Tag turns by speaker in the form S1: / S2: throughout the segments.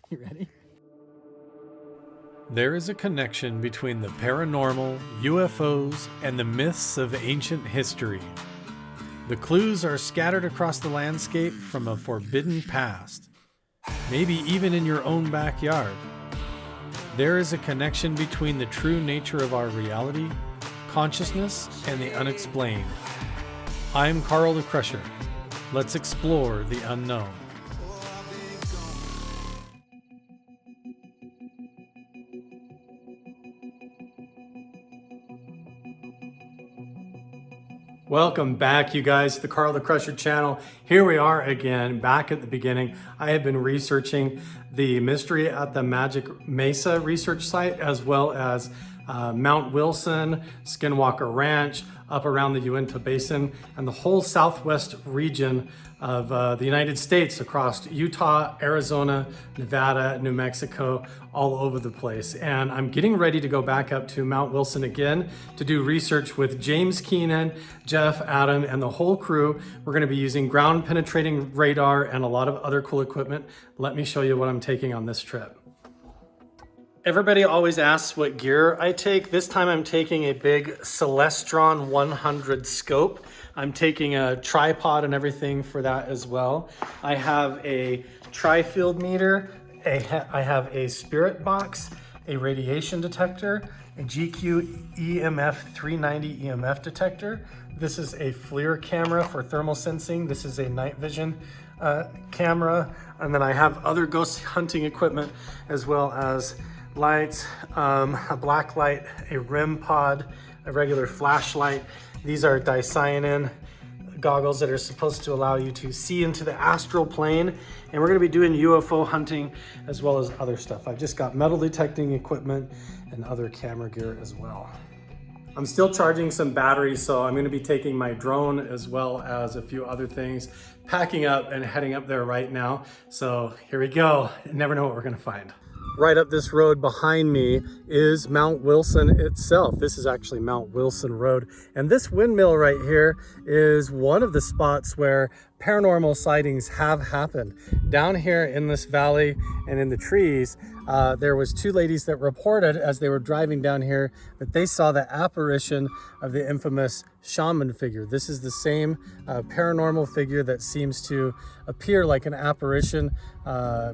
S1: You ready?
S2: There is a connection between the paranormal, UFOs, and the myths of ancient history. The clues are scattered across the landscape from a forbidden past, maybe even in your own backyard. There is a connection between the true nature of our reality, consciousness, and the unexplained. I'm Carl the Crusher. Let's explore the unknown. Welcome back, you guys, to the Carl the Crusher channel. Here we are again, back at the beginning. I have been researching the mystery at the Magic Mesa research site, as well as Mount Wilson, Skinwalker Ranch, up around the Uinta Basin, and the whole southwest region of the United States, across Utah, Arizona, Nevada, New Mexico, all over the place. And I'm getting ready to go back up to Mount Wilson again to do research with James Keenan, Jeff, Adam, and the whole crew. We're gonna be using ground penetrating radar and a lot of other cool equipment. Let me show you what I'm taking on this trip. Everybody always asks what gear I take. This time I'm taking a big Celestron 100 scope. I'm taking a tripod and everything for that as well. I have a tri-field meter. I have a spirit box, a radiation detector, a GQ EMF 390 EMF detector. This is a FLIR camera for thermal sensing. This is a night vision camera. And then I have other ghost hunting equipment, as well as lights, a black light, a REM pod, a regular flashlight. These are dicyanin goggles that are supposed to allow you to see into the astral plane. And we're gonna be doing UFO hunting as well as other stuff. I've just got metal detecting equipment and other camera gear as well. I'm still charging some batteries, so I'm gonna be taking my drone as well as a few other things, packing up and heading up there right now. So here we go. You never know what we're gonna find. Right up this road behind me is Mount Wilson itself. This is actually Mount Wilson Road. And this windmill right here is one of the spots where paranormal sightings have happened. Down here in this valley and in the trees, there was two ladies that reported as they were driving down here that they saw the apparition of the infamous shaman figure. This is the same paranormal figure that seems to appear like an apparition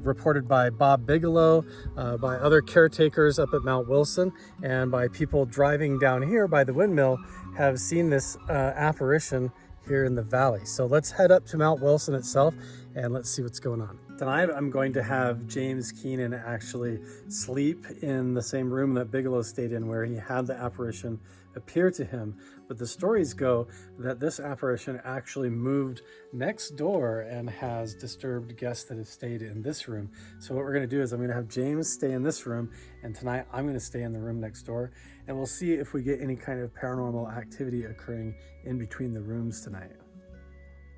S2: reported by Bob Bigelow, by other caretakers up at Mount Wilson, and by people driving down here by the windmill have seen this apparition here in the valley. So let's head up to Mount Wilson itself and let's see what's going on. Tonight I'm going to have James Keenan actually sleep in the same room that Bigelow stayed in, where he had the apparition appear to him. But the stories go that this apparition actually moved next door and has disturbed guests that have stayed in this room. So what we're gonna do is I'm gonna have James stay in this room, and tonight I'm gonna stay in the room next door, and we'll see if we get any kind of paranormal activity occurring in between the rooms tonight.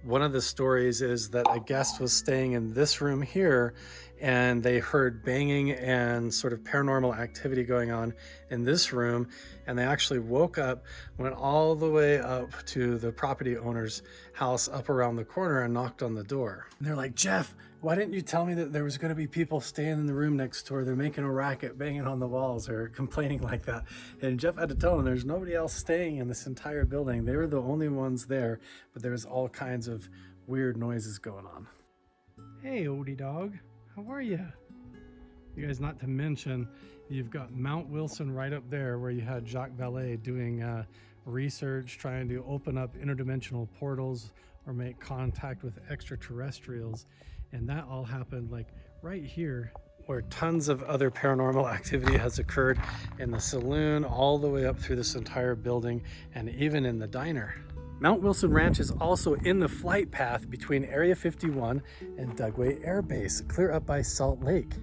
S2: One of the stories is that a guest was staying in this room here and they heard banging and sort of paranormal activity going on in this room, and they actually woke up, went all the way up to the property owner's house up around the corner and knocked on the door. And they're like, "Jeff, why didn't you tell me that there was going to be people staying in the room next door? They're making a racket, banging on the walls or complaining like that." And Jeff had to tell them there's nobody else staying in this entire building. They were the only ones there, but there was all kinds of weird noises going on. Hey, oldie dog. How are you? You guys, not to mention, you've got Mount Wilson right up there where you had Jacques Vallée doing research, trying to open up interdimensional portals or make contact with extraterrestrials. And that all happened like right here, where tons of other paranormal activity has occurred in the saloon, all the way up through this entire building, and even in the diner. Mount Wilson Ranch is also in the flight path between Area 51 and Dugway Air Base, clear up by Salt Lake.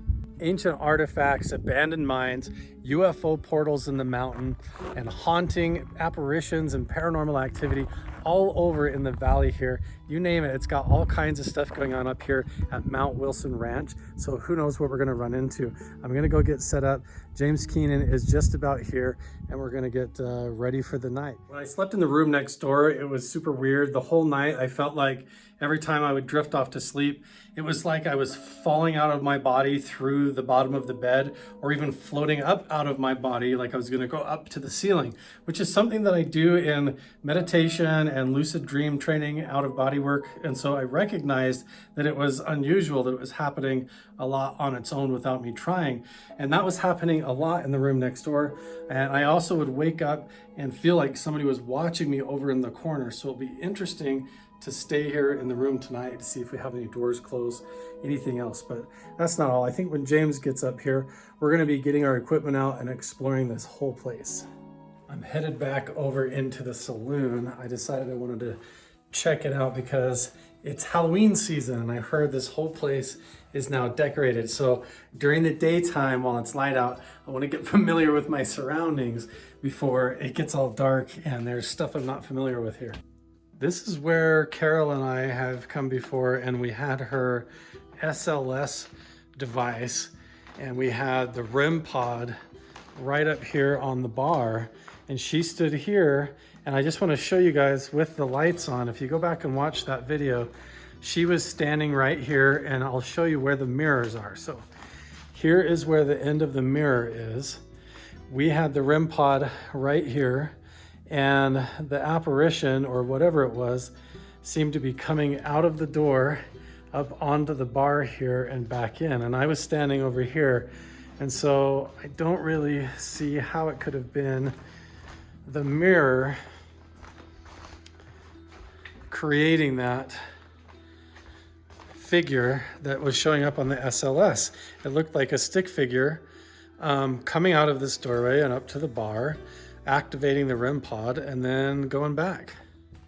S2: Ancient artifacts, abandoned mines, UFO portals in the mountain, and haunting apparitions and paranormal activity all over in the valley here. You name it, it's got all kinds of stuff going on up here at Mount Wilson Ranch. So who knows what we're gonna run into. I'm gonna go get set up. James Keenan is just about here, and we're gonna get ready for the night. When I slept in the room next door, it was super weird. The whole night I felt like every time I would drift off to sleep, it was like I was falling out of my body through the bottom of the bed, or even floating up out of my body like I was gonna go up to the ceiling, which is something that I do in meditation and lucid dream training, out of body work. And so I recognized that it was unusual, that it was happening a lot on its own without me trying. And that was happening a lot in the room next door. And I also would wake up and feel like somebody was watching me over in the corner. So it'll be interesting to stay here in the room tonight to see if we have any doors closed, anything else. But that's not all. I think when James gets up here, we're gonna be getting our equipment out and exploring this whole place. I'm headed back over into the saloon. I decided I wanted to check it out because it's Halloween season, and I heard this whole place is now decorated. So during the daytime, while it's light out, I want to get familiar with my surroundings before it gets all dark and there's stuff I'm not familiar with here. This is where Carol and I have come before, and we had her SLS device, and we had the REM pod right up here on the bar, and she stood here. And I just want to show you guys with the lights on, if you go back and watch that video, she was standing right here, and I'll show you where the mirrors are. So here is where the end of the mirror is. We had the REM pod right here, and the apparition, or whatever it was, seemed to be coming out of the door up onto the bar here and back in. And I was standing over here. And so I don't really see how it could have been the mirror creating that figure that was showing up on the SLS. It looked like a stick figure coming out of this doorway and up to the bar, activating the REM pod, and then going back.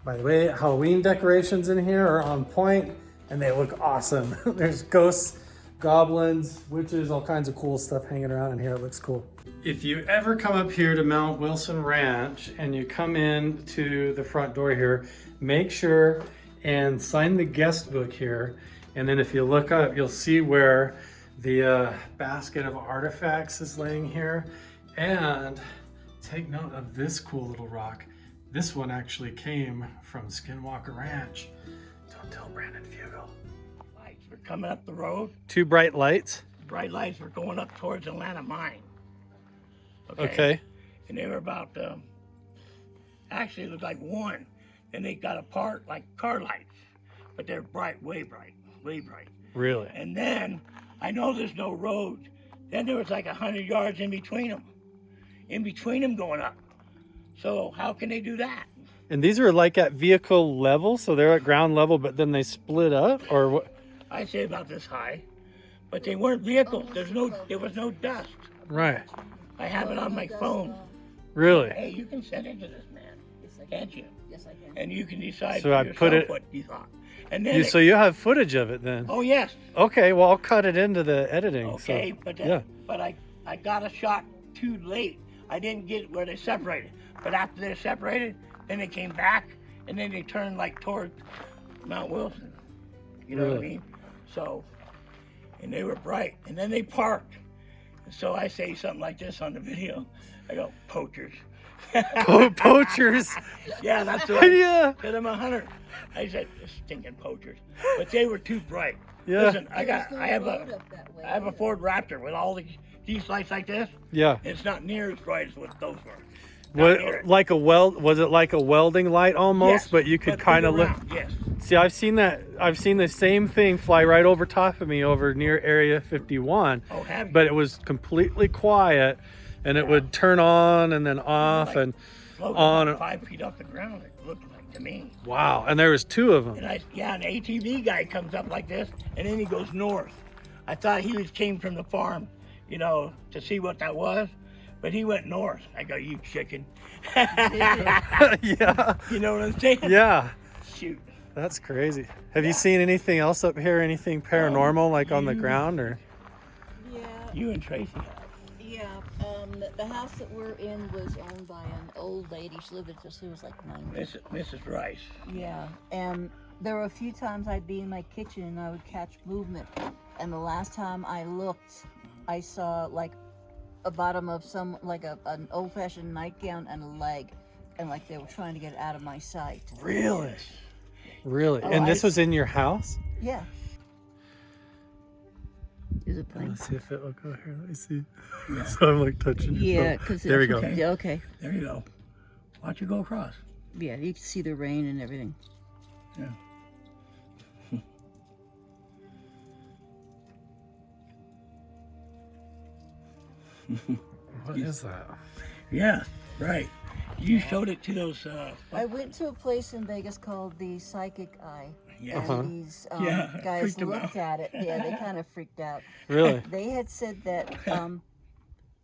S2: By the way, Halloween decorations in here are on point, and they look awesome. There's ghosts, goblins, witches, all kinds of cool stuff hanging around in here. It looks cool. If you ever come up here to Mount Wilson Ranch and you come in to the front door here, make sure and sign the guest book here. And then if you look up, you'll see where the basket of artifacts is laying here. And take note of this cool little rock. This one actually came from Skinwalker Ranch. Don't tell Brandon Fugel.
S1: Lights were coming up the road.
S2: Two bright lights?
S1: Bright lights were going up towards Atlanta Mine.
S2: Okay.
S1: And they were about, actually it looked like one. Then they got apart like car lights, but they're bright, way bright, way bright.
S2: Really?
S1: And then, I know there's no road. Then there was like 100 yards in between them going up. So how can they do that?
S2: And these are like at vehicle level, so they're at ground level, but then they split up, or what?
S1: I'd say about this high, but they weren't vehicles. There was no dust.
S2: Right.
S1: I have it on my phone.
S2: Really?
S1: Hey, you can send it to this man, can't you?
S3: Yes, I can.
S1: And you can decide
S2: So
S1: for
S2: I
S1: yourself
S2: put it-
S1: what you thought. And then
S2: So you have footage of it then?
S1: oh yes.
S2: Okay, well I'll cut it into the editing.
S1: Okay,
S2: so,
S1: but
S2: yeah.
S1: but I got a shot too late. I didn't get where they separated. But after they separated, then they came back, and then they turned like toward Mount Wilson. You know what I
S2: Really?
S1: mean? So, and they were bright. And then they parked. And so I say something like this on the video. I go, poachers.
S2: Poachers.
S1: Yeah, that's what
S2: Yeah.
S1: because I'm a hunter. I said, stinking poachers. But they were too bright.
S2: Yeah.
S1: Listen, I have a Ford Raptor with all these lights like this.
S2: Yeah.
S1: It's not near as bright as what those were.
S2: Was it like a welding light almost?
S1: Yes,
S2: But you could kind of look.
S1: around, yes.
S2: See, I've seen that. I've seen the same thing fly right over top of me over near Area 51.
S1: Oh, have you?
S2: But it was completely quiet, and it would turn on and then off
S1: Like
S2: and
S1: floating
S2: on.
S1: about 5 feet off the ground, it looked like to me.
S2: Wow! And there was two of them.
S1: And an ATV guy comes up like this, and then he goes north. I thought came from the farm, to see what that was, but he went north. I go, you chicken.
S2: Yeah.
S1: You know what I'm saying?
S2: Yeah.
S1: Shoot.
S2: That's crazy. Have you seen anything else up here? Anything paranormal, like on the ground, or?
S3: Yeah,
S1: You and Tracy have.
S3: yeah. The house that we're in was owned by an old lady. She lived until she was like 90.
S1: Mrs. Rice.
S3: Yeah, and there were a few times I'd be in my kitchen and I would catch movement. And the last time I looked, I saw like a bottom of an old-fashioned nightgown and a leg, and like they were trying to get it out of my sight.
S2: Really? Really?
S3: Oh,
S2: And this was in your house?
S3: Yeah. Is it playing?
S2: Let's see if it will go here. Let me see. So I'm like touching your
S3: Yeah,
S2: phone.
S3: because
S2: There we go.
S1: okay.
S3: Yeah, okay.
S1: There you go. Watch it go across.
S3: Yeah, you can see the rain and everything.
S1: Yeah.
S2: What is that?
S1: Yeah, right. You showed it to those.
S3: I went to a place in Vegas called the Psychic Eye.
S1: Yeah.
S3: And these
S1: Yeah,
S3: guys
S1: freaked them
S3: looked
S1: out.
S3: at it. Yeah, they kind of freaked out.
S2: Really?
S3: They had said that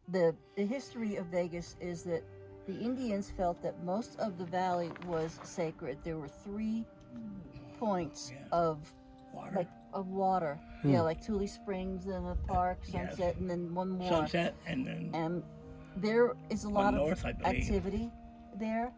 S3: the history of Vegas is that the Indians felt that most of the valley was sacred. There were 3 points of
S1: Water.
S3: water. Yeah, like Tule Springs and a park, Sunset, and then one more.
S1: Sunset, and then
S3: And there is a lot
S1: north, I
S3: of
S1: believe.
S3: activity there,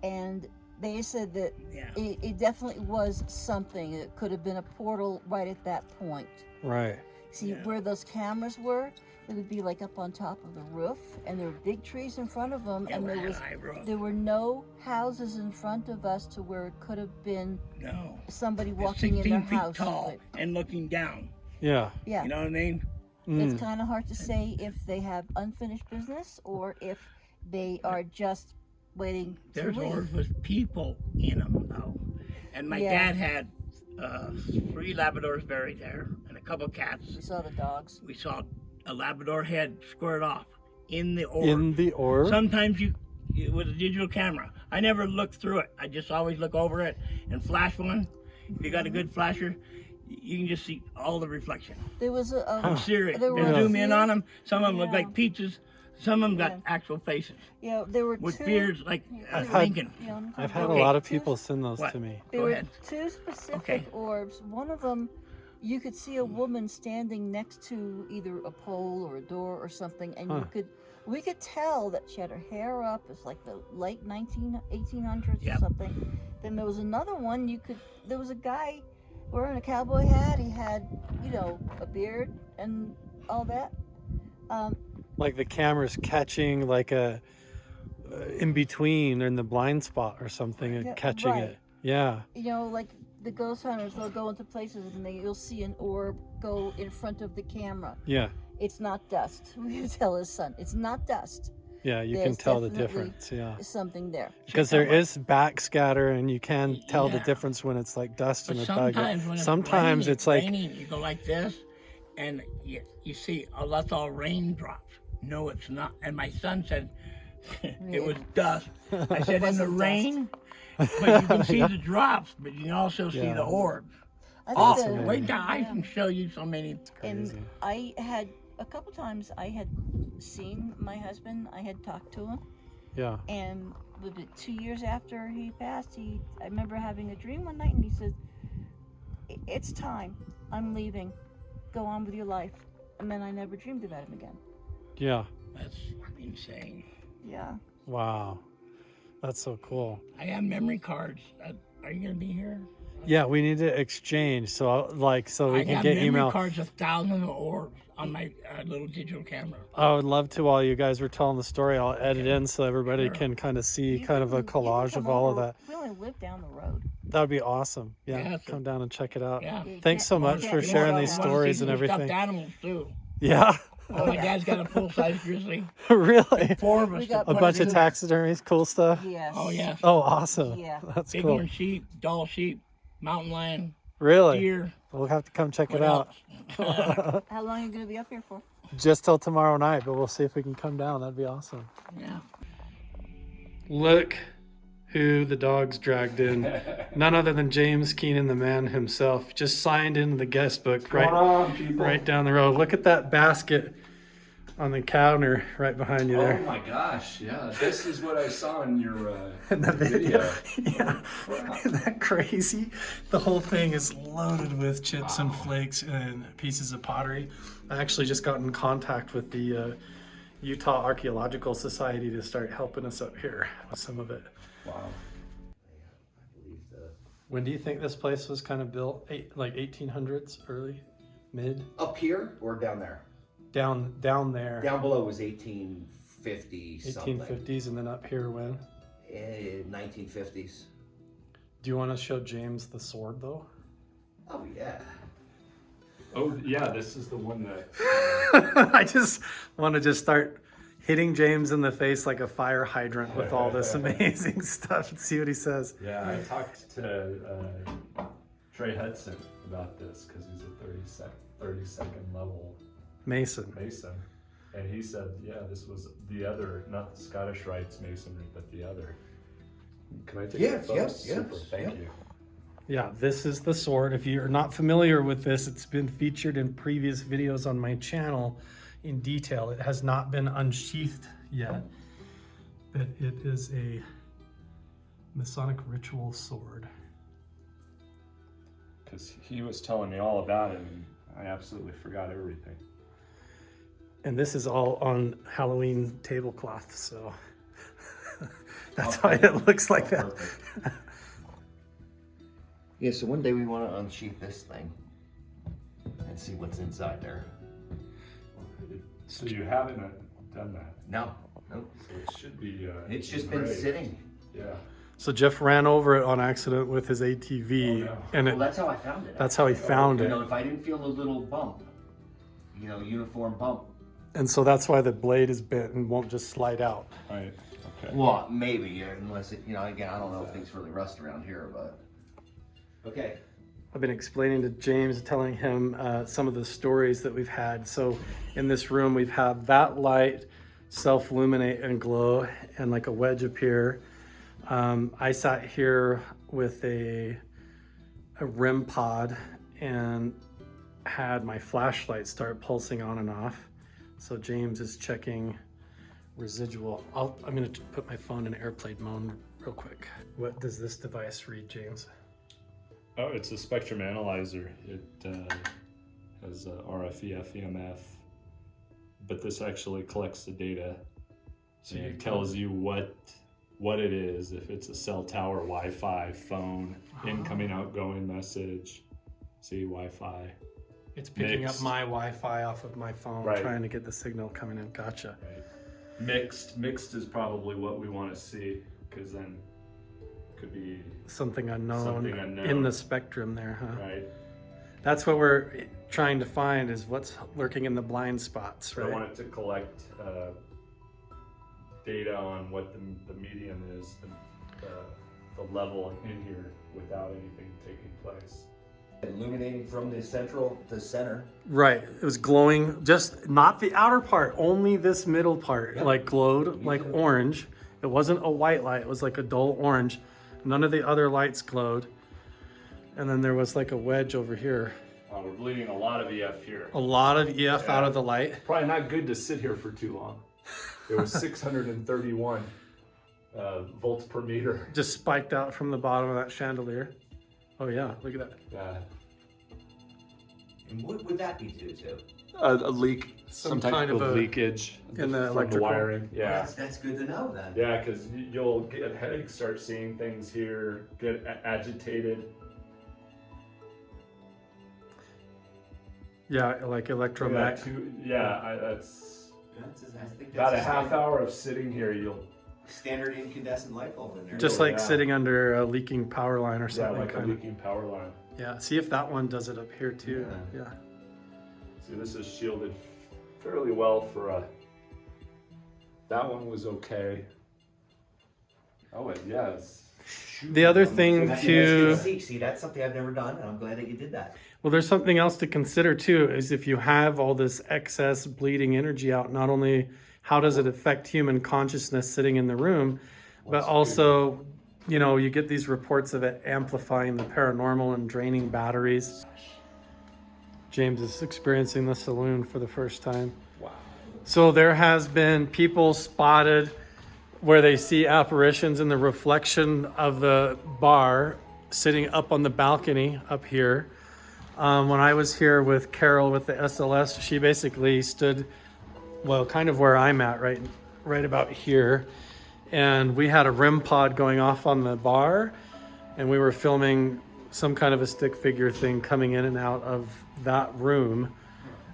S3: and they said that
S1: yeah.
S3: it definitely was something. It could have been a portal right at that point.
S2: Right.
S3: See,
S1: Yeah.
S3: where those cameras were, it would be like up on top of the roof, and there were big trees in front of them,
S1: Yeah,
S3: and
S1: we
S3: there
S1: had
S3: was
S1: a high roof.
S3: there were no houses in front of us to where it could have been
S1: No.
S3: somebody
S1: It's
S3: walking in
S1: 16
S3: their
S1: feet
S3: house.
S1: tall
S3: But,
S1: and looking down.
S2: Yeah.
S3: yeah,
S1: You know what I mean?
S3: it's kind of hard to say if they have unfinished business or if they are just waiting to
S1: There's
S3: leave.
S1: orbs with people in them, though. And my
S3: Yeah.
S1: dad had 3 Labradors buried there and a couple cats.
S3: We saw the dogs.
S1: We saw a Labrador head squared off in the orb.
S2: In the orb?
S1: Sometimes you with a digital camera. I never looked through it. I just always look over it and flash one. If you got a good flasher, you can just see all the reflection.
S3: There was a
S1: I'm serious.
S3: There
S1: They
S3: were
S1: zoom
S3: a
S1: in
S3: few-
S1: on them. Some of them look
S3: Yeah.
S1: like pizzas. Some of them got
S3: Yeah.
S1: actual faces
S3: Yeah, there were
S1: with
S3: 2
S1: beards like
S2: I've had-
S1: Lincoln.
S3: Yeah,
S2: I've had
S1: Okay.
S2: a lot of
S3: 2
S2: people send those
S1: What?
S2: to me.
S3: There
S1: Go
S3: were
S1: ahead.
S3: 2 specific
S1: Okay.
S3: orbs. One of them, you could see a woman standing next to either a pole or a door or something, and we could tell that she had her hair up. It's like the late 1800s or
S1: Yep.
S3: something. Then there was another one. There was a guy wearing a cowboy hat. He had, a beard and all that.
S2: Like the camera's catching like a in between or in the blind spot or something and
S3: Yeah,
S2: catching
S3: right.
S2: it. Yeah.
S3: Like the ghost hunters, they'll go into places and you'll see an orb go in front of the camera.
S2: Yeah.
S3: It's not dust. We would tell his son, it's not dust.
S2: Yeah, you can
S3: There's
S2: tell the
S3: definitely
S2: difference. Yeah.
S3: something there.
S2: Because there is backscatter and you can tell the
S1: Yeah.
S2: difference when it's like dust
S1: But
S2: and a bug.
S1: sometimes when
S2: Sometimes it's like
S1: raining, you go like this, and you see, oh, that's all raindrops. No, it's not. And my son said it was dust. I said in the
S3: wasn't
S1: rain, but you can see the drops, but you can also see
S2: Yeah.
S1: the orbs.
S3: I think
S1: Awesome.
S3: that-
S1: Wait till I can show you so many.
S3: And
S2: crazy.
S3: I had a couple times I had seen my husband. I had talked to him,
S2: Yeah.
S3: and was it 2 years after he passed? I remember having a dream one night, and he said, "It's time. I'm leaving. Go on with your life." And then I never dreamed about him again.
S2: Yeah.
S1: That's insane.
S3: Yeah.
S2: Wow. That's so cool.
S1: I have memory cards. Are you gonna be here?
S2: Yeah, we need to exchange so we
S1: I
S2: can
S1: have
S2: get
S1: memory
S2: email.
S1: cards of thousands of orbs on my little digital camera.
S2: I would love to while you guys were telling the story. I'll edit in so everybody
S1: Sure.
S2: can kind of see
S3: You
S2: kind of a
S3: can- you can
S2: collage
S3: come
S2: of all of
S3: over.
S2: that.
S3: We only live down the road.
S2: That would be awesome. Yeah,
S1: Yeah, so-
S2: come down and check it out.
S1: Yeah.
S2: Thanks so much for
S3: Yeah.
S2: sharing
S3: Yeah.
S2: these
S3: Yeah.
S2: stories and
S1: Stuffed
S2: everything.
S1: animals too.
S2: Yeah,
S1: Oh, my dad's got a full-size grizzly.
S2: really.
S1: 4 of us.
S3: We
S1: to
S3: got
S2: A
S1: put
S2: bunch
S1: it
S2: of
S1: in.
S2: taxidermies, cool stuff.
S3: Yes.
S1: Oh yeah.
S2: Oh, awesome.
S3: Yeah.
S2: That's
S1: Bighorn
S2: cool.
S1: sheep, Doll sheep, mountain lion,
S2: Really?
S1: deer.
S2: We'll have to come check
S1: What
S2: it out.
S1: else?
S3: How long are you going to be up here for?
S2: Just till tomorrow night, but we'll see if we can come down. That'd be awesome.
S1: Yeah.
S2: Look who the dogs dragged in. None other than James Keenan, the man himself, just signed into the guest book right down the road. Look at that basket on the counter right behind you
S4: Oh
S2: there.
S4: my gosh, yeah. This is what I saw in your
S2: In the
S4: video.
S2: Yeah.
S4: Wow.
S2: Isn't that crazy? The whole thing is loaded with chips and flakes and pieces of pottery. I actually just got in contact with the Utah Archaeological Society to start helping us up here with some of it.
S4: Wow.
S2: When do you think this place was kind of built? Like 1800s, early, mid?
S5: Up here or down there?
S2: Down there.
S5: Down below was 1850 something.
S2: 1850s, and then up here when?
S5: 1950s.
S2: Do you want to show James the sword though?
S5: Oh yeah.
S4: Oh yeah, this is the one that.
S2: I just want to just start hitting James in the face like a fire hydrant with all this amazing stuff and see what he says.
S4: Yeah, I talked to Trey Hudson about this because he's a 32nd level
S2: Mason.
S4: And he said, yeah, this was the other, not the Scottish Rites Masonry, but the other. Can I take a photo?
S5: Yes.
S4: Super, thank you.
S2: Yeah, this is the sword. If you're not familiar with this, it's been featured in previous videos on my channel in detail. It has not been unsheathed yet, but it is a Masonic ritual sword.
S4: Because he was telling me all about it, and I absolutely forgot everything.
S2: And this is all on Halloween tablecloth, so that's why it looks like that.
S5: Yeah, so one day we want to unsheath this thing and see what's inside there.
S4: So you haven't done that?
S5: No. Nope.
S4: So it should be.
S5: It's just been
S4: engraved.
S5: sitting.
S4: Yeah.
S2: So Jeff ran over it on accident with his ATV,
S4: Oh, no.
S2: and
S5: Well, that's how I found it.
S2: that's how he found
S5: You
S2: it.
S5: know, if I didn't feel a little bump, uniform bump.
S2: And so that's why the blade is bent and won't just slide out.
S4: Right. Okay.
S5: Well, maybe, unless it, again, I don't know if things really rust around here, but. Okay.
S2: I've been explaining to James, telling him some of the stories that we've had. So in this room, we've had that light self-illuminate and glow and like a wedge appear. I sat here with a REM pod and had my flashlight start pulsing on and off. So James is checking residual. I'm gonna put my phone in airplane mode real quick. What does this device read, James?
S4: Oh, it's a spectrum analyzer. It has RF, EF, EMF, but this actually collects the data. So it tells you what it is, if it's a cell tower, Wi-Fi, phone, incoming, outgoing message, see Wi-Fi.
S2: It's picking
S4: Mixed.
S2: up my Wi-Fi off of my phone,
S4: Right.
S2: trying to get the signal coming in. Gotcha.
S4: Right. Mixed is probably what we want to see, because then it could be
S2: Something unknown,
S4: Something unknown.
S2: in the spectrum there, huh?
S4: right.
S2: That's what we're trying to find, is what's lurking in the blind spots,
S4: So I
S2: right?
S4: want it to collect data on what the medium is, the level in here without anything taking place.
S5: Illuminating from the central to center.
S2: Right. It was glowing, just not the outer part, only this middle part,
S5: Yep.
S2: like glowed like orange. It wasn't a white light, it was like a dull orange. None of the other lights glowed. And then there was like a wedge over here.
S4: We're bleeding a lot of EF here.
S2: A lot of EF out of the light.
S4: Probably not good to sit here for too long. It was 631 volts per meter.
S2: Just spiked out from the bottom of that chandelier. Oh yeah, look at that.
S4: Yeah.
S5: And what would that be due to?
S4: A leak,
S2: Some
S4: type
S2: kind of a-
S4: leakage
S2: in the
S4: from
S2: electrical-
S4: the wiring. Yeah.
S5: That's good to know then.
S4: Yeah, because you'll get headaches, start seeing things here, get agitated.
S2: Yeah, like electromagnetic.
S4: That's
S5: I think
S4: about a
S5: that's
S4: half hour of sitting here. You'll
S5: standard incandescent light bulb in there.
S2: Just
S4: Oh,
S2: like
S4: yeah.
S2: sitting under a leaking power line or
S4: yeah,
S2: something.
S4: like a
S2: kind of.
S4: leaking power line.
S2: Yeah, see if that one does it up here too. Yeah.
S4: See, this is shielded fairly well for a. That one was okay. Oh, and yes.
S2: The other thing
S5: That's
S2: to,
S5: good to see, that's something I've never done, and I'm glad that you did that.
S2: well, there's something else to consider too, is if you have all this excess bleeding energy out, not only how does it affect human consciousness sitting in the room, but also, you know, you get these reports of it amplifying the paranormal and draining batteries. James is experiencing the saloon for the first time.
S4: Wow.
S2: So there has been people spotted where they see apparitions in the reflection of the bar sitting up on the balcony up here. When I was here with Carol with the SLS, she basically stood, well, kind of where I'm at, right about here. And we had a REM pod going off on the bar, and we were filming some kind of a stick figure thing coming in and out of that room.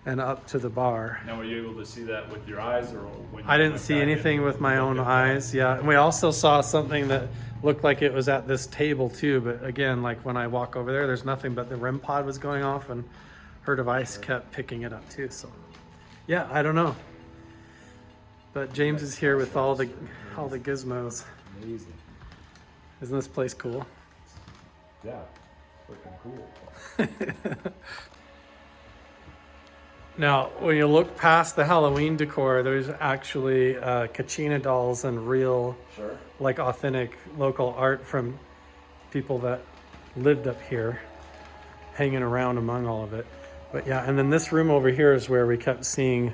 S2: and up to the bar.
S4: Now, were you able to see that with your eyes, or when you
S2: I didn't
S4: went
S2: see
S4: back in?
S2: anything with my own eyes. Yeah, and we also saw something that looked like it was at this table too. But again, like when I walk over there, there's nothing but the REM pod was going off, and her device kept picking it up too. So, yeah, I don't know. But James is here with all the gizmos.
S4: Amazing.
S2: Isn't this place cool?
S4: Yeah, freaking cool.
S2: Now, when you look past the Halloween decor, there's actually Kachina dolls and real, like authentic local art from people that lived up here, hanging around among all of it. But yeah, and then this room over here is where we kept seeing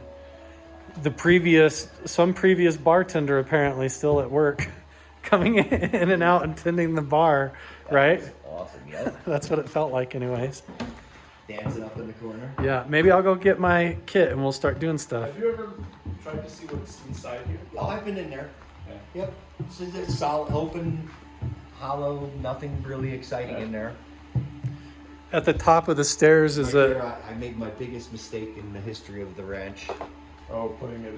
S2: some previous bartender apparently still at work, coming in and out and tending the bar, right?
S5: Awesome, yeah.
S2: That's what it felt like anyways.
S5: Dancing up in the corner.
S2: Yeah, maybe I'll go get my kit and we'll start doing stuff.
S4: Have you ever tried to see what's inside here?
S5: Oh, I've been in there.
S4: Yeah.
S5: Yep. So it's solid, open, hollow, nothing really exciting in there.
S2: At the top of the stairs is
S5: Right there, I made my biggest mistake in the history of the ranch.
S4: Oh, putting it.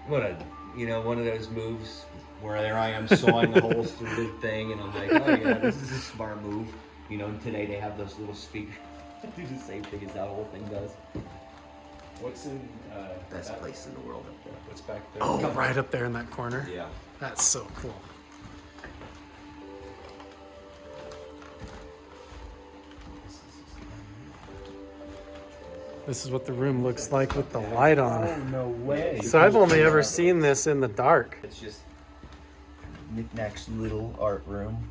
S5: One of those moves where there I am sawing the holes through the thing, and I'm like, oh yeah, this is a smart move. And today they have those little speakers that do the same thing as that whole thing does.
S4: What's in
S5: Best place in the world up there.
S4: What's back there?
S2: oh, right up there in that corner.
S5: Yeah.
S2: That's so cool. This is what the room looks like with the light on.
S5: Oh, no way.
S2: So I've only ever seen this in the dark.
S5: It's just knickknack's little art room.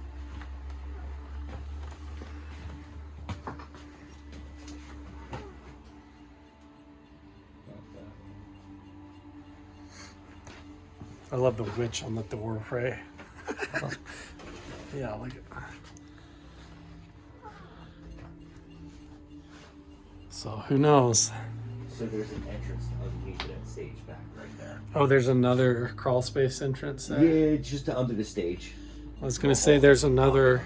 S2: I love the witch on the door, right? Yeah, look at that. So who knows?
S5: So there's an entrance underneath that stage back right there.
S2: Oh, there's another crawl space entrance there.
S5: Yeah, just under the stage.
S2: I was gonna say there's another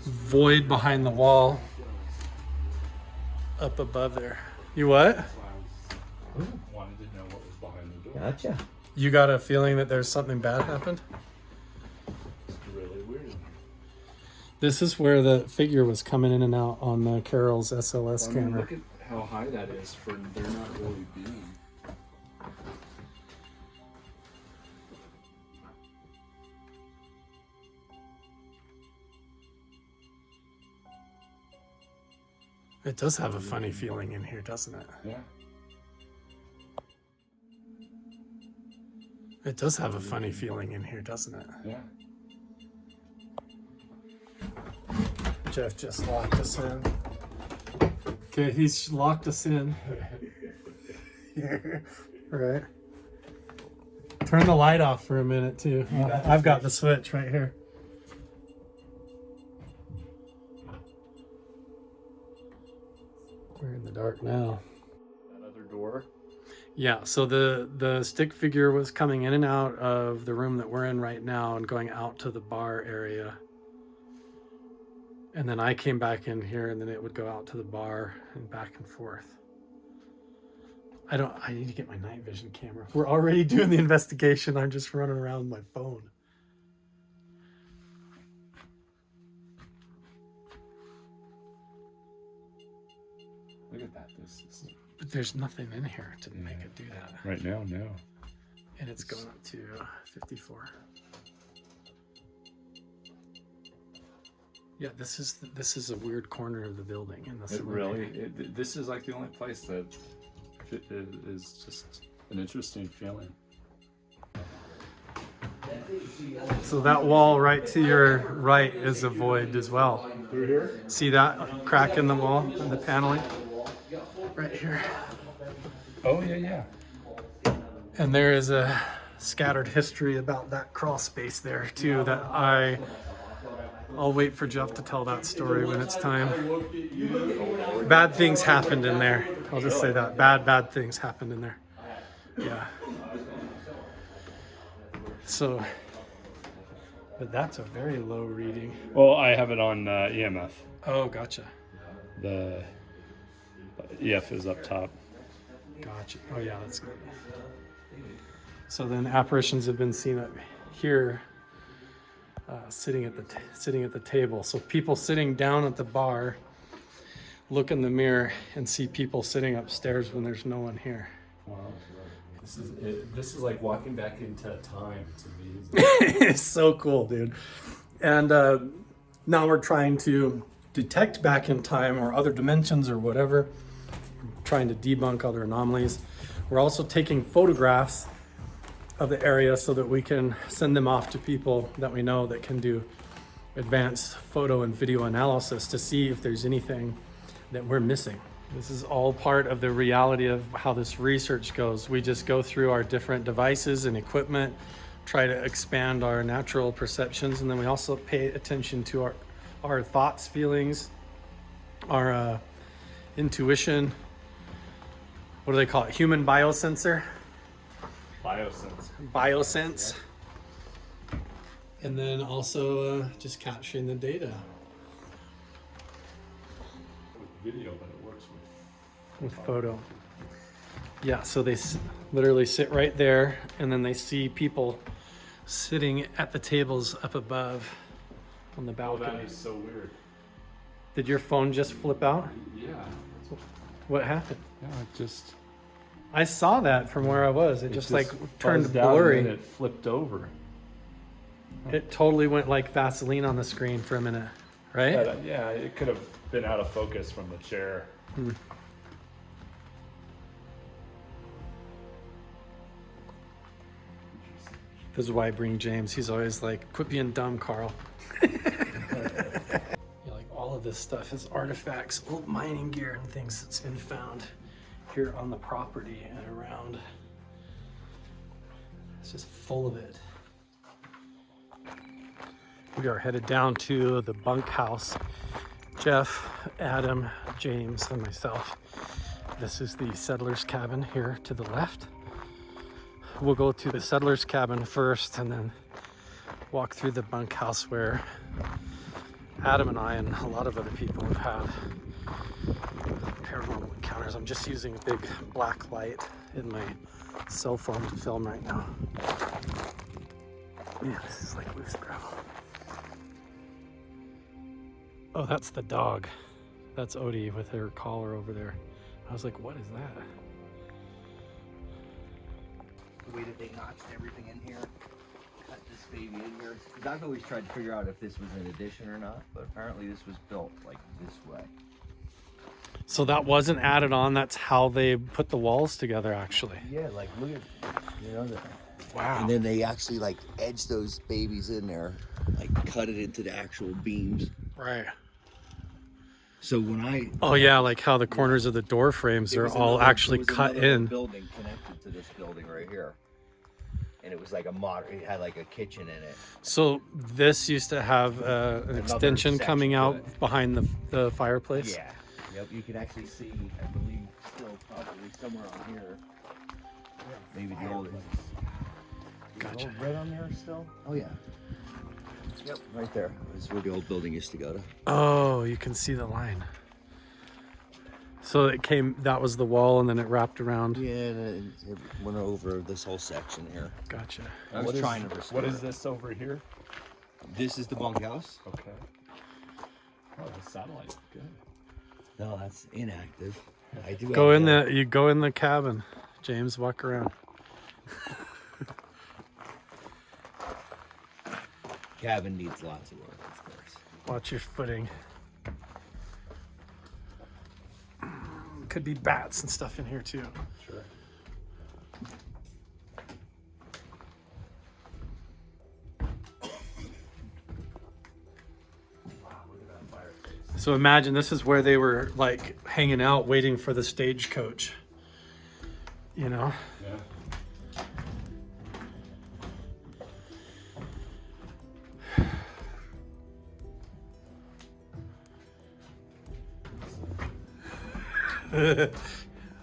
S2: void behind the wall up above there. You what?
S4: Wanted to know what was behind the door.
S5: Gotcha.
S2: You got a feeling that there's something bad happened?
S4: It's really weird.
S2: This is where the figure was coming in and out on Carol's SLS camera.
S4: Look at how high that is for there not really being.
S2: It does have a funny feeling in here, doesn't it?
S4: Yeah.
S2: It does have a funny feeling in here, doesn't it?
S4: Yeah.
S2: Jeff just locked us in. Okay, he's locked us in. Right. Turn the light off for a minute too. I've got the switch right here. We're in the dark now.
S4: That other door.
S2: Yeah, so the stick figure was coming in and out of the room that we're in right now and going out to the bar area. And then I came back in here and then it would go out to the bar and back and forth. I need to get my night vision camera. We're already doing the investigation. I'm just running around with my phone.
S4: Look at that. This is
S2: But there's nothing in here to make it do that.
S4: right now. No.
S2: And it's going up to 54. Yeah, this is a weird corner of the building in the
S4: It
S2: saloon
S4: really.
S2: area.
S4: This is like the only place that is just an interesting feeling.
S2: So that wall right to your right is a void as well.
S4: Through here?
S2: See that crack in the wall and the paneling? Right here.
S4: Oh yeah.
S2: And there is a scattered history about that crawl space there too that I'll wait for Jeff to tell that story when it's time. Bad things happened in there. I'll just say that. Bad things happened in there. Yeah. So, but that's a very low reading.
S4: Well, I have it on EMF.
S2: Oh, gotcha.
S4: The EF is up top.
S2: Gotcha. Oh yeah, that's good. So then apparitions have been seen up here, sitting at the table. So people sitting down at the bar look in the mirror and see people sitting upstairs when there's no one here.
S4: Wow. This is like walking back into time. It's amazing.
S2: It's so cool, dude. And now we're trying to detect back in time or other dimensions or whatever, trying to debunk other anomalies. We're also taking photographs of the area so that we can send them off to people that we know that can do advanced photo and video analysis to see if there's anything that we're missing. This is all part of the reality of how this research goes. We just go through our different devices and equipment, try to expand our natural perceptions, and then we also pay attention to our thoughts, feelings, our intuition. What do they call it? Human biosensor? Biosense. And then also just capturing the data.
S4: With video, but it works
S2: with photo. Yeah, so they literally sit right there, and then they see people sitting at the tables up above on the balcony.
S4: That is so weird.
S2: Did your phone just flip out?
S4: Yeah.
S2: What happened?
S4: Yeah, it just...
S2: I saw that from where I was. It just like turned
S4: buzzed out
S2: blurry.
S4: and then it flipped over.
S2: It totally went like Vaseline on the screen for a minute, right?
S4: Yeah, it could have been out of focus from the chair.
S2: This is why I bring James. He's always like, quit being dumb, Carl. Yeah, like all of this stuff is artifacts, old mining gear and things that's been found here on the property and around. It's just full of it. We are headed down to the bunk house. Jeff, Adam, James, and myself. This is the settler's cabin here to the left. We'll go to the settler's cabin first and then walk through the bunkhouse where Adam and I and a lot of other people have had paranormal encounters. I'm just using a big black light in my cell phone to film right now. Man, this is like loose gravel. Oh, that's the dog. That's Odie with her collar over there. I was like, what is that?
S5: The way that they notched everything in here, cut this baby in here. Because I've always tried to figure out if this was an addition or not, but apparently this was built like this way.
S2: So that wasn't added on, that's how they put the walls together actually.
S5: Yeah, like look at, you know,
S2: Wow.
S5: and then they actually like edged those babies in there, like cut it into the actual beams.
S2: Right.
S5: So when I
S2: Oh yeah, like how the corners of the door frames are all actually cut in.
S5: Building connected to this building right here, and it was like a modern. It had like a kitchen in it.
S2: So this used to have an extension
S5: section
S2: coming
S5: to
S2: out
S5: it.
S2: behind the fireplace.
S5: Yeah. Yep. You can actually see, I believe, still probably somewhere on here. Maybe the old.
S2: Gotcha.
S5: Red on there still? Oh yeah. Yep. Right there. This is where the old building used to go to.
S2: Oh, you can see the line. So it came, that was the wall and then it wrapped around.
S5: Yeah, and it went over this whole section here.
S2: Gotcha.
S5: I was trying to restore
S4: What is
S5: it.
S4: this over here?
S5: This is the bunkhouse.
S4: Okay. Oh, the satellite. Good.
S5: No, that's inactive. I do
S2: Go
S5: have
S2: in you go in the cabin. James, walk around.
S5: cabin needs lots of work, of course.
S2: Watch your footing. Could be bats and stuff in here too.
S4: Sure.
S2: So imagine this is where they were like hanging out waiting for the stagecoach. You know?
S4: Yeah.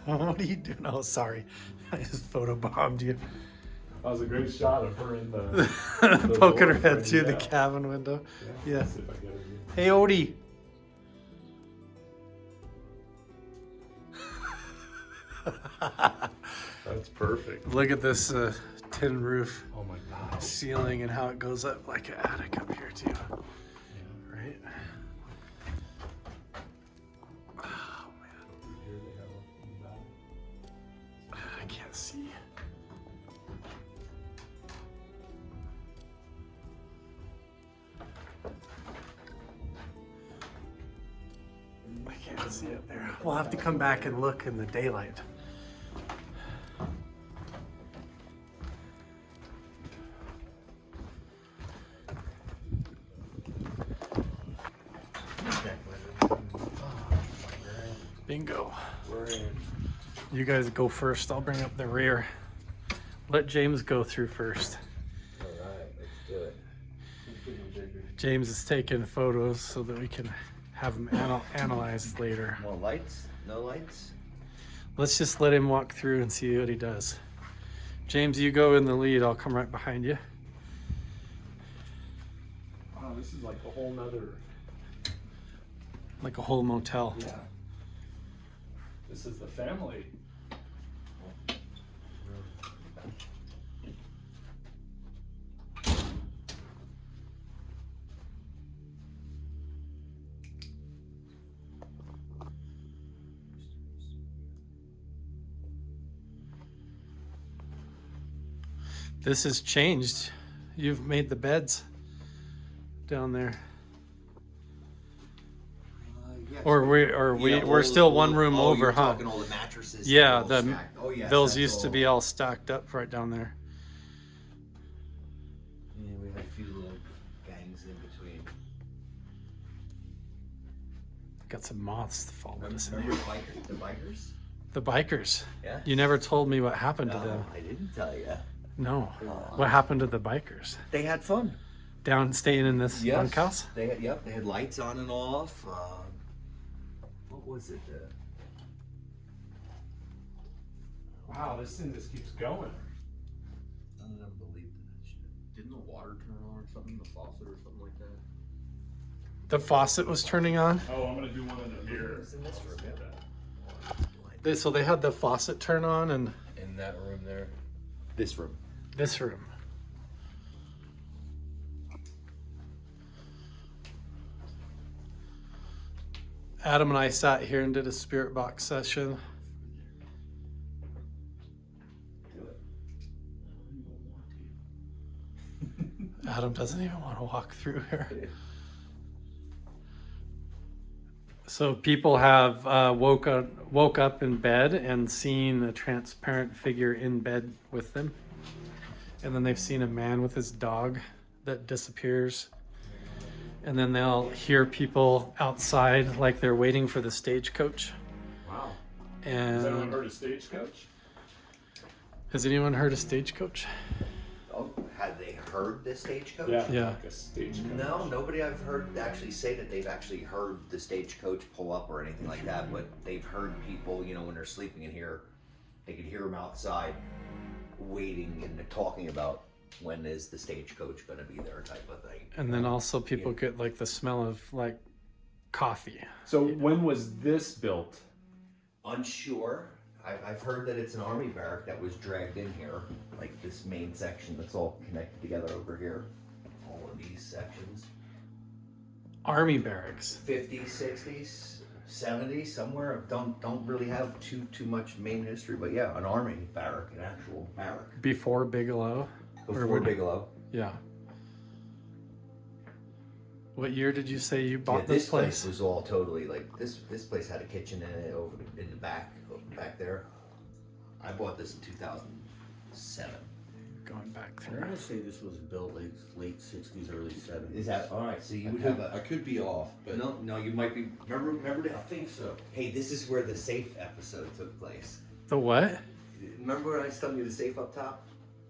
S2: What are you doing? Oh, sorry. I just photobombed you.
S4: That was a great shot of her in the
S2: Poking her
S4: door
S2: head
S4: frame,
S2: through the
S4: yeah.
S2: cabin window. Yeah.
S4: Let's see if I get it.
S2: Hey, Odie.
S4: That's perfect.
S2: Look at this tin roof
S4: Oh my god.
S2: ceiling and how it goes up like an attic up here too. Right? Oh man, I can't see. I can't see it there. We'll have to come back and look in the daylight. Bingo.
S5: We're in.
S2: You guys go first. I'll bring up the rear. Let James go through first.
S5: All right, let's do it.
S2: James is taking photos so that we can have them analyzed later.
S5: More lights? No lights?
S2: Let's just let him walk through and see what he does. James, you go in the lead. I'll come right behind you.
S4: Wow, this is like a whole nother.
S2: Like a whole motel.
S4: Yeah. This is the family.
S2: This has changed. You've made the beds down there.
S5: Yes.
S2: We're still one room over,
S5: you're
S2: huh?
S5: talking all the mattresses.
S2: Yeah,
S5: all
S2: the
S5: stacked. Oh, yes,
S2: those
S5: that's
S2: used to be all stacked up right down there.
S5: Yeah, we had a few little gangs in between.
S2: Got some moths following us in
S5: Remember
S2: here.
S5: the bikers?
S2: The bikers.
S5: Yeah.
S2: You never told me what happened to them.
S5: I didn't tell you.
S2: No. What happened to the bikers?
S5: They had fun.
S2: Down staying in this bunkhouse?
S5: They had, yep, they had lights on and off. What was it?
S4: Wow, this thing just keeps going.
S5: None of them believed in that shit. Didn't the water turn on or something? The faucet or something like that?
S2: The faucet was turning on.
S4: Oh, I'm gonna do one in the mirror.
S5: It's in this room,
S2: So they had the faucet turn on and
S5: in that room there. This room.
S2: this room. Adam and I sat here and did a spirit box session.
S5: Do it.
S2: Adam doesn't even want to walk through here. So people have woke up in bed and seen a transparent figure in bed with them. And then they've seen a man with his dog that disappears. And then they'll hear people outside like they're waiting for the stagecoach.
S4: Wow. Has anyone
S2: And
S4: heard of Stagecoach?
S2: has anyone heard of stagecoach?
S5: Oh, had they heard the stagecoach?
S2: Yeah.
S4: Like a stagecoach.
S5: No, nobody I've heard actually say that they've actually heard the stagecoach pull up or anything like that, but they've heard people, you know, when they're sleeping in here, they could hear them outside waiting and they're talking about when is the stagecoach going to be there type of thing.
S2: And then also people get like the smell of like coffee.
S4: So when was this built?
S5: Unsure. I've heard that it's an army barrack that was dragged in here, like this main section that's all connected together over here. All of these sections.
S2: Army barracks.
S5: 50s, 60s, 70s, somewhere. Don't really have too much main history, but yeah, an army barrack, an actual barrack.
S2: Before Bigelow.
S5: Before Bigelow.
S2: Yeah. What year did you say you bought
S5: Yeah,
S2: this place?
S5: was all totally like this place had a kitchen in it over in the back there. I bought this in 2007.
S2: Going back
S6: I'm
S2: through.
S6: gonna say this was built like late 60s, early 70s.
S5: Is that all right? So you would
S6: I
S5: have
S6: could,
S5: a
S6: I could be off, but
S5: no, you might be. Remember
S6: I
S5: that?
S6: think so.
S5: Hey, this is where the safe episode took place.
S2: The what?
S5: Remember when I was telling you the safe up top?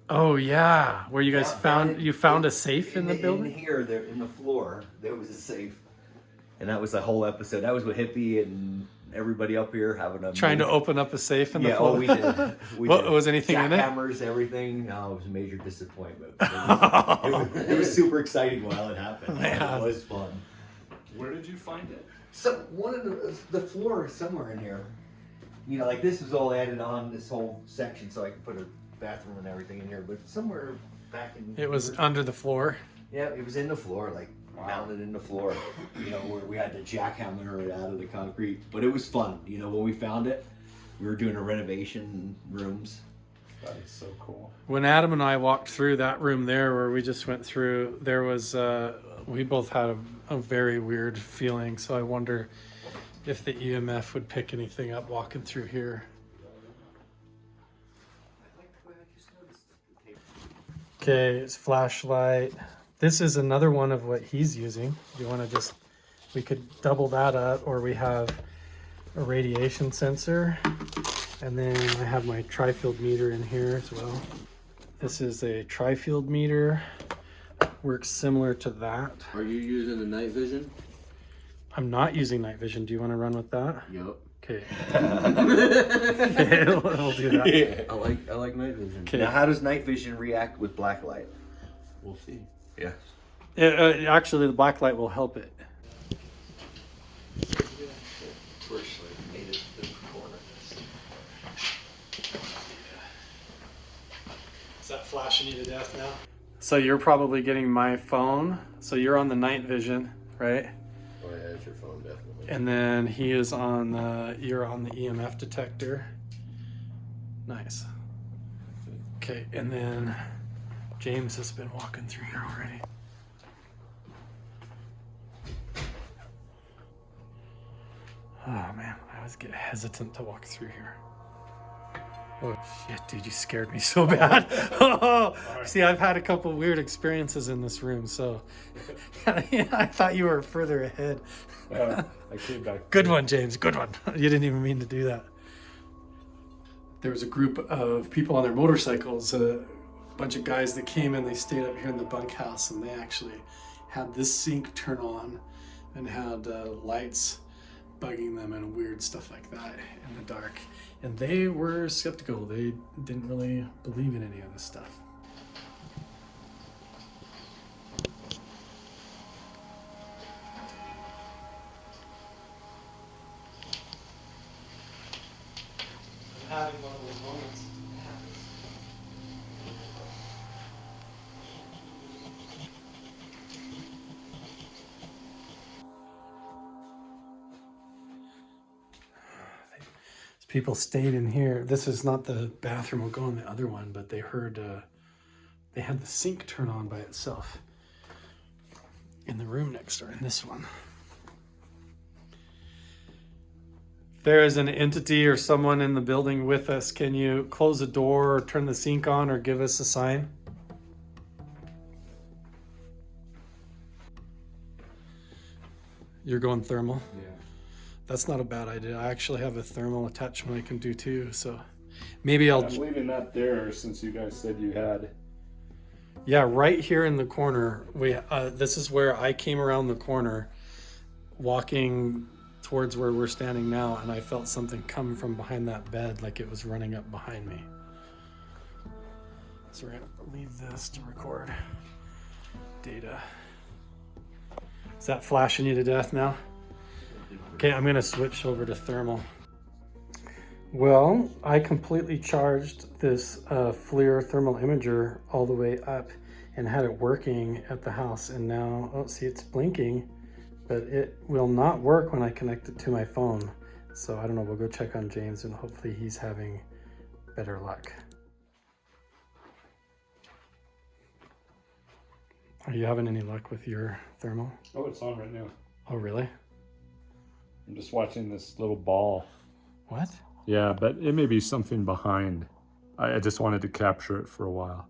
S2: Oh yeah, where you guys
S5: Down
S2: found a safe in the building?
S5: In here, there in the floor, there was a safe, and that was the whole episode. That was with Hippie and everybody up here having a
S2: Trying to open up a safe in the
S5: Yeah,
S2: floor.
S5: oh, we did. We
S2: What
S5: did.
S2: was anything in it?
S5: Jackhammers, everything. No, it was a major disappointment. It was super exciting while it happened.
S2: Man.
S5: It was fun.
S4: Where did you find it?
S5: So one of the floor is somewhere in here. you know, like this was all added on this whole section so I could put a bathroom and everything in here. But somewhere back in
S2: It was under the floor.
S5: yeah, it was in the floor, like mounted in the floor. You know, where we had to jackhammer it out of the concrete. But it was fun. You know, when we found it, we were doing a renovation rooms.
S4: That is so cool.
S2: When Adam and I walked through that room there where we just went through, there was, we both had a very weird feeling. So I wonder if the EMF would pick anything up walking through here. Okay, it's flashlight. This is another one of what he's using. You want to just, we could double that up, or we have a radiation sensor. And then I have my tri-field meter in here as well. This is a tri-field meter. Works similar to that.
S6: Are you using the night vision?
S2: I'm not using night vision. Do you want to run with that?
S6: Yep.
S2: Okay. Okay, we'll do that.
S6: Yeah. I like night vision.
S2: Okay.
S5: Now, how does night vision react with black light?
S6: We'll see.
S5: Yeah.
S2: Actually, the black light will help it. Is that flashing you to death now? So you're probably getting my phone. So you're on the night vision, right?
S6: Oh yeah, it's your phone definitely.
S2: And then he is on the, you're on the EMF detector. Nice. Okay, and then James has been walking through here already. Oh man, I always get hesitant to walk through here. Oh shit, dude, you scared me so bad. Oh, see, I've had a couple weird experiences in this room, so I thought you were further ahead.
S4: I came back.
S2: Good one, James, good one. You didn't even mean to do that. There was a group of people on their motorcycles, a bunch of guys that came in, they stayed up here in the bunkhouse, and they actually had this sink turn on and had lights bugging them and weird stuff like that in the dark. And they were skeptical. They didn't really believe in any of this stuff. I'm having one of those moments. People stayed in here. This is not the bathroom. We'll go in the other one, but they heard, they had the sink turn on by itself in the room next door, in this one. If there is an entity or someone in the building with us, can you close the door or turn the sink on or give us a sign? You're going thermal?
S6: Yeah.
S2: That's not a bad idea. I actually have a thermal attachment I can do too, so maybe I'll...
S4: I'm leaving that there since you guys said you had.
S2: Yeah, right here in the corner. This is where I came around the corner, walking towards where we're standing now, and I felt something come from behind that bed, like it was running up behind me. So we're gonna leave this to record data. Is that flashing you to death now? Okay, I'm gonna switch over to thermal. Well, I completely charged this FLIR thermal imager all the way up and had it working at the house, and now, oh, see, it's blinking, but it will not work when I connect it to my phone. So I don't know, we'll go check on James and hopefully he's having better luck. Are you having any luck with your thermal?
S4: Oh, it's on right now.
S2: Oh, really?
S4: I'm just watching this little ball.
S2: What?
S4: Yeah, but it may be something behind. I just wanted to capture it for a while.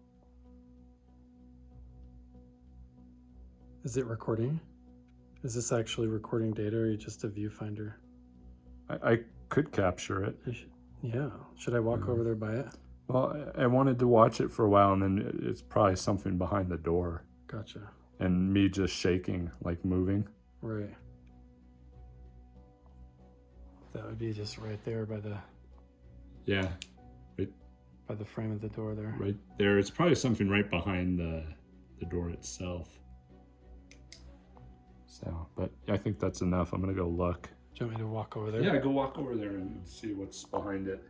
S2: Is it recording? Is this actually recording data, or are you just a viewfinder?
S4: I could capture it.
S2: Yeah. Should I walk over there by it?
S4: Well, I wanted to watch it for a while, and then it's probably something behind the door.
S2: Gotcha.
S4: And me just shaking, like moving.
S2: Right. That would be just right there by the...
S4: Yeah.
S2: By the frame of the door there.
S4: Right there. It's probably something right behind the door itself. So, but I think that's enough. I'm gonna go look
S2: you want me to walk over there?
S4: Yeah, go walk over there and see what's behind it.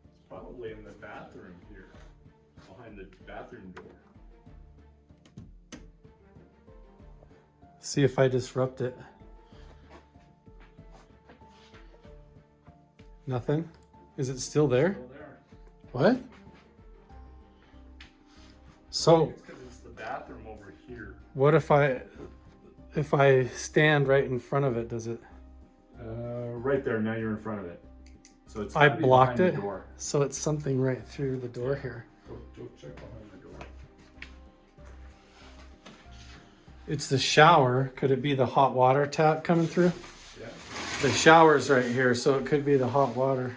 S4: It's probably in the bathroom here, behind the bathroom door.
S2: See if I disrupt it. Nothing? Is it still there?
S4: Still there.
S2: What? So
S4: It's because it's the bathroom over here.
S2: what if I stand right in front of it, does it?
S4: Right there, now you're in front of it. So it's
S2: I
S4: gotta be
S2: blocked
S4: behind
S2: it,
S4: the door.
S2: so it's something right through the door here.
S4: Go check behind the door.
S2: It's the shower. Could it be the hot water tap coming through?
S4: Yeah.
S2: The shower's right here, so it could be the hot water.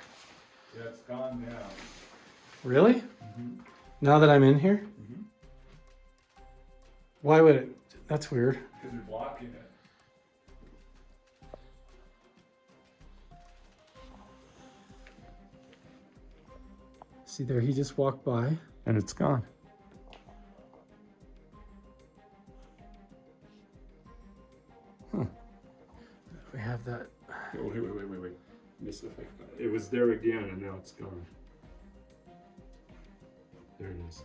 S4: Yeah, it's gone now.
S2: Really?
S4: Mm-hmm.
S2: Now that I'm in here?
S4: Mm-hmm.
S2: Why would it? That's weird.
S4: Because you're blocking it.
S2: See there, he just walked by.
S4: And it's gone.
S2: We have that.
S4: Oh, wait. Miss effect. It was there again and now it's gone. There it is.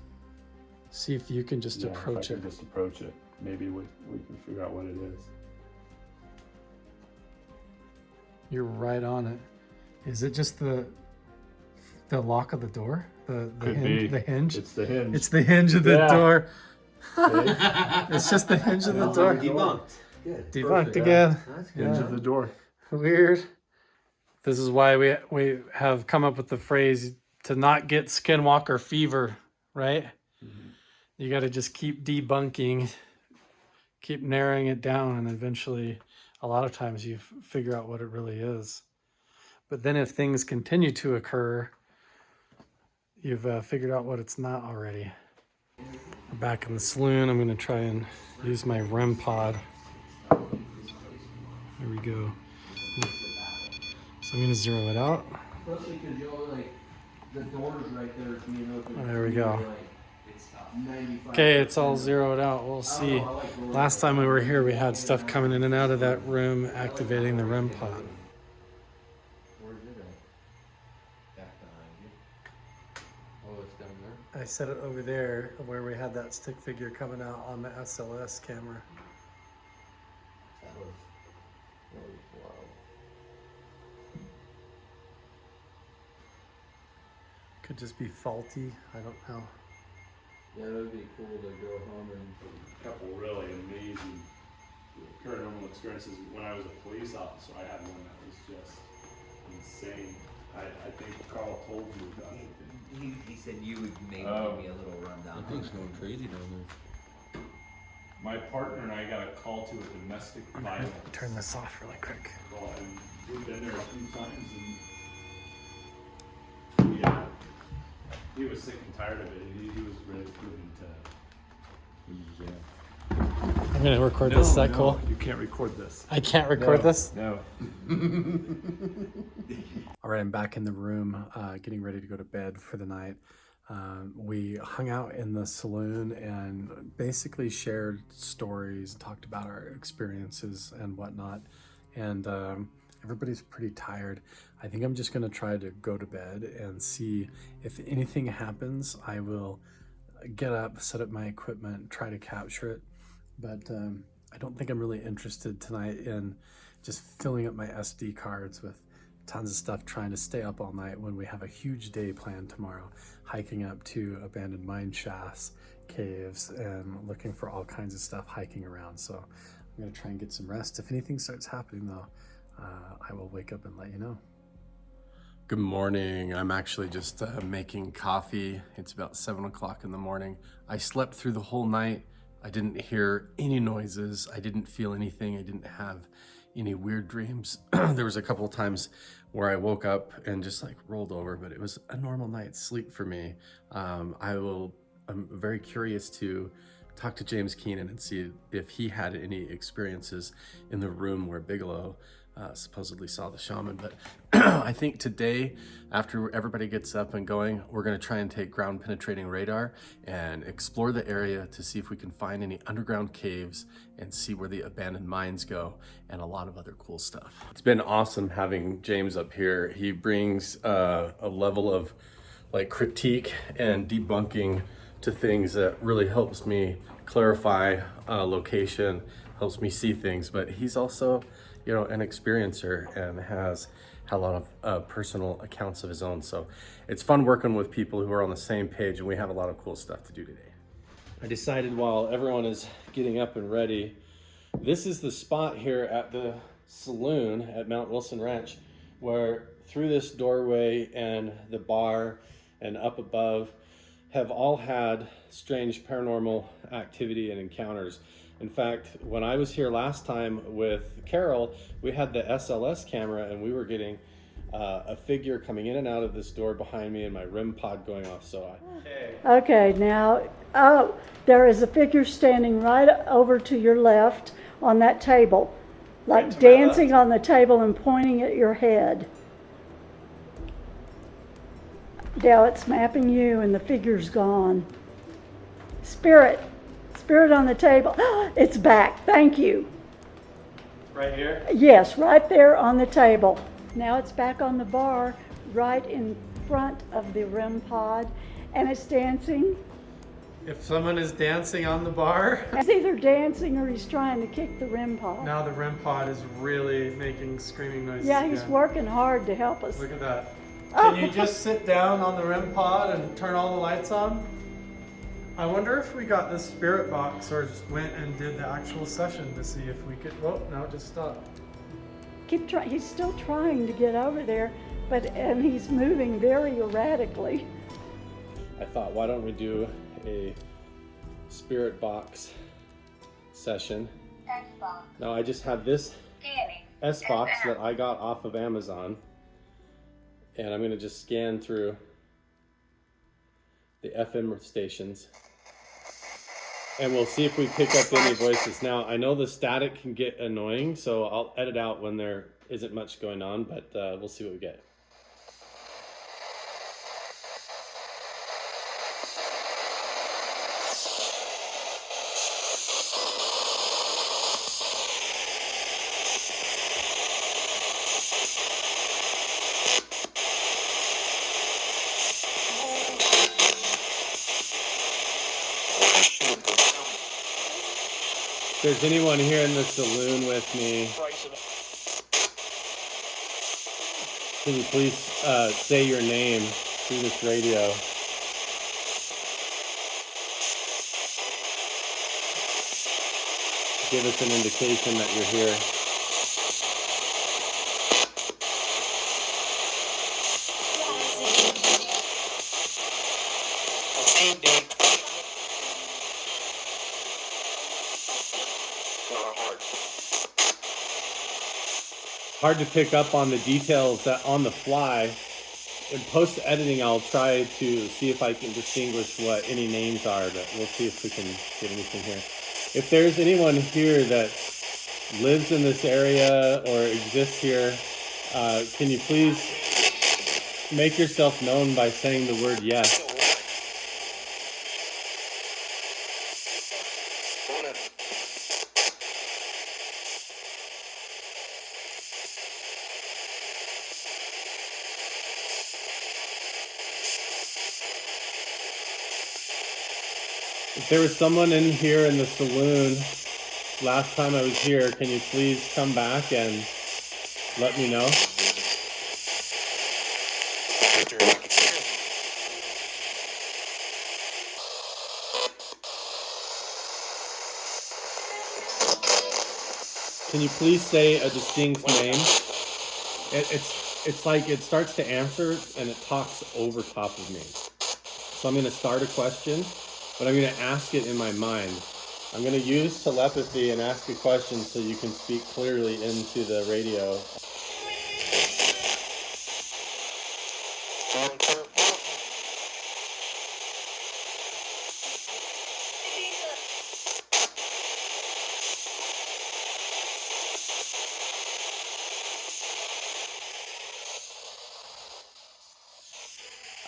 S2: See if you can just approach
S4: if I
S2: it.
S4: can just approach it. Maybe we can figure out what it is.
S2: You're right on it. Is it just the lock of the door? The
S4: Could
S2: hinge?
S4: be.
S2: The hinge?
S4: It's the hinge.
S2: It's the hinge of the
S4: Yeah.
S2: door.
S4: See?
S2: It's just the hinge of the door.
S5: Debunked. Good.
S2: Debunked
S6: Perfect.
S2: again.
S5: That's
S4: Hinge
S2: Yeah.
S4: of the door.
S2: Weird. This is why we have come up with the phrase to not get Skinwalker fever, right?
S4: Mm-hmm.
S2: You got to just keep debunking, keep narrowing it down, and eventually, a lot of times you figure out what it really is. But then if things continue to occur, you've figured out what it's not already. We're back in the saloon. I'm going to try and use my REM pod. There we go. So I'm going to zero it out.
S6: Especially because you're like, the door's right there being open.
S2: There we go.
S6: It's 95.
S2: Okay, it's all zeroed out. We'll see. Last time we were here, we had stuff coming in and out of that room, activating the REM pod.
S6: Where's it at? Back behind you. Oh, it's down there?
S2: I set it over there where we had that stick figure coming out on the SLS camera.
S6: That was wild.
S2: Could just be faulty. I don't know.
S6: Yeah, it would be cool to go home and
S4: A couple really amazing paranormal experiences. When I was a police officer, I had one that was just insane. I think Carl told you about it.
S5: He said you would maybe
S4: Oh.
S5: give me a little rundown.
S6: that thing's going crazy down there.
S4: My partner and I got a call to a domestic
S2: I'm gonna
S4: violence.
S2: turn this off really quick.
S4: Well, and we've been there a few times, and yeah, he was sick and tired of it. He was ready to put into.
S2: I'm gonna record this. Is that cool?
S4: You can't record this.
S2: I can't record this.
S4: No.
S2: All right, I'm back in the room, getting ready to go to bed for the night. We hung out in the saloon and basically shared stories, talked about our experiences and whatnot. And everybody's pretty tired. I think I'm just gonna try to go to bed and see if anything happens. I will get up, set up my equipment, try to capture it. But I don't think I'm really interested tonight in just filling up my SD cards with tons of stuff, trying to stay up all night when we have a huge day planned tomorrow, hiking up to abandoned mine shafts, caves, and looking for all kinds of stuff hiking around. So I'm gonna try and get some rest. If anything starts happening though, I will wake up and let you know. Good morning. I'm actually just making coffee. It's about 7 o'clock in the morning. I slept through the whole night. I didn't hear any noises. I didn't feel anything. I didn't have any weird dreams. There was a couple of times where I woke up and just like rolled over, but it was a normal night's sleep for me. I'm very curious to talk to James Keenan and see if he had any experiences in the room where Bigelow
S7: supposedly saw the shaman. But I think today, after everybody gets up and going, we're gonna try and take ground penetrating radar and explore the area to see if we can find any underground caves and see where the abandoned mines go and a lot of other cool stuff. It's been awesome having James up here. He brings a level of like critique and debunking to things that really helps me clarify location, helps me see things, but he's also, you know, an experiencer and has a lot of personal accounts of his own. So it's fun working with people who are on the same page, and we have a lot of cool stuff to do today. I decided while everyone is getting up and ready, this is the spot here at the saloon at Mount Wilson Ranch, where through this doorway and the bar and up above have all had strange paranormal activity and encounters. In fact, when I was here last time with Carol, we had the SLS camera and we were getting a figure coming in and out of this door behind me and my REM pod going off. So
S8: Okay, now, oh, there is a figure standing right over to your left on that table, like
S2: Right to my
S8: dancing
S2: left?
S8: on the table and pointing at your head. Now it's mapping you and the figure's gone. Spirit on the table. It's back, thank you.
S2: Right here?
S8: Yes, right there on the table. Now it's back on the bar, right in front of the REM pod, and it's dancing.
S2: If someone is dancing on the bar,
S8: It's either dancing or he's trying to kick the REM pod.
S2: now the REM pod is really making screaming noises.
S8: Yeah, he's
S2: again.
S8: working hard to help us.
S2: Look at that. Can you just sit down on the REM pod and turn all the lights on? I wonder if we got this spirit box or just went and did the actual session to see if we could. Well, no, just stop.
S8: Keep trying. He's still trying to get over there, and he's moving very erratically.
S7: I thought, why don't we do a spirit box session? Now I just have this S box that I got off of Amazon, and I'm gonna just scan through the FM stations, and we'll see if we pick up any voices. Now I know the static can get annoying, so I'll edit out when there isn't much going on, but we'll see what we get. If there's anyone here in the saloon with me, can you please say your name through this radio? Give us an indication that you're here. Hard to pick up on the details that on the fly. In post editing, I'll try to see if I can distinguish what any names are, but we'll see if we can get anything here. If there's anyone here that lives in this area or exists here, can you please make yourself known by saying the word yes? If there was someone in here in the saloon last time I was here, can you please come back and let me know? Can you please say a distinct name? It's like it starts to answer and it talks over top of me. So I'm going to start a question, but I'm going to ask it in my mind. I'm going to use telepathy and ask a question so you can speak clearly into the radio.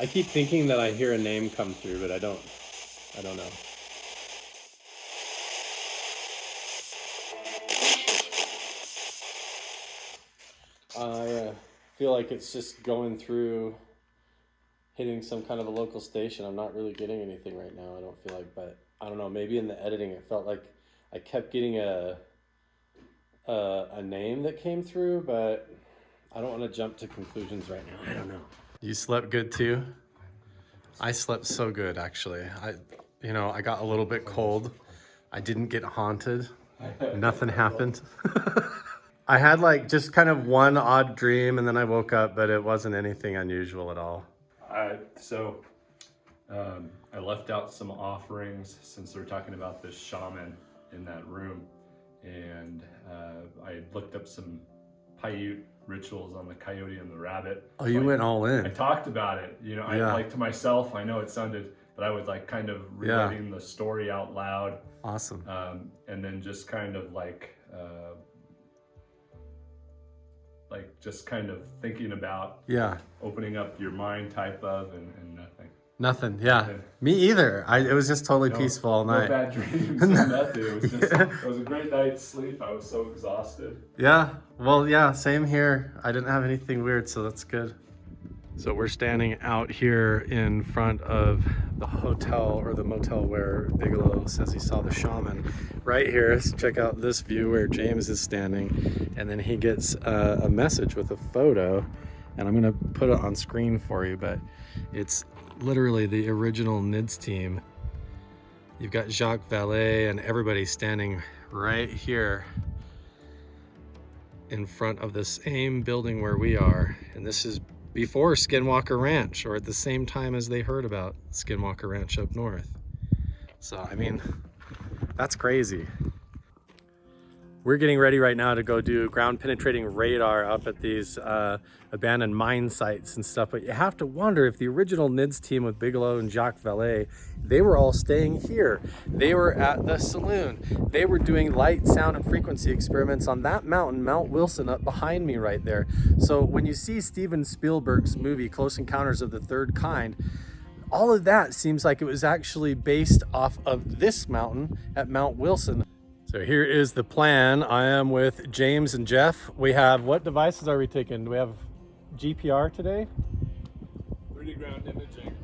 S2: I keep thinking that I hear a name come through, but I don't know. I feel like it's just going through, hitting some kind of a local station. I'm not really getting anything right now, I don't feel like, but I don't know, maybe in the editing it felt like I kept getting a name that came through, but I don't want to jump to conclusions right now. I don't know. You slept good too? I slept so good, actually. I got a little bit cold. I didn't get haunted. Nothing happened. I had like just kind of one odd dream and then I woke up, but it wasn't anything unusual at all.
S4: I left out some offerings since they're talking about this shaman in that room, and I looked up some Paiute rituals on the coyote and the rabbit.
S2: Oh, you went all in.
S4: I talked about it, I like to myself, I know it sounded, but I was like kind of relating the story out loud.
S2: Awesome.
S4: And then just kind of like just kind of thinking about opening up your mind type of, and nothing.
S2: Nothing, yeah. Nothing. Me either. It was just totally peaceful all night.
S4: No bad dreams, nothing. It was just, it was a great night's sleep. I was so exhausted.
S2: Yeah, well, yeah, same here. I didn't have anything weird, so that's good. So we're standing out here in front of the hotel or the motel where Bigelow says he saw the shaman. Right here, check out this view where James is standing, and then he gets a message with a photo, and I'm gonna put it on screen for you, but it's literally the original NIDS team. You've got Jacques Vallée and everybody standing right here in front of the same building where we are, and this is before Skinwalker Ranch, or at the same time as they heard about Skinwalker Ranch up north. So, I mean, that's crazy. We're getting ready right now to go do ground penetrating radar up at these abandoned mine sites and stuff, but you have to wonder if the original NIDS team with Bigelow and Jacques Vallée, they were all staying here. They were at the saloon. They were doing light, sound, and frequency experiments on that mountain, Mount Wilson, up behind me right there. So when you see Steven Spielberg's movie, Close Encounters of the Third Kind, all of that seems like it was actually based off of this mountain at Mount Wilson. So here is the plan. I am with James and Jeff. We have, what devices are we taking? Do we have GPR today?
S4: 3D ground imaging.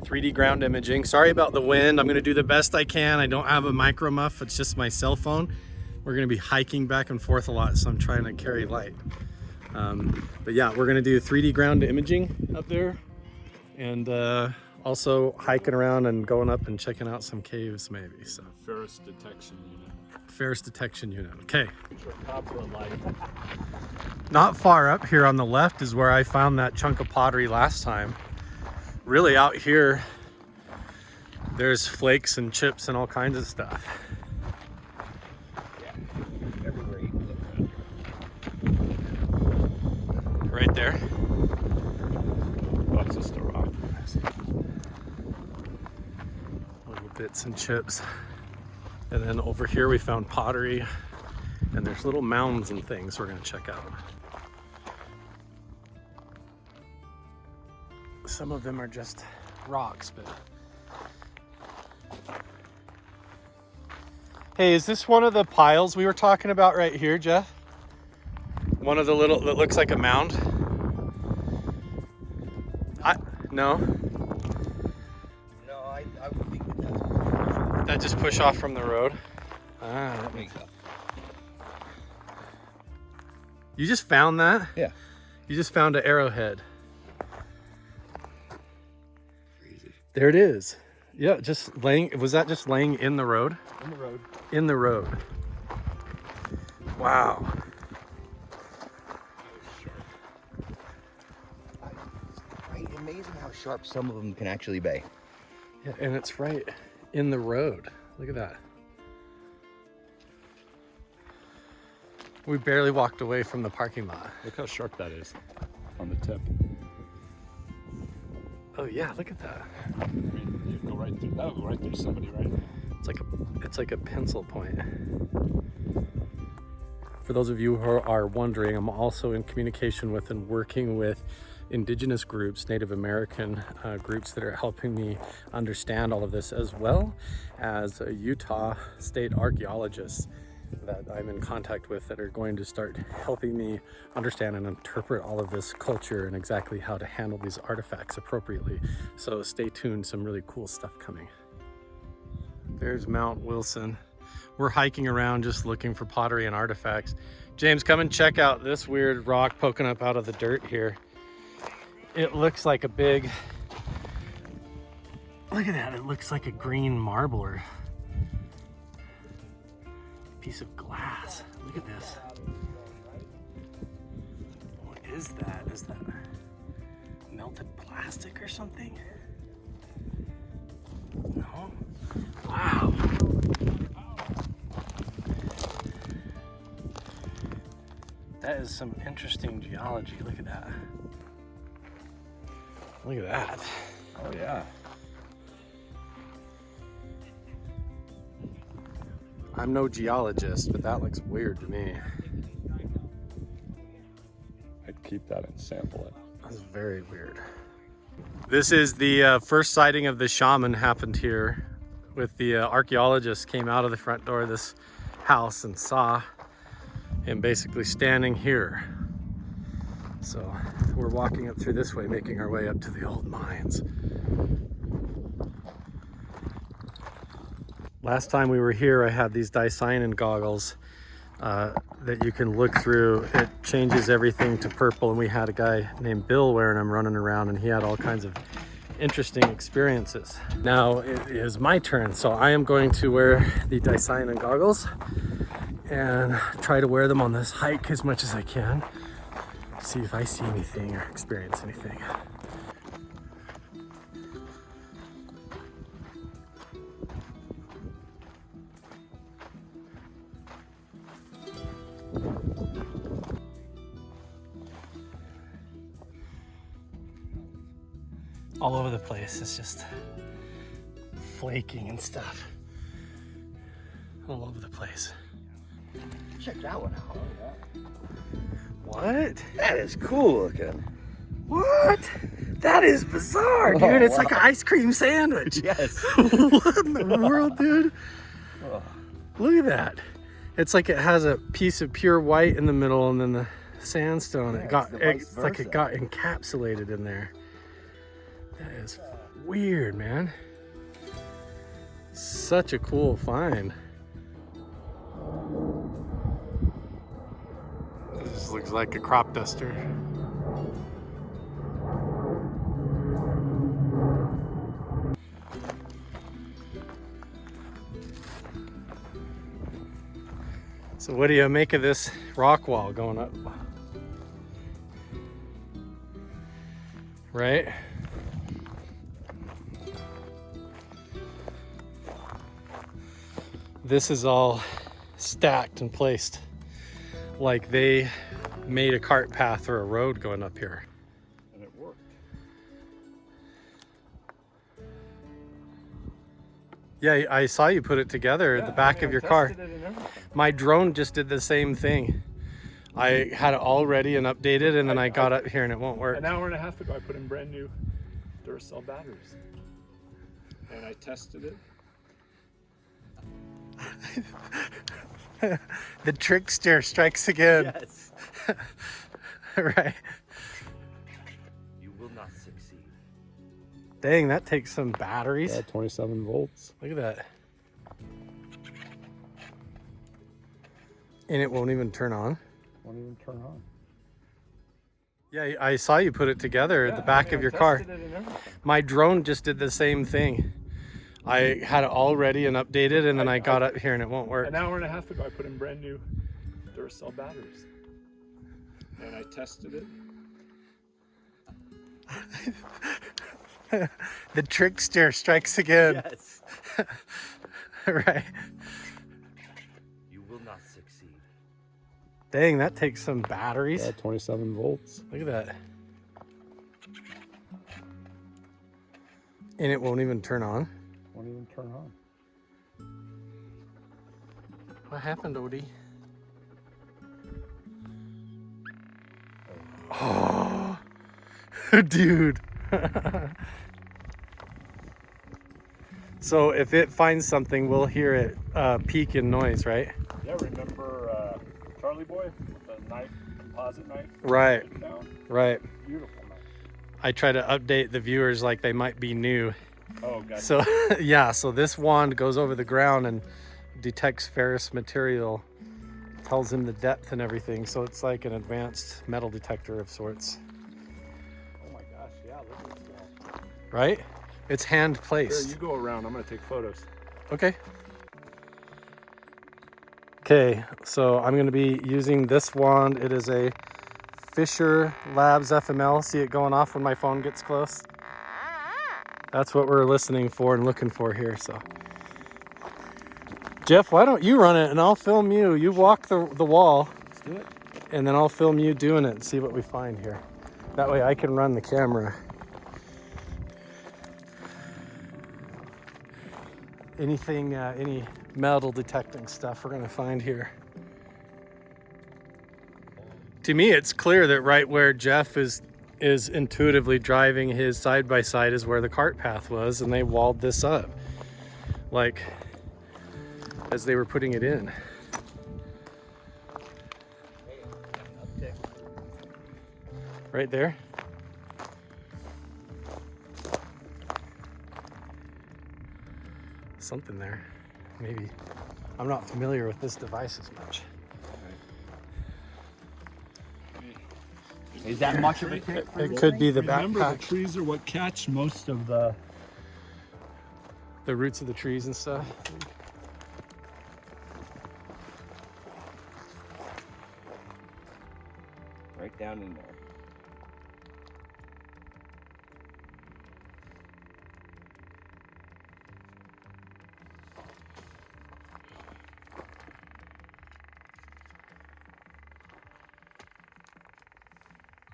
S2: 3D ground imaging. Sorry about the wind. I'm gonna do the best I can. I don't have a micro muff, it's just my cell phone. We're gonna be hiking back and forth a lot, so I'm trying to carry light. But yeah, we're gonna do 3D ground imaging up there, and also hiking around and going up and checking out some caves maybe. So
S4: Ferris detection unit.
S2: Ferris detection unit, okay.
S4: Copper light.
S2: Not far up here on the left is where I found that chunk of pottery last time. Really out here, there's flakes and chips and all kinds of stuff.
S5: Yeah, everywhere you can look.
S2: Right there.
S4: Oh, it's just a rock.
S2: Little bits and chips. And then over here we found pottery, and there's little mounds and things we're gonna check out. Some of them are just rocks, but... Hey, is this one of the piles we were talking about right here, Jeff? One of the little, that looks like a mound? No?
S5: No, I would think that
S2: That just push off from the road? Ah, that
S5: makes sense.
S2: You just found that?
S5: Yeah.
S2: You just found an arrowhead.
S5: Crazy.
S2: There it is. Yeah, just laying, was that just laying in the road?
S5: In the road.
S2: In the road. Wow.
S5: Right, amazing how sharp some of them can actually be.
S2: Yeah, and it's right in the road. Look at that. We barely walked away from the parking lot.
S4: Look how sharp that is on the tip.
S2: Oh yeah, look at that.
S4: I mean, you go right through. That would go right through somebody, right?
S2: It's like a pencil point. For those of you who are wondering, I'm also in communication with and working with indigenous groups, Native American groups that are helping me understand all of this, as well as Utah state archaeologists that I'm in contact with that are going to start helping me understand and interpret all of this culture and exactly how to handle these artifacts appropriately. So stay tuned, some really cool stuff coming. There's Mount Wilson. We're hiking around just looking for pottery and artifacts. James, come and check out this weird rock poking up out of the dirt here. It looks like a big, look at that, it looks like a green marble or piece of glass. Look at this. What is that? Is that melted plastic or something? No? Wow. That is some interesting geology. Look at that. Look at that.
S4: Oh yeah.
S2: I'm no geologist, but that looks weird to me.
S4: I'd keep that and sample it.
S2: That's very weird. This is the first sighting of the shaman happened here with the archaeologists came out of the front door of this house and saw him basically standing here. So we're walking up through this way, making our way up to the old mines. Last time we were here, I had these dicyanin goggles that you can look through. It changes everything to purple, and we had a guy named Bill wearing them running around, and he had all kinds of interesting experiences. Now it is my turn, so I am going to wear the dicyanin goggles and try to wear them on this hike as much as I can. See if I see anything or experience anything. All over the place, it's just flaking and stuff. All over the place.
S1: Check that one out.
S2: What?
S1: That is cool looking.
S2: What? That is bizarre, dude. It's like an ice cream sandwich.
S1: Yes.
S2: What in the world, dude? Look at that. It's like it has a piece of pure white in the middle and then the sandstone. It's like it got encapsulated in there. That is weird, man. Such a cool find. This looks like a crop duster. So what do you make of this rock wall going up? Right? This is all stacked and placed like they made a cart path or a road going up here.
S4: And it worked.
S2: Yeah, I saw you put it together at the back of your car. My drone just did the same thing. I had it all ready and updated, and then I got up here and it won't work.
S4: An hour and a half ago, I put in brand new Duracell batteries. And I tested it.
S2: The trickster strikes again.
S5: Yes.
S2: Right.
S5: You will not succeed.
S2: Dang, that takes some batteries.
S4: Yeah, 27 volts.
S2: Look at that. And it won't even turn on.
S4: Won't even turn on.
S2: Yeah, I saw you put it together at the back of your car. My drone just did the same thing. I had it all ready and updated, and then I got up here and it won't work.
S4: An hour and a half ago, I put in brand new Duracell batteries. And I tested it.
S2: The trickster strikes again.
S5: Yes.
S2: Right.
S5: You will not succeed.
S2: Dang, that takes some batteries.
S4: Yeah, 27 volts.
S2: Look at that. And it won't even turn on.
S4: Won't even turn on.
S2: What happened, Odie? Oh. Dude. So if it finds something, we'll hear it peak in noise, right?
S4: Yeah, remember Charlie Boy with the knife, composite knife?
S2: Right,
S4: Found?
S2: right.
S4: Beautiful knife.
S2: I try to update the viewers like they might be new.
S4: Oh, gotcha.
S2: So yeah, so this wand goes over the ground and detects ferrous material, tells him the depth and everything. So it's like an advanced metal detector of sorts.
S4: Oh my gosh, yeah, look at this guy.
S2: Right? It's hand
S4: Here,
S2: placed.
S4: you go around. I'm gonna take photos.
S2: Okay. Okay, so I'm going to be using this wand. It is a Fisher Labs FML. See it going off when my phone gets close? That's what we're listening for and looking for here. So, Jeff, why don't you run it and I'll film you. You walk the wall.
S4: Let's do it.
S2: And then I'll film you doing it and see what we find here. That way I can run the camera. Anything, any metal detecting stuff we're gonna find here. To me, it's clear that right where Jeff is intuitively driving his side-by-side is where the cart path was, and they walled this up, like, as they were putting it in. Right there. Something there, maybe. I'm not familiar with this device as much.
S5: Is that much of a tick?
S2: It could be the
S4: Remember, the
S2: backpack,
S4: trees are what catch most of the...
S2: the roots of the trees and stuff.
S5: Right down in there.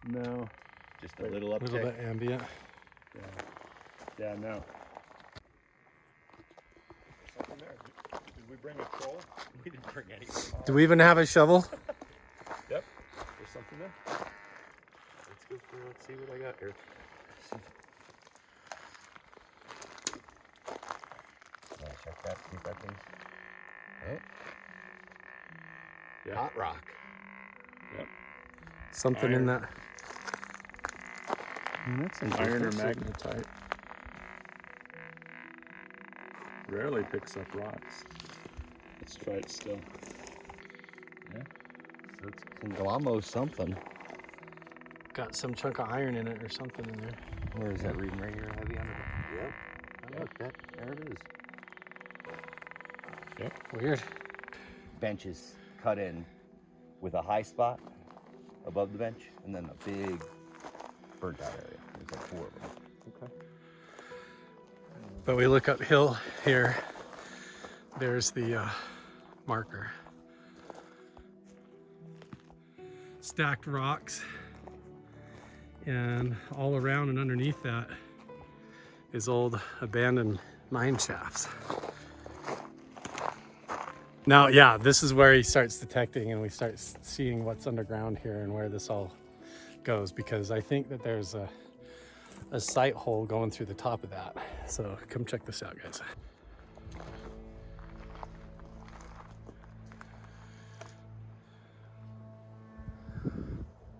S4: No.
S5: Just a little
S2: A little bit ambient.
S4: Yeah, no. Something there. Did we bring a troll?
S5: We didn't bring any.
S2: Do we even have a shovel?
S4: Yep. There's something there.
S5: Let's go through. Let's see what I got here. Yeah, check that. See if that thing's. Oh.
S4: Yeah.
S5: Hot rock.
S4: Yep.
S2: Something in that.
S4: That's an iron or magnetite. Rarely picks up rocks. Let's try it still. Yeah.
S5: So it's almost something.
S2: Got some chunk of iron in it or something in there.
S5: Where is that reading right here? Heavy under it. Yep. Oh, look, there it is.
S4: Yep.
S2: Weird.
S5: Benches cut in with a high spot above the bench and then a big burnt out area. There's like 4 of them.
S4: Okay.
S2: But we look uphill here. There's the marker. Stacked rocks. And all around and underneath that is old abandoned mine shafts. Now, yeah, this is where he starts detecting and we start seeing what's underground here and where this all goes, because I think that there's a sight hole going through the top of that. So come check this out, guys.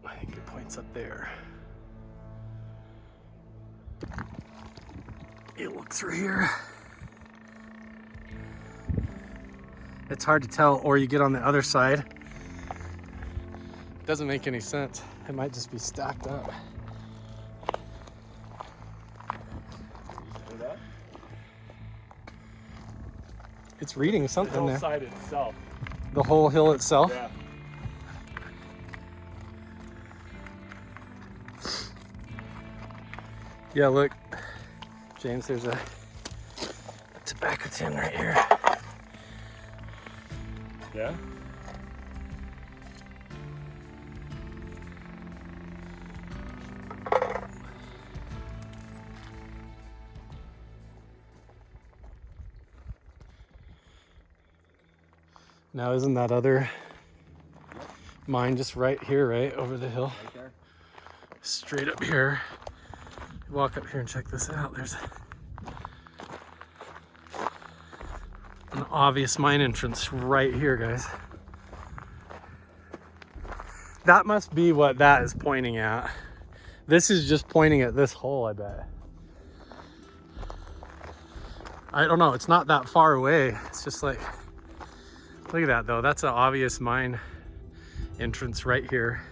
S2: I think it points up there. You look through here. It's hard to tell, or you get on the other side. Doesn't make any sense. It might just be stacked up.
S4: See that?
S2: It's reading
S4: The
S2: something there.
S4: hillside itself.
S2: The whole hill itself.
S4: Yeah.
S2: Yeah, look, James, there's a tobacco tin right here.
S4: Yeah?
S2: Now, isn't that other mine just right here, right over the hill?
S5: Right there.
S2: Straight up here. Walk up here and check this out. There's an obvious mine entrance right here, guys. That must be what that is pointing at. This is just pointing at this hole, I bet. I don't know, it's not that far away. It's just like, look at that though. That's an obvious mine entrance right here.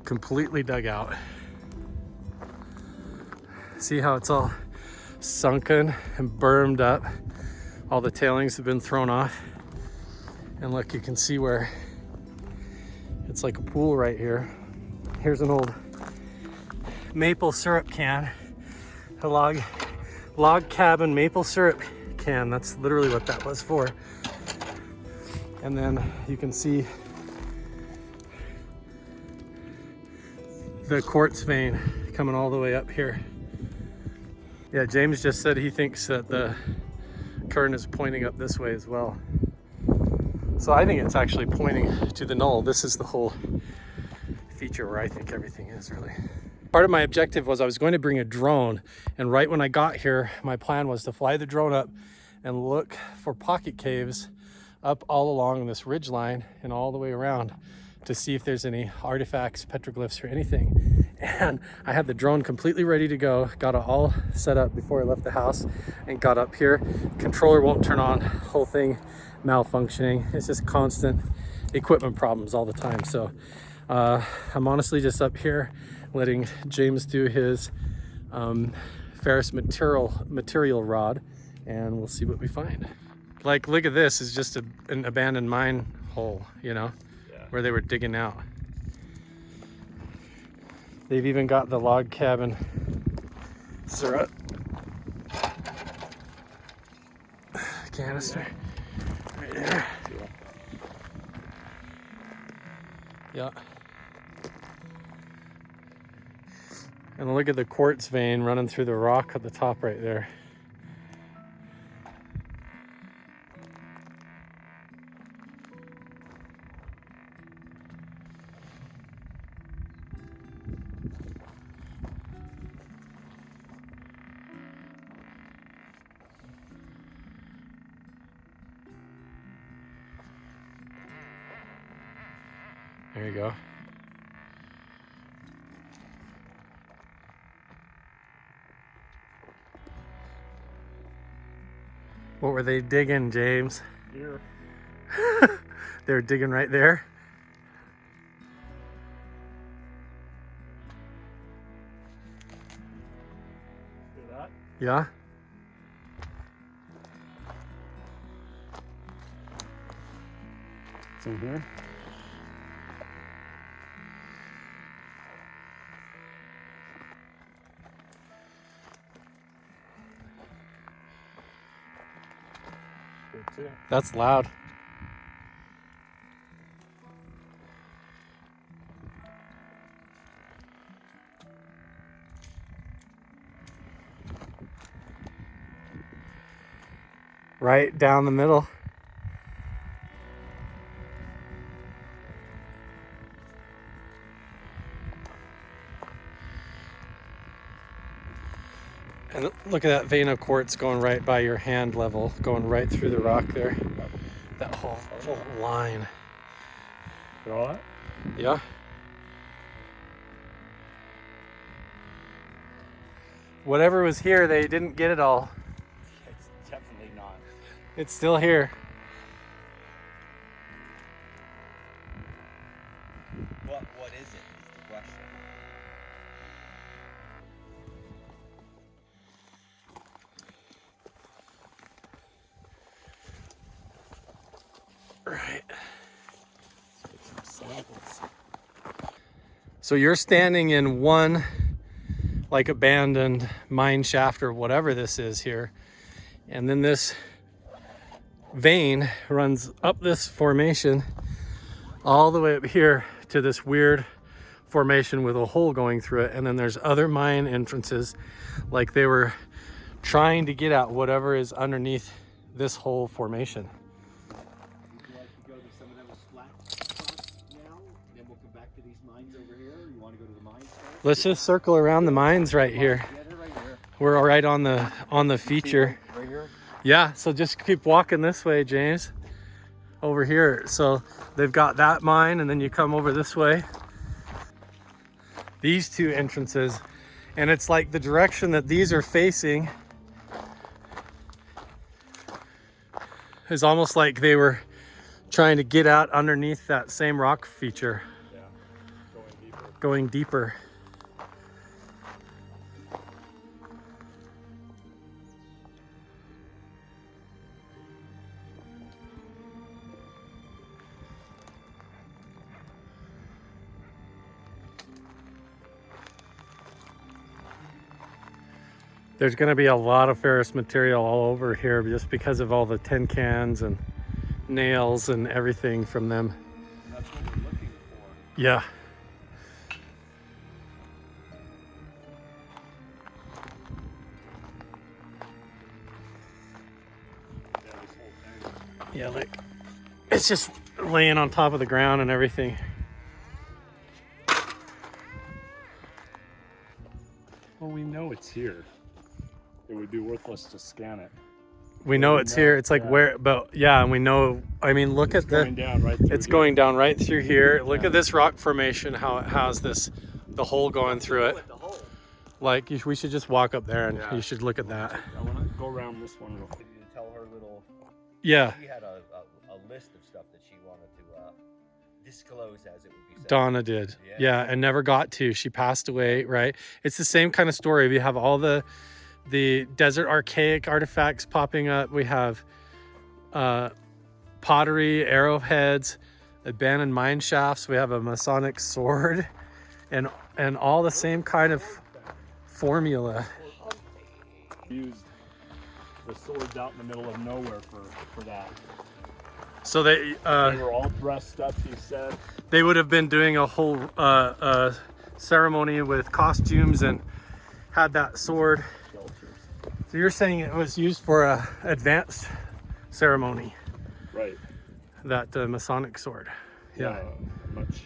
S2: Completely dug out. See how it's all sunken and bermed up. All the tailings have been thrown off. And look, you can see where it's like a pool right here. Here's an old maple syrup can. A log cabin maple syrup can. That's literally what that was for. And then you can see the quartz vein coming all the way up here. Yeah, James just said he thinks that the current is pointing up this way as well. So I think it's actually pointing to the null. This is the whole feature where I think everything is really. Part of my objective was I was going to bring a drone, and right when I got here, my plan was to fly the drone up and look for pocket caves up all along this ridge line and all the way around to see if there's any artifacts, petroglyphs, or anything. And I had the drone completely ready to go, got it all set up before I left the house and got up here. Controller won't turn on, whole thing malfunctioning. It's just constant equipment problems all the time. So I'm honestly just up here letting James do his ferrous material rod, and we'll see what we find. Like, look at this, is just an abandoned mine hole, you know, where they were digging out. They've even got the log cabin syrup canister right there. Yeah. And look at the quartz vein running through the rock at the top right there. There you go. What were they digging, James?
S4: Here.
S2: They were digging right there.
S4: See that?
S2: Yeah.
S4: It's in here.
S2: That's loud. Right down the middle. And look at that vein of quartz going right by your hand level, going right through the rock there. That whole line.
S4: Got all that?
S2: Yeah. Whatever was here, they didn't get it all.
S1: It's definitely not.
S2: It's still here.
S5: What is it? Is the question.
S2: Right. So you're standing in one like abandoned mine shaft or whatever this is here, and then this vein runs up this formation all the way up here to this weird formation with a hole going through it, and then there's other mine entrances, like they were trying to get at whatever is underneath this whole formation.
S5: Would you like to go to some of those flat spots now? Then we'll come back to these mines over here. Or you want to go to the mines first?
S2: Let's just circle around the mines right here. We're all right on the feature.
S5: Right here?
S2: Yeah, so just keep walking this way, James. Over here. So they've got that mine, and then you come over this way. These two entrances, and it's like the direction that these are facing is almost like they were trying to get out underneath that same rock feature.
S4: Yeah,
S2: going deeper. There's going to be a lot of ferrous material all over here just because of all the tin cans and nails and everything from them.
S4: That's what we're looking for.
S2: Yeah.
S4: Yeah, this whole thing.
S2: Yeah, like it's just laying on top of the ground and everything.
S4: Well, we know it's here. It would be worthless to scan it.
S2: We know it's here. It's like
S4: yeah.
S2: where, but yeah, and we know. I mean, look at the.
S4: Going down right through
S2: It's
S4: here.
S2: going down right through here. Look at this rock formation. How it has this, the hole going through it. Like we should just walk up there and you should look at that.
S4: I want to go around this one real quick.
S5: Did you tell her little?
S2: Yeah,
S5: She had a list of stuff that she wanted to disclose, as it would be said.
S2: Donna did. Yeah, and never got to. She passed away. Right. It's the same kind of story. We have all the desert archaic artifacts popping up. We have pottery, arrowheads, abandoned mine shafts. We have a Masonic sword, and all the same kind of formula.
S4: Used the swords out in the middle of nowhere for that.
S2: So they
S4: They were all dressed up, he said.
S2: they would have been doing a whole ceremony with costumes and had that sword. So you're saying it was used for a advanced ceremony,
S4: Right.
S2: that Masonic sword. Yeah.
S4: Much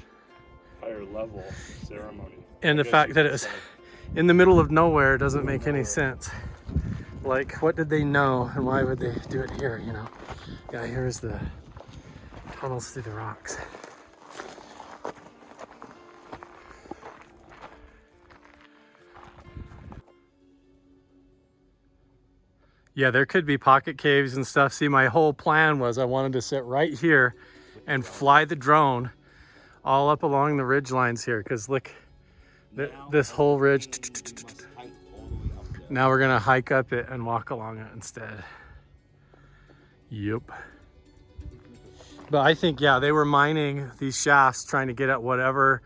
S4: higher level ceremony.
S2: And
S4: I
S2: the
S4: guess
S2: fact
S4: you
S2: that
S4: could
S2: it was
S4: say.
S2: in the middle of nowhere doesn't make any sense. Like, what did they know and why would they do it here, you know? Yeah, here's the tunnels through the rocks. Yeah, there could be pocket caves and stuff. See, my whole plan was I wanted to sit right here and fly the drone all up along the ridge lines here, because look, this whole ridge. Now we're gonna hike up it and walk along it instead. Yep. But I think, yeah, they were mining these shafts trying to get at whatever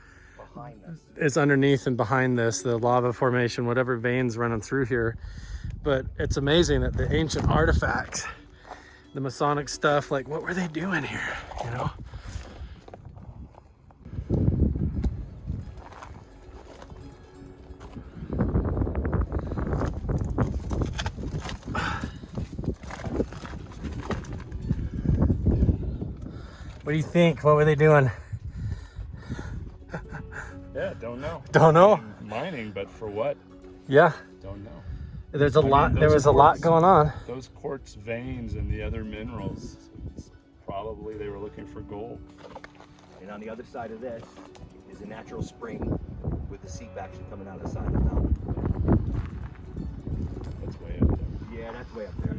S2: is underneath and behind this, the lava formation, whatever veins running through here. But it's amazing that the ancient artifacts, the Masonic stuff, like what were they doing here, you know? What do you think? What were they doing?
S4: Yeah, don't know.
S2: Don't know.
S4: Mining, but for what?
S2: Yeah,
S4: Don't know.
S2: there's a
S4: I mean,
S2: lot. There
S4: those
S2: was a lot
S4: quartz-
S2: going on.
S4: Those quartz veins and the other minerals, probably they were looking for gold.
S5: And on the other side of this is a natural spring with the seep action coming out of the side of the mountain.
S4: That's way up there.
S5: Yeah, that's way up there.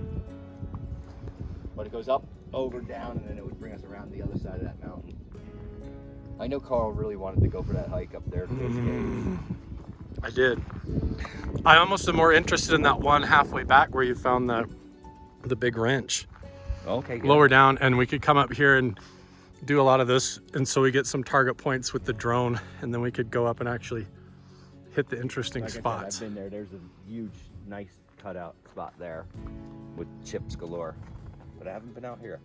S5: But it goes up, over, down, and then it would bring us around the other side of that mountain. I know Carl really wanted to go for that hike up there.
S2: I did. I almost am more interested in that one halfway back where you found the big wrench.
S5: Okay, good.
S2: Lower down, and we could come up here and do a lot of this, and so we get some target points with the drone, and then we could go up and actually hit the interesting
S5: Like I said,
S2: spots.
S5: I've been there. There's a huge, nice cutout spot there with chips galore. But I haven't been out here.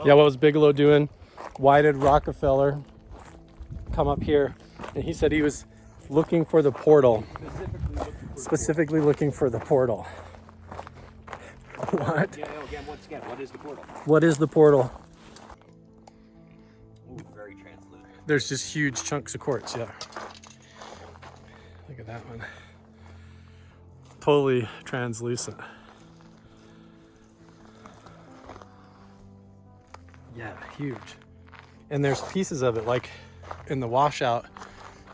S2: Yeah, what was Bigelow doing? Why did Rockefeller come up here? And he said he was looking for the portal. Specifically looking for the portal. What?
S5: Once again, what is the portal?
S2: What is the portal?
S5: Ooh, very translucent.
S2: There's just huge chunks of quartz, yeah. Look at that one. Totally translucent. Yeah, huge. And there's pieces of it like in the washout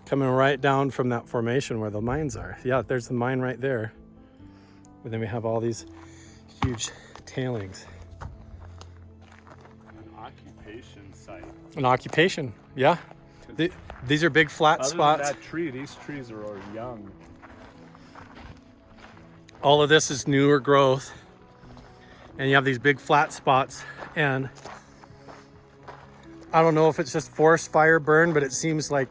S2: coming right down from that formation where the mines are. Yeah, there's the mine right there. And then we have all these huge tailings.
S4: An occupation site.
S2: An occupation, yeah. These are big flat
S4: Other
S2: spots.
S4: than that tree, these trees are young.
S2: All of this is newer growth. And you have these big flat spots. And I don't know if it's just forest fire burn, but it seems like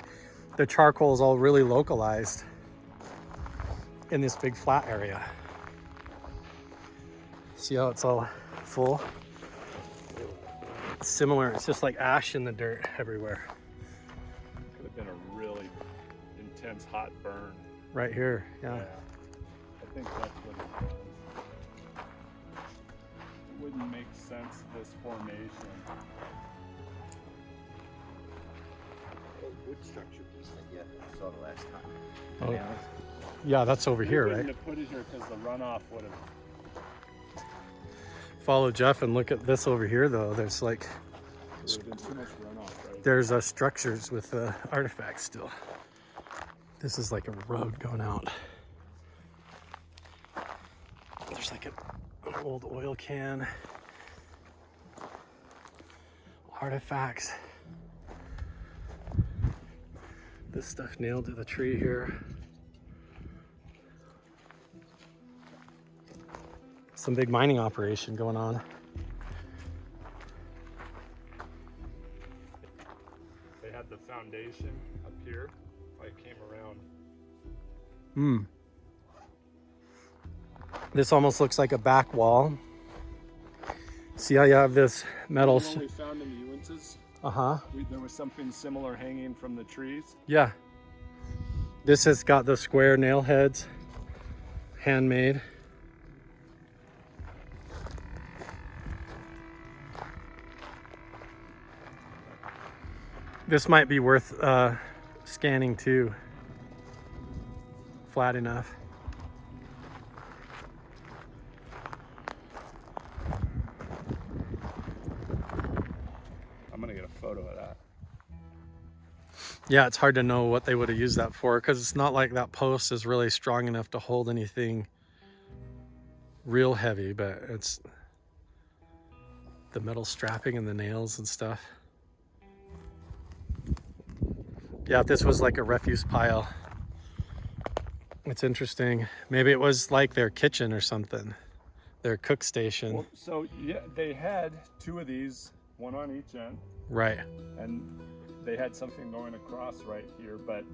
S2: the charcoal is all really localized in this big flat area. See how it's all full? It's similar, it's just like ash in the dirt everywhere.
S4: Could have been a really intense hot burn.
S2: Right here, yeah.
S4: I think that's what it was. It wouldn't make sense, this formation.
S5: Wood structure piece that you saw the last time.
S2: Oh, yeah, that's over here,
S4: We
S2: right?
S4: wouldn't have put it here because the runoff would have.
S2: Follow Jeff and look at this over here though. There's like,
S4: There would have been too much runoff, right?
S2: there's structures with artifacts still. This is like a road going out. There's like an old oil can. Artifacts. This stuff nailed to the tree here. Some big mining operation going on.
S4: They had the foundation up here. I came around.
S2: This almost looks like a back wall. See how you have this metal?
S4: The one we found in the Uintas,
S2: Uh-huh.
S4: there was something similar hanging from the trees.
S2: Yeah. This has got the square nail heads, handmade. This might be worth scanning too. Flat enough.
S4: I'm gonna get a photo of that.
S2: Yeah, it's hard to know what they would have used that for because it's not like that post is really strong enough to hold anything real heavy, but it's the metal strapping and the nails and stuff. Yeah, this was like a refuse pile. It's interesting. Maybe it was like their kitchen or something, their cook station.
S4: Well, so yeah, they had two of these, one on each end,
S2: Right.
S4: and they had something going across right here. But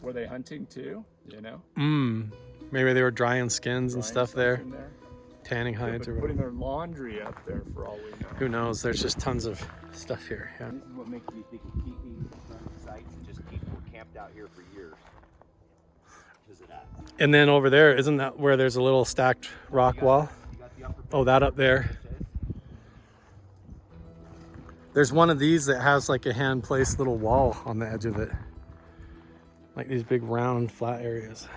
S4: were they hunting too? You know,
S2: Maybe they were drying skins and
S4: Drying
S2: stuff there,
S4: in there.
S2: tanning
S4: Yeah,
S2: hides
S4: but
S2: or
S4: putting
S2: whatever.
S4: their laundry up there for all we know.
S2: Who knows? There's just tons of stuff here. Yeah.
S5: This is what makes me think of keeping sites and just people camped out here for years. Because of that.
S2: And then over there, isn't that where there's a little stacked rock wall?
S5: You got the upper
S2: Oh, that up there. There's one of these that has like a hand-placed little wall on the edge of it. Like these big round flat areas.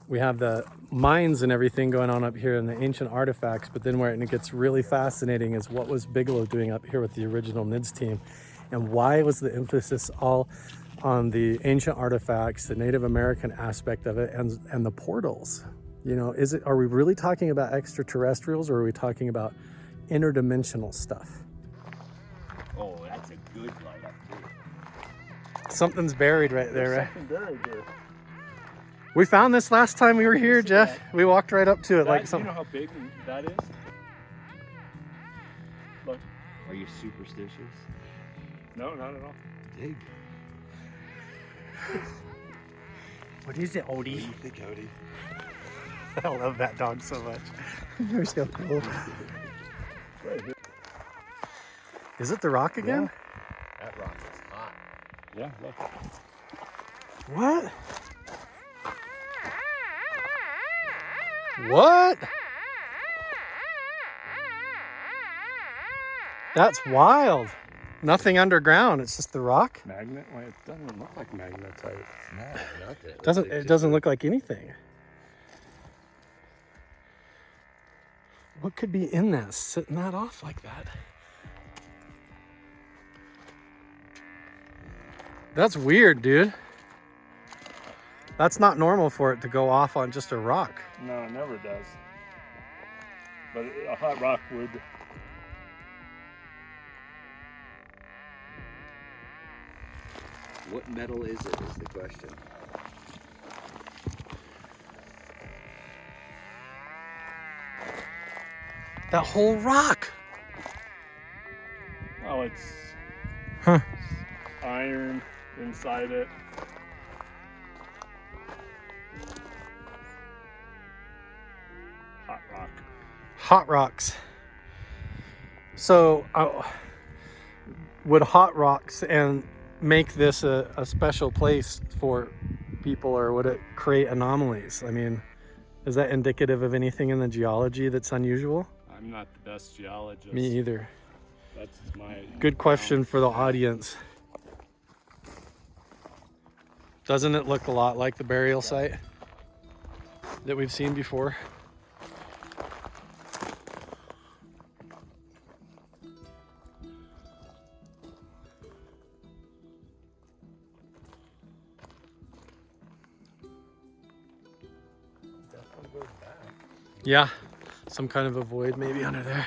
S2: We have the mines and everything going on up here and the ancient artifacts, but then where it gets really fascinating is what was Bigelow doing up here with the original NIDS team, and why was the emphasis all on the ancient artifacts, the Native American aspect of it, and the portals? You know, are we really talking about extraterrestrials, or are we talking about interdimensional stuff?
S5: Oh, that's a good light up too.
S2: Something's buried right there, right?
S4: Something buried here.
S2: We found this last time we were here,
S4: see
S2: Jeff.
S4: that?
S2: We walked right up to it like
S4: You
S2: something.
S4: know how big that is? Look,
S5: Are you superstitious?
S4: no, not at all.
S5: Dig.
S2: What is it, Odie?
S5: You think, Odie?
S2: I love that dog so much. You're so cool. Is it the rock again?
S5: That rock is hot.
S4: Yeah, look.
S2: What? What? That's wild. Nothing underground. It's just the rock.
S4: Magnet? Well, it doesn't look like magnetite.
S2: It doesn't look like anything. What could be in that, sitting that off like that? That's weird, dude. That's not normal for it to go off on just a rock.
S4: No, it never does. But a hot rock would.
S5: What metal is it is the question.
S2: That whole rock.
S4: Oh, it's
S2: Huh.
S4: iron inside it. Hot rock.
S2: Hot rocks. So, would hot rocks and make this a special place for people, or would it create anomalies? I mean, is that indicative of anything in the geology that's unusual?
S4: I'm not the best geologist.
S2: Me either.
S4: That's my.
S2: Good question for the audience. Doesn't it look a lot like the burial site that we've seen before? Yeah, some kind of a void maybe under there.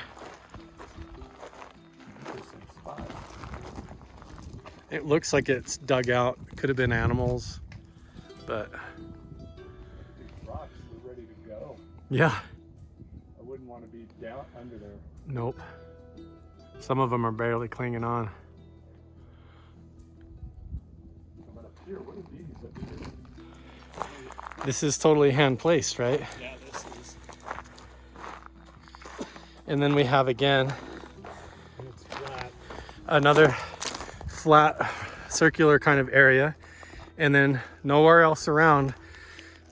S2: It looks like it's dug out. Could have been animals, but
S4: These rocks are ready to go.
S2: yeah,
S4: I wouldn't want to be down under there.
S2: nope. Some of them are barely clinging on.
S4: But up here, what are these up here?
S2: This is totally hand placed, right?
S4: Yeah, this is.
S2: And then we have again
S4: It's flat.
S2: another flat circular kind of area, and then nowhere else around,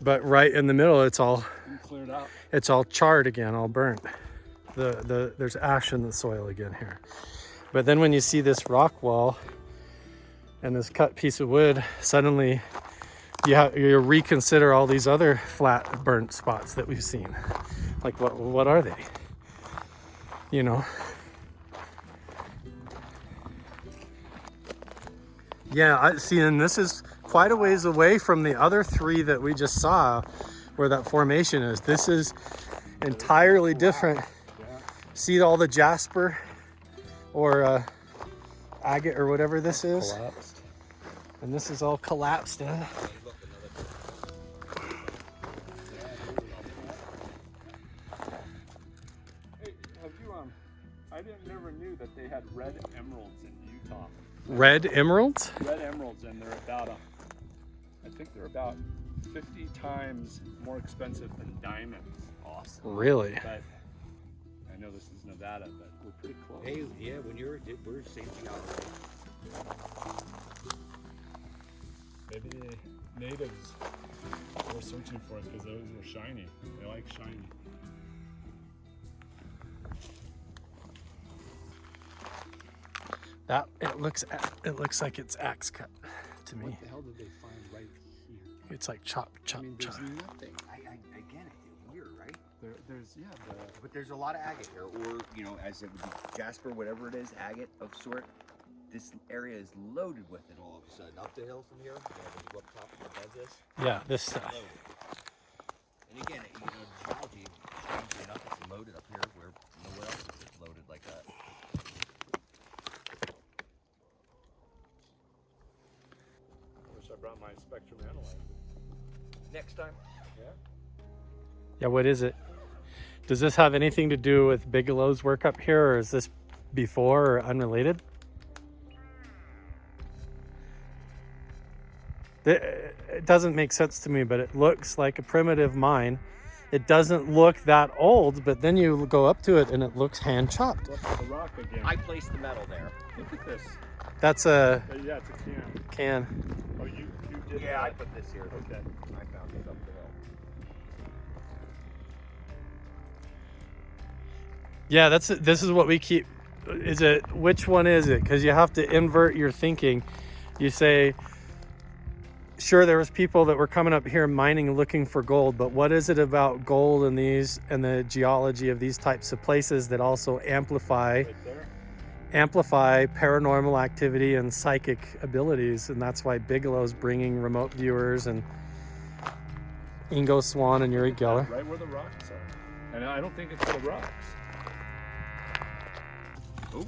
S2: but right in the middle it's all
S4: Cleared out.
S2: it's all charred again, all burnt. There's ash in the soil again here. But then when you see this rock wall and this cut piece of wood, suddenly you reconsider all these other flat burnt spots that we've seen. Like what are they? You know? Yeah, I see, and this is quite a ways away from the other three that we just saw where that formation is. This is entirely different. See all the jasper or agate or whatever this is?
S4: Collapsed.
S2: And this is all collapsed in.
S4: Hey, have you I never knew that they had red emeralds in Utah.
S2: Red emeralds?
S4: Red emeralds, and they're about I think they're about 50 times more expensive than diamonds. Awesome.
S2: Really?
S4: But I know this is Nevada, but we're pretty close.
S5: Hey, yeah, when we're same geology.
S4: Maybe the natives were searching for it because those were shiny. They like shiny.
S2: That it looks like it's axe cut to me.
S4: What the hell did they find right here?
S2: It's like chop, chop,
S4: I mean,
S2: chop.
S4: there's nothing.
S5: I again, it's weird, right?
S4: There's
S5: But there's a lot of agate here, or as it would be jasper, whatever it is, agate of sort. This area is loaded with it all of a sudden. Up the hill from here, when you go up top of the beds,
S2: Yeah, this stuff.
S5: loaded. And again, geology, strangely enough, it's loaded up here where nowhere else is it loaded like that.
S4: I wish I brought my spectrum analyzer.
S5: Next time.
S2: Yeah, what is it? Does this have anything to do with Bigelow's work up here, or is this before or unrelated? It doesn't make sense to me, but it looks like a primitive mine. It doesn't look that old, but then you go up to it and it looks hand chopped.
S4: What's the rock again?
S5: I placed the metal there.
S4: Look at this.
S2: That's a
S4: Yeah, it's a can.
S2: can.
S4: Oh, you did
S5: Yeah, I
S4: that.
S5: put this here.
S4: Okay.
S5: I found this up the hill.
S2: Yeah, this is what we keep which one is it? Because you have to invert your thinking. You say, sure, there was people that were coming up here mining looking for gold, but what is it about gold and the geology of these types of places that also amplify paranormal activity and psychic abilities? And that's why Bigelow's bringing remote viewers and Ingo Swann and Uri Geller.
S4: Right where the rocks are. And I don't think it's the rocks. Oh.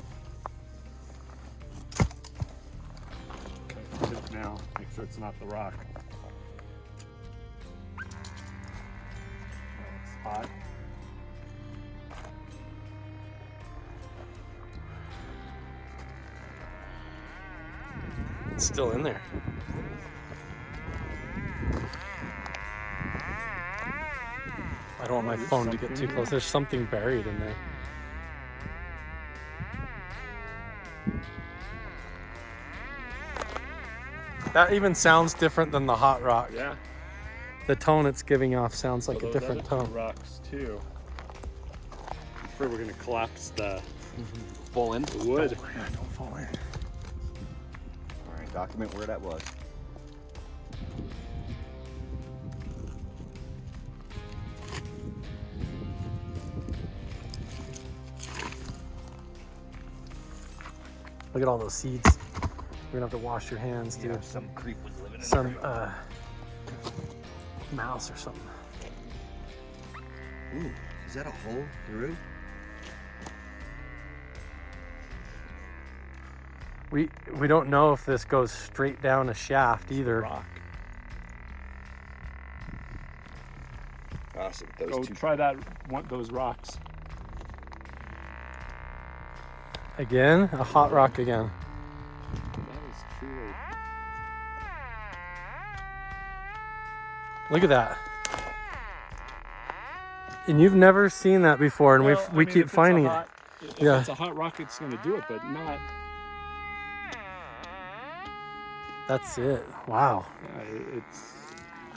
S4: Okay, tip now. Make sure it's not the rock. Oh, it's hot.
S2: It's still in there. I don't want my phone to get too close. There's something buried in there. That even sounds different than the hot rock.
S4: Yeah.
S2: The tone it's giving off sounds like a different tone.
S4: Rocks too. I'm afraid we're gonna collapse the
S5: Fall in.
S4: the wood.
S2: Don't fall in.
S5: All right, document where that was.
S2: Look at all those seeds. You're gonna have to wash your hands, dude.
S5: Some creep was living in
S2: Some mouse or something.
S5: Ooh, is that a hole through?
S2: We don't know if this goes straight down a shaft either.
S4: Rock.
S5: Awesome.
S4: Go try that those rocks.
S2: Again, a hot rock again.
S4: That is truly.
S2: Look at that. And you've never seen that before, and
S4: Well,
S2: we keep finding it.
S4: If
S2: Yeah.
S4: it's a hot rock, it's going to do it, but not.
S2: That's it. Wow.
S4: It's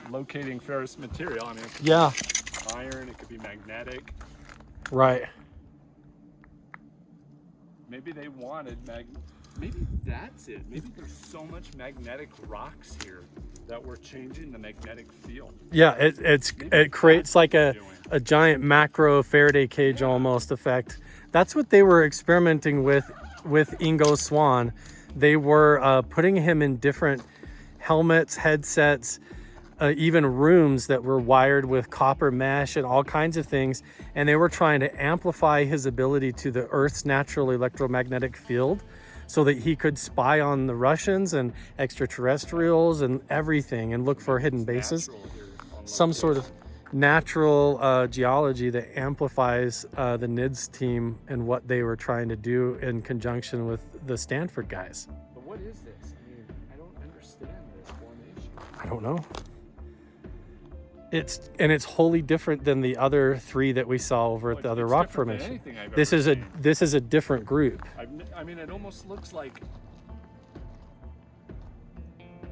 S4: locating ferrous material. I mean, it could
S2: Yeah.
S4: be iron, it could be magnetic.
S2: Right.
S4: Maybe they wanted maybe that's it. Maybe there's so much magnetic rocks here that we're changing the magnetic field.
S2: Yeah. It creates like a giant macro Faraday cage almost effect. That's what they were experimenting with Ingo Swann. They were putting him in different helmets, headsets, even rooms that were wired with copper mesh and all kinds of things. And they were trying to amplify his ability to the Earth's natural electromagnetic field so that he could spy on the Russians and extraterrestrials and everything and look for hidden bases. Some sort of natural geology that amplifies the NIDS team and what they were trying to do in conjunction with the Stanford guys.
S4: But what is this? I mean, I don't understand this formation.
S2: I don't know. It's wholly different than the other three that we saw over at the other
S4: It's
S2: rock
S4: different than
S2: formation.
S4: anything I've
S2: This
S4: ever
S2: is a different group.
S4: I mean, it almost looks like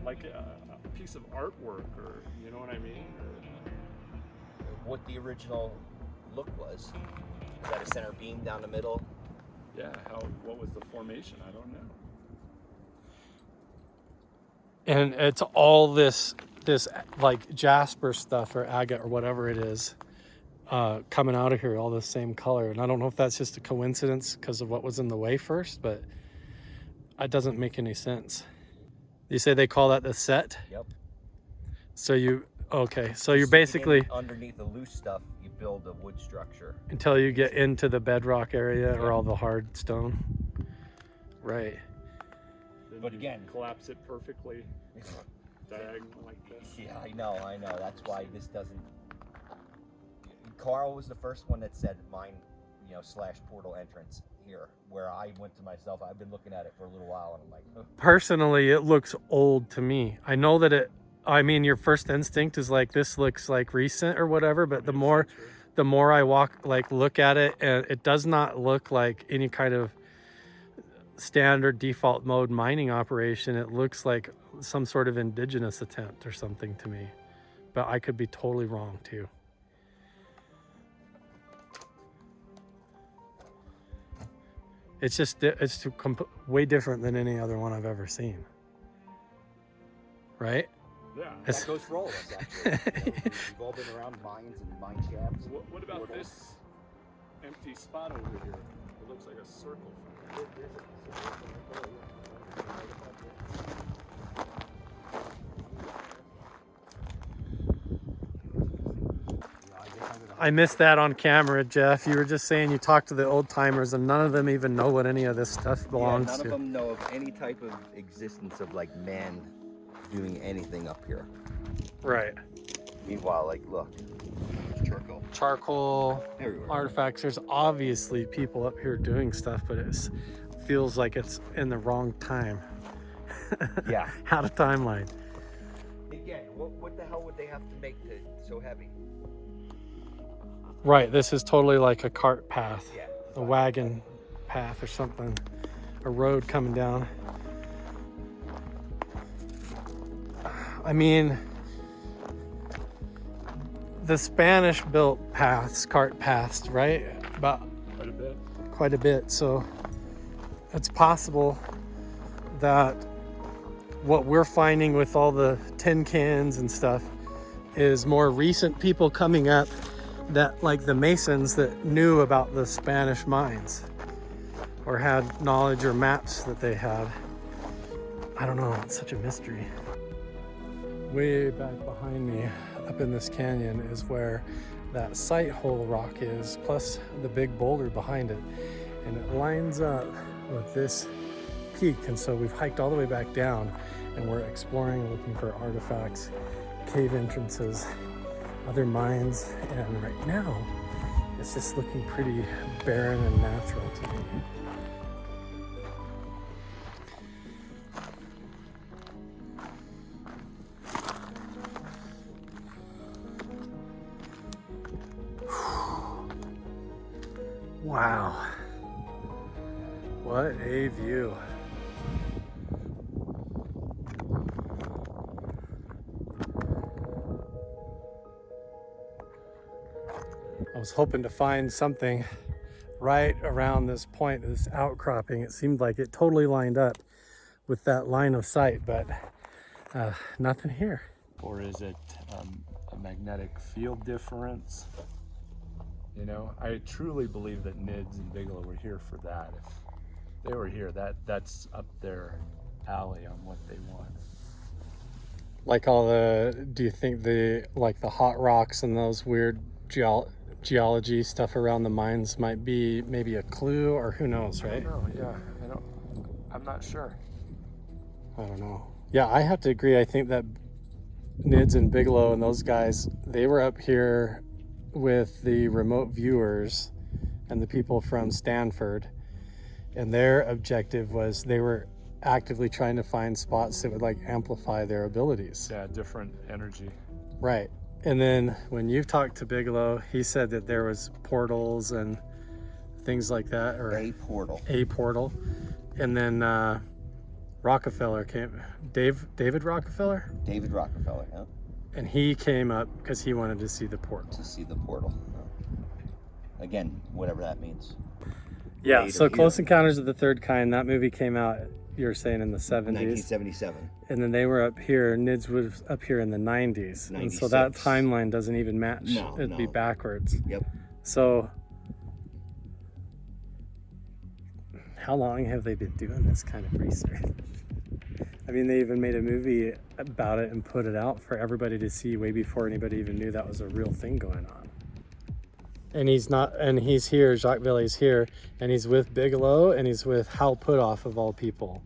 S4: a piece of artwork, or you know what I mean?
S5: What the original look was. Is that a center beam down the middle?
S4: Yeah. What was the formation? I don't know.
S2: And it's all this like jasper stuff or agate or whatever it is coming out of here, all the same color. And I don't know if that's just a coincidence because of what was in the way first, but it doesn't make any sense. You say they call that the set?
S5: Yep.
S2: So you're basically
S5: underneath the loose stuff, you build a wood structure
S2: until you get into the bedrock area or all the hard stone. Right.
S4: Then
S5: But
S4: you
S5: again-
S4: collapse it perfectly, diagonal like this.
S5: Yeah, I know. That's why this doesn't. Carl was the first one that said mine, / portal entrance here. Where I went to myself, I've been looking at it for a little while, and I'm like, oh.
S2: Personally, it looks old to me. I know that your first instinct is like, this looks like recent or whatever, but the more I look at it, and it does not look like any kind of standard default mode mining operation. It looks like some sort of indigenous attempt or something to me, but I could be totally wrong too. It's just, way different than any other one I've ever seen. Right?
S4: Yeah.
S2: It's-
S5: That goes for all of us, actually. You know, we've all been around mines and mine shafts.
S4: What about
S5: portals.
S4: this empty spot over here? It looks like a circle.
S2: I missed that on camera, Jeff. You were just saying you talked to the old timers and none of them even know what any of this stuff belongs
S5: none
S2: to.
S5: of them know of any type of existence of like man doing anything up here.
S2: Right.
S5: Meanwhile, like, look, there's charcoal
S2: Charcoal,
S5: everywhere.
S2: artifacts. There's obviously people up here doing stuff, but it feels like it's in the wrong time.
S5: Yeah.
S2: Out of timeline.
S5: Again, what the hell would they have to make it so heavy?
S2: Right, this is totally like a cart path,
S5: Yeah.
S2: a wagon path or something, a road coming down. I mean, the Spanish built paths, cart paths, right? About
S4: Quite a bit.
S2: quite a bit. So it's possible that what we're finding with all the tin cans and stuff is more recent people coming up, that like the Masons that knew about the Spanish mines or had knowledge or maps that they had. I don't know, it's such a mystery. Way back behind me up in this canyon is where that sight hole rock is, plus the big boulder behind it. And it lines up with this peak. And so we've hiked all the way back down and we're exploring, looking for artifacts, cave entrances, other mines, and right now it's just looking pretty barren and natural to me. Wow, what a view. I was hoping to find something right around this point, this outcropping. It seemed like it totally lined up with that line of sight, but nothing here.
S4: Or is it a magnetic field difference? You know, I truly believe that Nids and Bigelow were here for that. If they were here, that's up their alley on what they want.
S2: Like all the, do you think the hot rocks and those weird geology stuff around the mines might be maybe a clue, or who knows, right?
S4: I don't know, yeah, I'm not sure.
S2: I don't know. Yeah, I have to agree. I think that Nids and Bigelow and those guys, they were up here with the remote viewers and the people from Stanford, and their objective was they were actively trying to find spots that would like amplify their abilities.
S4: Yeah, different energy.
S2: Right. And then when you've talked to Bigelow, he said that there was portals and things like that, or
S5: A portal.
S2: a portal. And then Rockefeller came, David Rockefeller,
S5: David Rockefeller, yeah,
S2: and he came up because he wanted to see the portal.
S5: to see the portal. Again, whatever that means.
S2: Yeah,
S5: Made
S2: so
S5: of
S2: Close
S5: you.
S2: Encounters of the Third Kind, that movie came out, you were saying, in the 70s.
S5: 1977.
S2: And then they were up here, NIDS was up here in the 90s. And so that
S5: 96.
S2: timeline doesn't even match.
S5: No,
S2: It'd be
S5: no.
S2: backwards.
S5: Yep.
S2: So how long have they been doing this kind of research? I mean, they even made a movie about it and put it out for everybody to see way before anybody even knew that was a real thing going on. And he's here, Jacques Valley's here, and he's with Bigelow, and he's with Hal Puthoff of all people.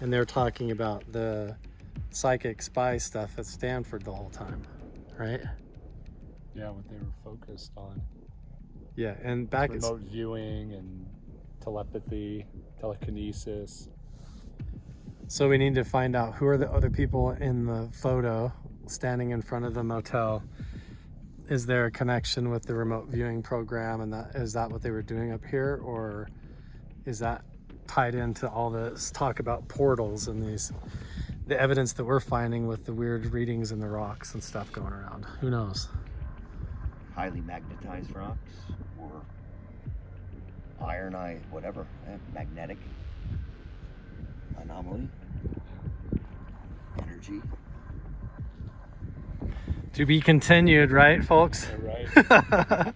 S2: And they're talking about the psychic spy stuff at Stanford the whole time, right?
S4: Yeah, what they were focused on.
S2: Yeah, and back at
S4: Remote viewing and telepathy, telekinesis.
S2: So we need to find out who are the other people in the photo standing in front of the motel. Is there a connection with the remote viewing program, and is that what they were doing up here, or is that tied into all this talk about portals and the evidence that we're finding with the weird readings in the rocks and stuff going around? Who knows?
S5: Highly magnetized rocks, or ironized, whatever, magnetic anomaly, energy.
S2: To be continued, right, folks?
S4: Right.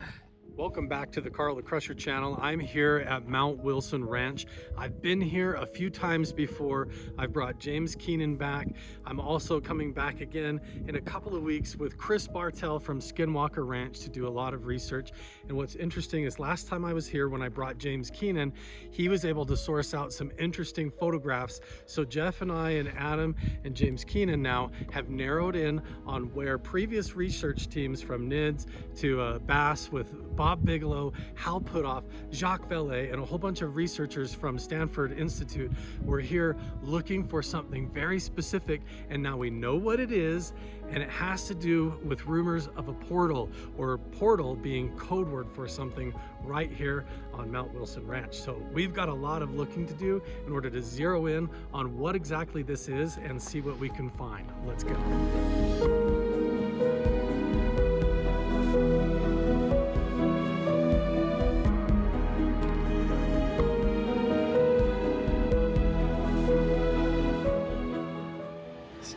S2: Welcome back to the Carl the Crusher channel. I'm here at Mount Wilson Ranch. I've been here a few times before. I've brought James Keenan back. I'm also coming back again in a couple of weeks with Chris Bartell from Skinwalker Ranch to do a lot of research. And what's interesting is last time I was here, when I brought James Keenan, he was able to source out some interesting photographs. So Jeff and I and Adam and James Keenan now have narrowed in on where previous research teams from NIDS to Bass with Bob Bigelow, Hal Putoff, Jacques Vallée, and a whole bunch of researchers from Stanford Institute were here looking for something very specific, and now we know what it is, and it has to do with rumors of a portal, or portal being code word for something right here on Mount Wilson Ranch. So we've got a lot of looking to do in order to zero in on what exactly this is and see what we can find. Let's go.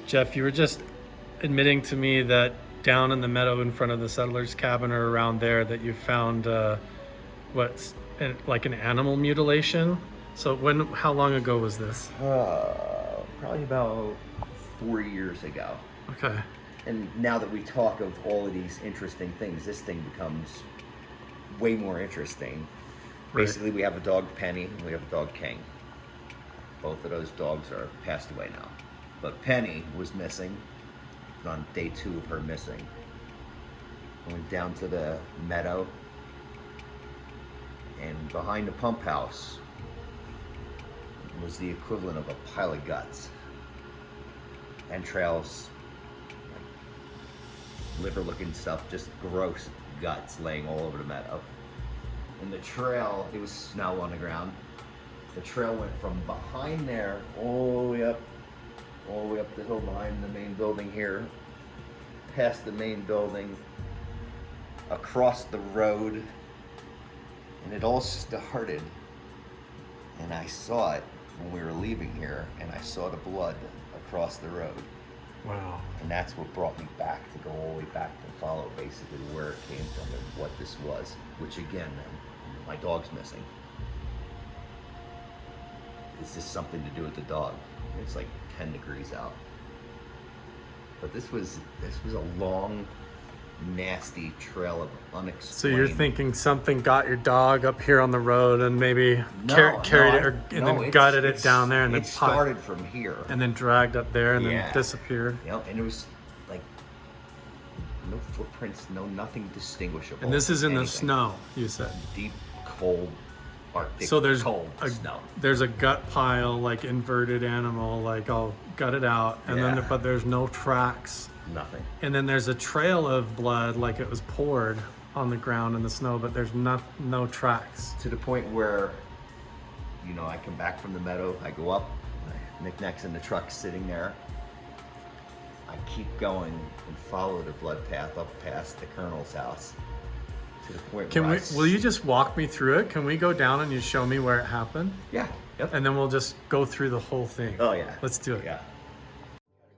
S2: Jeff, you were just admitting to me that down in the meadow in front of the settler's cabin or around there that you found like an animal mutilation. So how long ago was this?
S5: Probably about 4 years ago.
S2: Okay.
S5: And now that we talk of all of these interesting things, this thing becomes way more interesting.
S2: Right.
S5: Basically, we have a dog, Penny, and we have a dog, King. Both of those dogs are passed away now. But Penny was missing. On day 2 of her missing. I went down to the meadow, and behind the pump house was the equivalent of a pile of guts. Entrails, liver-looking stuff, just gross guts laying all over the meadow. And the trail, it was snow on the ground. The trail went from behind there all the way up the hill behind the main building here, past the main building, across the road, and it all started, and I saw it when we were leaving here, and I saw the blood across the road.
S2: Wow.
S5: And that's what brought me back to go all the way back to follow basically where it came from and what this was, which again, my dog's missing. Is this something to do with the dog? It's like 10 degrees out. But this was a long, nasty trail of unexplained.
S2: So you're thinking something got your dog up here on the road and maybe carried it and then gutted it down there and then
S5: started from here
S2: and then dragged up there and then disappeared.
S5: Yeah, and it was like no footprints, nothing distinguishable.
S2: And this is in the snow, you said.
S5: Deep, cold, Arctic,
S2: so there's
S5: cold snow.
S2: There's a gut pile, like inverted animal, like all gutted out, and then but there's no tracks.
S5: Nothing.
S2: And then there's a trail of blood, like it was poured on the ground in the snow, but there's no tracks.
S5: To the point where, I come back from the meadow, I go up, my knickknacks in the truck sitting there. I keep going and follow the blood path up past the Colonel's house. To the point where
S2: will you just walk me through it? Can we go down and you show me where it happened?
S5: Yeah. Yep.
S2: And then we'll just go through the whole thing.
S5: Oh yeah.
S2: Let's do it.
S5: Yeah.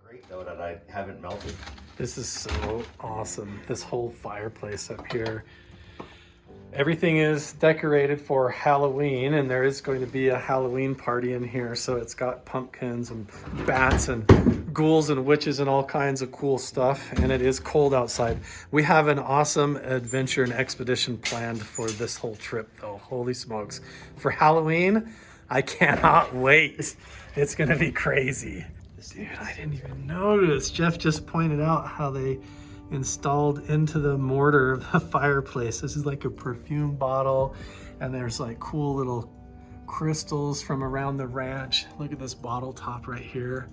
S5: Great though that I haven't melted.
S2: This is so awesome. This whole fireplace up here. Everything is decorated for Halloween, and there is going to be a Halloween party in here. So it's got pumpkins and bats and ghouls and witches and all kinds of cool stuff. And it is cold outside. We have an awesome adventure and expedition planned for this whole trip though. Holy smokes. For Halloween, I cannot wait. It's going to be crazy. Dude, I didn't even notice. Jeff just pointed out how they installed into the mortar of the fireplace. This is like a perfume bottle, and there's like cool little crystals from around the ranch. Look at this bottle top right here.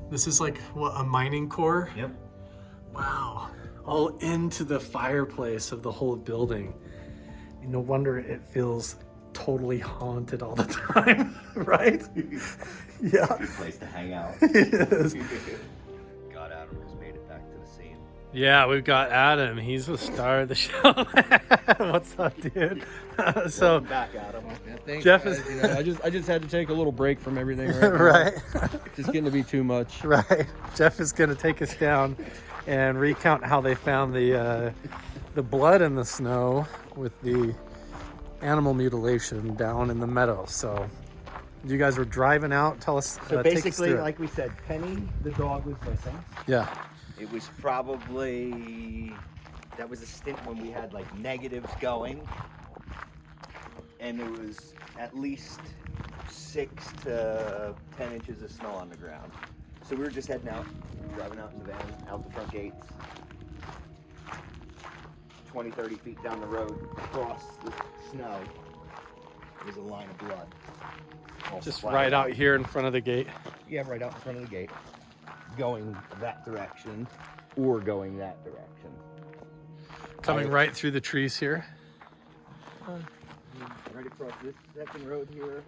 S2: This is like, what, a mining core?
S5: Yep.
S2: Wow. All into the fireplace of the whole building. No wonder it feels totally haunted all the time, right? Yeah.
S5: Good place to hang out.
S2: It is.
S5: God, Adam has made it back to the scene.
S2: Yeah, we've got Adam. He's the star of the show. What's up, dude? So
S5: Welcome back, Adam.
S6: Yeah, thanks,
S2: Jeff
S6: guys.
S2: is-
S6: You know, I just had to take a little break from everything right now.
S2: right,
S6: Just getting to be too much.
S2: right. Jeff is gonna take us down and recount how they found the blood in the snow with the animal mutilation down in the meadow. So you guys were driving out. Tell us.
S5: So
S2: take us
S5: basically,
S2: through it.
S5: like we said, Penny, the dog, was missing.
S2: Yeah.
S5: It was probably, that was a stint when we had like negatives going. And there was at least 6 to 10 inches of snow on the ground. So we were just heading out, driving out in the van, out the front gates. 20, 30 feet down the road, across the snow, was a line of blood. All
S2: Just
S5: splattered
S2: right out here in front of the gate.
S5: Yeah, right out in front of the gate. Going that direction or going that direction.
S2: Coming right through the trees here.
S5: Right across this second road here.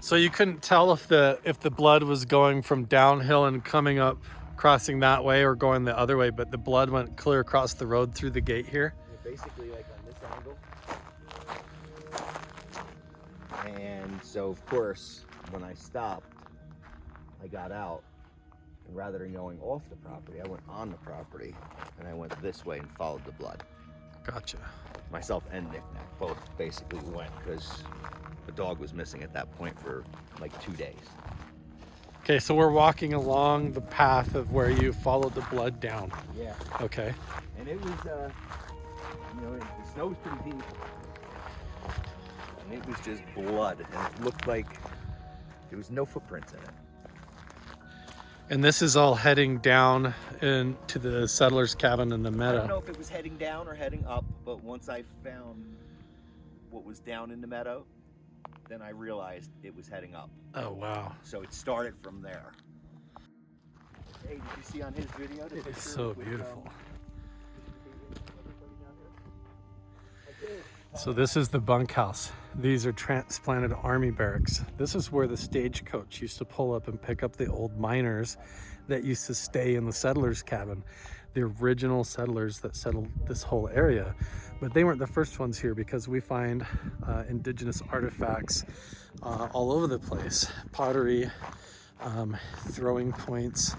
S2: So you couldn't tell if the blood was going from downhill and coming up, crossing that way, or going the other way, but the blood went clear across the road through the gate here.
S5: Basically like on this angle. And so of course, when I stopped, I got out. And rather than going off the property, I went on the property and I went this way and followed the blood.
S2: Gotcha.
S5: Myself and Nick both basically went because the dog was missing at that point for like 2 days.
S2: Okay, so we're walking along the path of where you followed the blood down.
S5: Yeah.
S2: Okay.
S5: And it was, you know, the snow was pretty deep. And it was just blood. And it looked like there was no footprints in it.
S2: And this is all heading down into the settler's cabin in the
S5: I don't
S2: meadow.
S5: know if it was heading down or heading up, but once I found what was down in the meadow, then I realized it was heading up.
S2: Oh, wow.
S5: So it started from there. Hey, did you see on his video? the
S2: It is
S5: picture
S2: so
S5: with,
S2: beautiful. So this is the bunkhouse. These are transplanted army barracks. This is where the stagecoach used to pull up and pick up the old miners that used to stay in the settlers' cabin. The original settlers that settled this whole area. But they weren't the first ones here because we find indigenous artifacts all over the place. Pottery, throwing points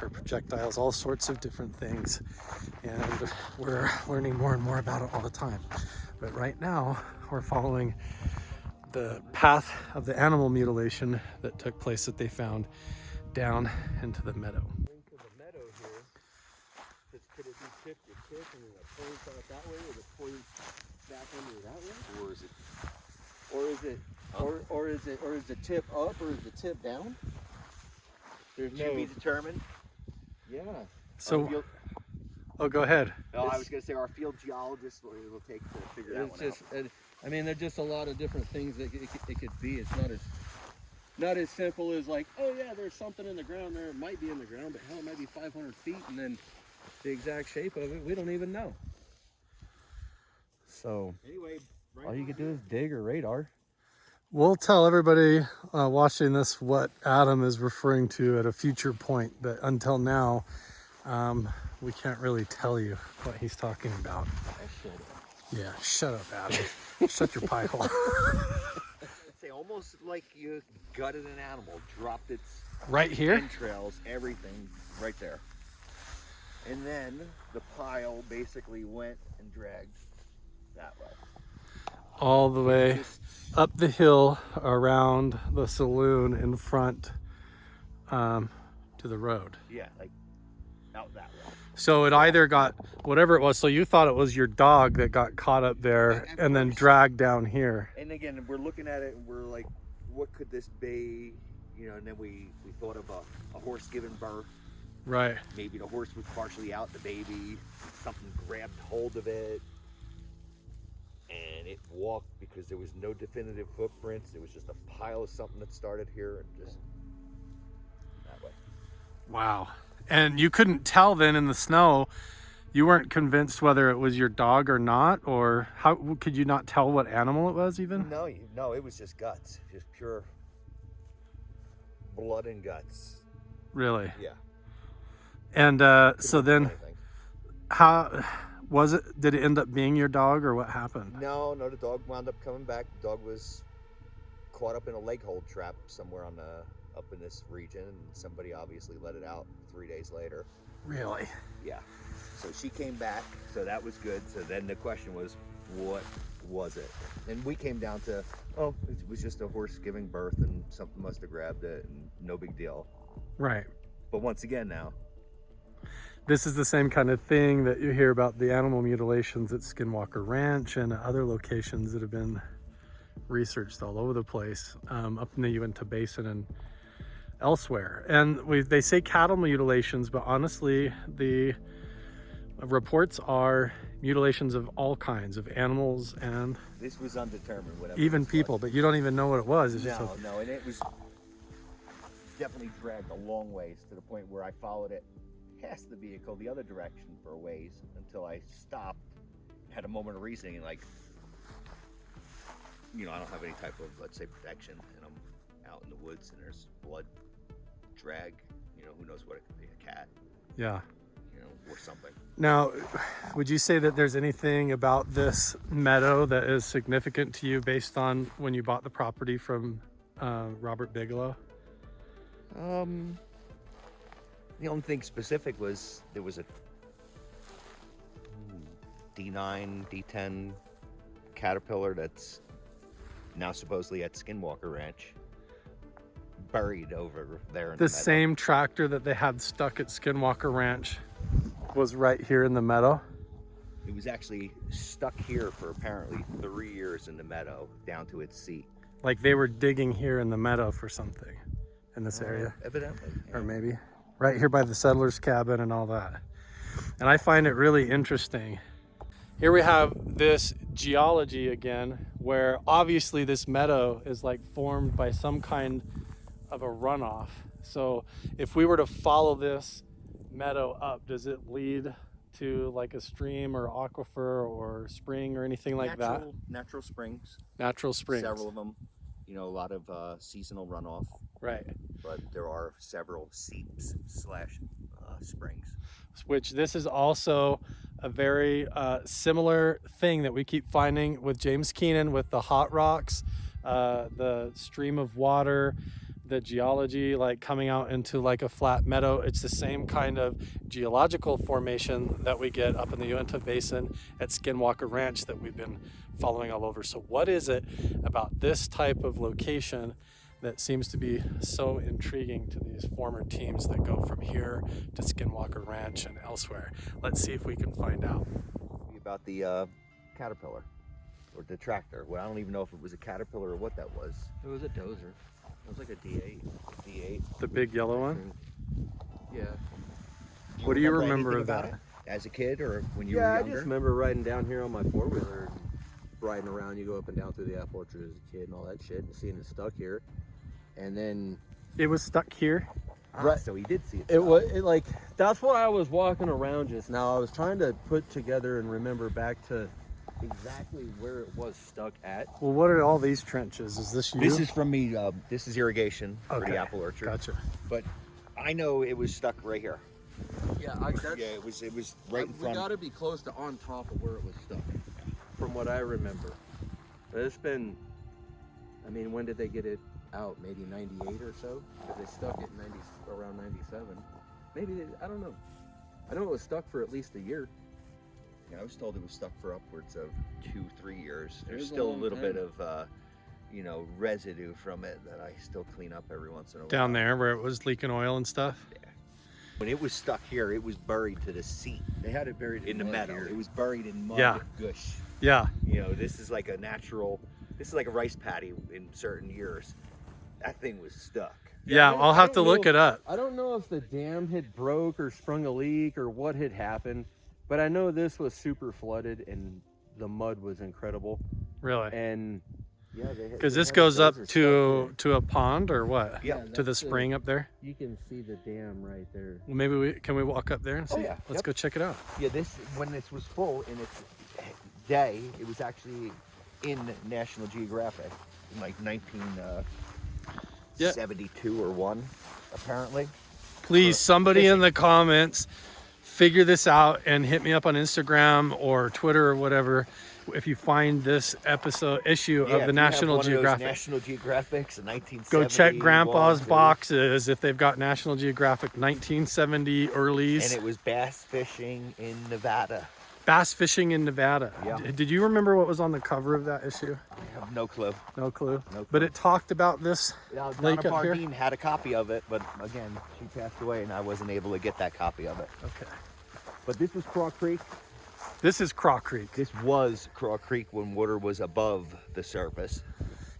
S2: or projectiles, all sorts of different things. And we're learning more and more about it all the time. But right now, we're following the path of the animal mutilation that took place that they found down into the meadow.
S6: Into the meadow here, could it be tip to tip and it points out that way, or it points back under that way? Or is the tip up, or is the tip down? There's
S5: to be determined.
S6: Yeah.
S2: So, oh, go ahead.
S5: No, I was going to say our field geologist will take to figure that
S6: It's
S5: one
S6: just, I mean, there's just a lot of different things that it could be. It's not as simple as like, oh yeah, there's something in the ground there. It might be in the ground, but hell, it might be 500 feet, and then the exact shape of it, we don't even know. So
S5: Anyway,
S6: all you could do is dig or radar.
S2: We'll tell everybody watching this what Adam is referring to at a future point, but until now, we can't really tell you what he's talking about. Yeah, shut up, Adam. Shut your pie hole.
S5: It's almost like you gutted an animal, dropped its
S2: Right here?
S5: entrails, everything right there. And then the pile basically went and dragged that way.
S2: All the way up the hill around the saloon in front to the road.
S5: Yeah, like out that way.
S2: So it either got whatever it was. So you thought it was your dog that got caught up there and then dragged down here.
S5: And again, we're looking at it and we're like, what could this be? You know, and then we thought of a horse giving birth.
S2: Right.
S5: Maybe the horse was partially out, the baby, something grabbed hold of it. And it walked because there was no definitive footprints. It was just a pile of something that started here and just that way.
S2: Wow. And you couldn't tell then in the snow, you weren't convinced whether it was your dog or not, or how could you not tell what animal it was even?
S5: No, it was just guts, just pure blood and guts.
S2: Really?
S5: Yeah.
S2: And so then,
S5: Anything.
S2: how was it? Did it end up being your dog, or what happened?
S5: No, the dog wound up coming back. The dog was caught up in a leg hold trap somewhere on up in this region, and somebody obviously let it out 3 days later.
S2: Really?
S5: Yeah. So she came back, so that was good. So then the question was, what was it? And we came down to, oh, it was just a horse giving birth and something must have grabbed it and no big deal.
S2: Right.
S5: But once again now,
S2: This is the same kind of thing that you hear about the animal mutilations at Skinwalker Ranch and other locations that have been researched all over the place, up in the Uinta Basin and elsewhere. And they say cattle mutilations, but honestly, the reports are mutilations of all kinds of animals and
S5: this was undetermined, whatever.
S2: even
S5: this
S2: people,
S5: was.
S2: but you don't even know what it was. It's just
S5: No, and it was definitely dragged a long ways to the point where I followed it past the vehicle the other direction for a ways until I stopped, had a moment of reasoning, like, I don't have any type of, let's say, protection, and I'm out in the woods and there's blood drag, who knows what it could be, a cat,
S2: yeah.
S5: Or something.
S2: Now, would you say that there's anything about this meadow that is significant to you based on when you bought the property from Robert Bigelow?
S5: The only thing specific was there was a D9, D10 Caterpillar that's now supposedly at Skinwalker Ranch, buried over there in the
S2: The
S5: meadow.
S2: same tractor that they had stuck at Skinwalker Ranch was right here in the meadow.
S5: It was actually stuck here for apparently 3 years in the meadow down to its seat.
S2: Like they were digging here in the meadow for something in this area.
S5: Evidently.
S2: Or maybe right here by the settler's cabin and all that. And I find it really interesting. Here we have this geology again, where obviously this meadow is like formed by some kind of a runoff. So if we were to follow this meadow up, does it lead to like a stream or aquifer or spring or anything like that?
S5: Natural springs.
S2: Natural springs.
S5: Several of them. A lot of seasonal runoff.
S2: Right.
S5: But there are several seeps / springs.
S2: Which this is also a very similar thing that we keep finding with James Keenan with the hot rocks, the stream of water, the geology like coming out into like a flat meadow. It's the same kind of geological formation that we get up in the Uinta Basin at Skinwalker Ranch that we've been following all over. So what is it about this type of location that seems to be so intriguing to these former teams that go from here to Skinwalker Ranch and elsewhere? Let's see if we can find out.
S5: About the Caterpillar or the tractor. Well, I don't even know if it was a Caterpillar or what that was.
S6: It was a dozer. It was like a D8.
S5: D8.
S2: The big yellow one?
S6: Yeah.
S2: What do you remember
S5: anything
S2: of
S5: about
S2: that?
S5: it? As a kid or when you
S6: Yeah,
S5: were
S6: I
S5: younger?
S6: just remember riding down here on my four-wheeler, riding around. You go up and down through the apple orchard as a kid and all that shit, and seeing it stuck here. And then
S2: It was stuck here.
S6: Right.
S5: So he did see it.
S6: it was like that's what I was walking around just now. I was trying to put together and remember back to exactly where it was stuck at.
S2: Well, what are all these trenches? Is this you?
S5: This is from me. This is irrigation for
S2: Okay,
S5: the apple orchard.
S2: Gotcha.
S5: But I know it was stuck right here.
S6: Yeah,
S5: Yeah, it was right in
S6: we
S5: front.
S6: got to be close to on top of where it was stuck, from what I remember. But it's been, I mean, when did they get it out? Maybe 98 or so? Because they stuck it around 97. Maybe, I don't know. I know it was stuck for at least a year.
S5: Yeah, I was told it was stuck for upwards of 2-3 years.
S6: It
S5: There's
S6: was a
S5: still a
S6: long
S5: little
S6: time.
S5: bit of, residue from it that I still clean up every once in a while.
S2: Down there where it was leaking oil and stuff.
S5: When it was stuck here, it was buried to the seat
S6: They had it buried
S5: in the
S6: mud
S5: meadow.
S6: here.
S5: It was buried in mud
S2: Yeah.
S5: and gush.
S2: Yeah.
S5: This is like a natural. This is like a rice paddy in certain years. That thing was stuck.
S2: Yeah, I'll have to look it up.
S6: I don't know if the dam had broke or sprung a leak or what had happened, but I know this was super flooded and the mud was incredible.
S2: Really?
S6: And yeah,
S2: Because this goes up to a pond or what?
S5: Yeah.
S2: To the spring up there.
S6: You can see the dam right there.
S2: Well, maybe can we walk up there and see?
S5: Oh, yeah.
S2: Let's
S5: Yep.
S2: go check it out.
S5: Yeah, when this was full in its day, it was actually in National Geographic in like
S7: Yeah.
S5: 72 or 1, apparently.
S2: Please, somebody in the comments, figure this out and hit me up on Instagram or Twitter or whatever if you find this issue
S5: Yeah,
S2: of
S5: if
S2: the
S5: you have
S2: National
S5: one of those
S2: Geographic.
S5: National Geographics in 1970.
S2: Go check Grandpa's boxes if they've got National Geographic 1970 earlies.
S5: And it was bass fishing in Nevada.
S2: Bass fishing in Nevada.
S5: Yeah.
S2: Did you remember what was on the cover of that issue?
S5: I have no clue.
S2: No clue.
S5: No clue.
S2: But it talked about this
S5: Donna
S2: lake up here.
S5: Bardeen had a copy of it, but again, she passed away and I wasn't able to get that copy of it.
S2: Okay.
S5: But this was Craw Creek.
S2: This is Craw Creek.
S5: This was Craw Creek when water was above the surface.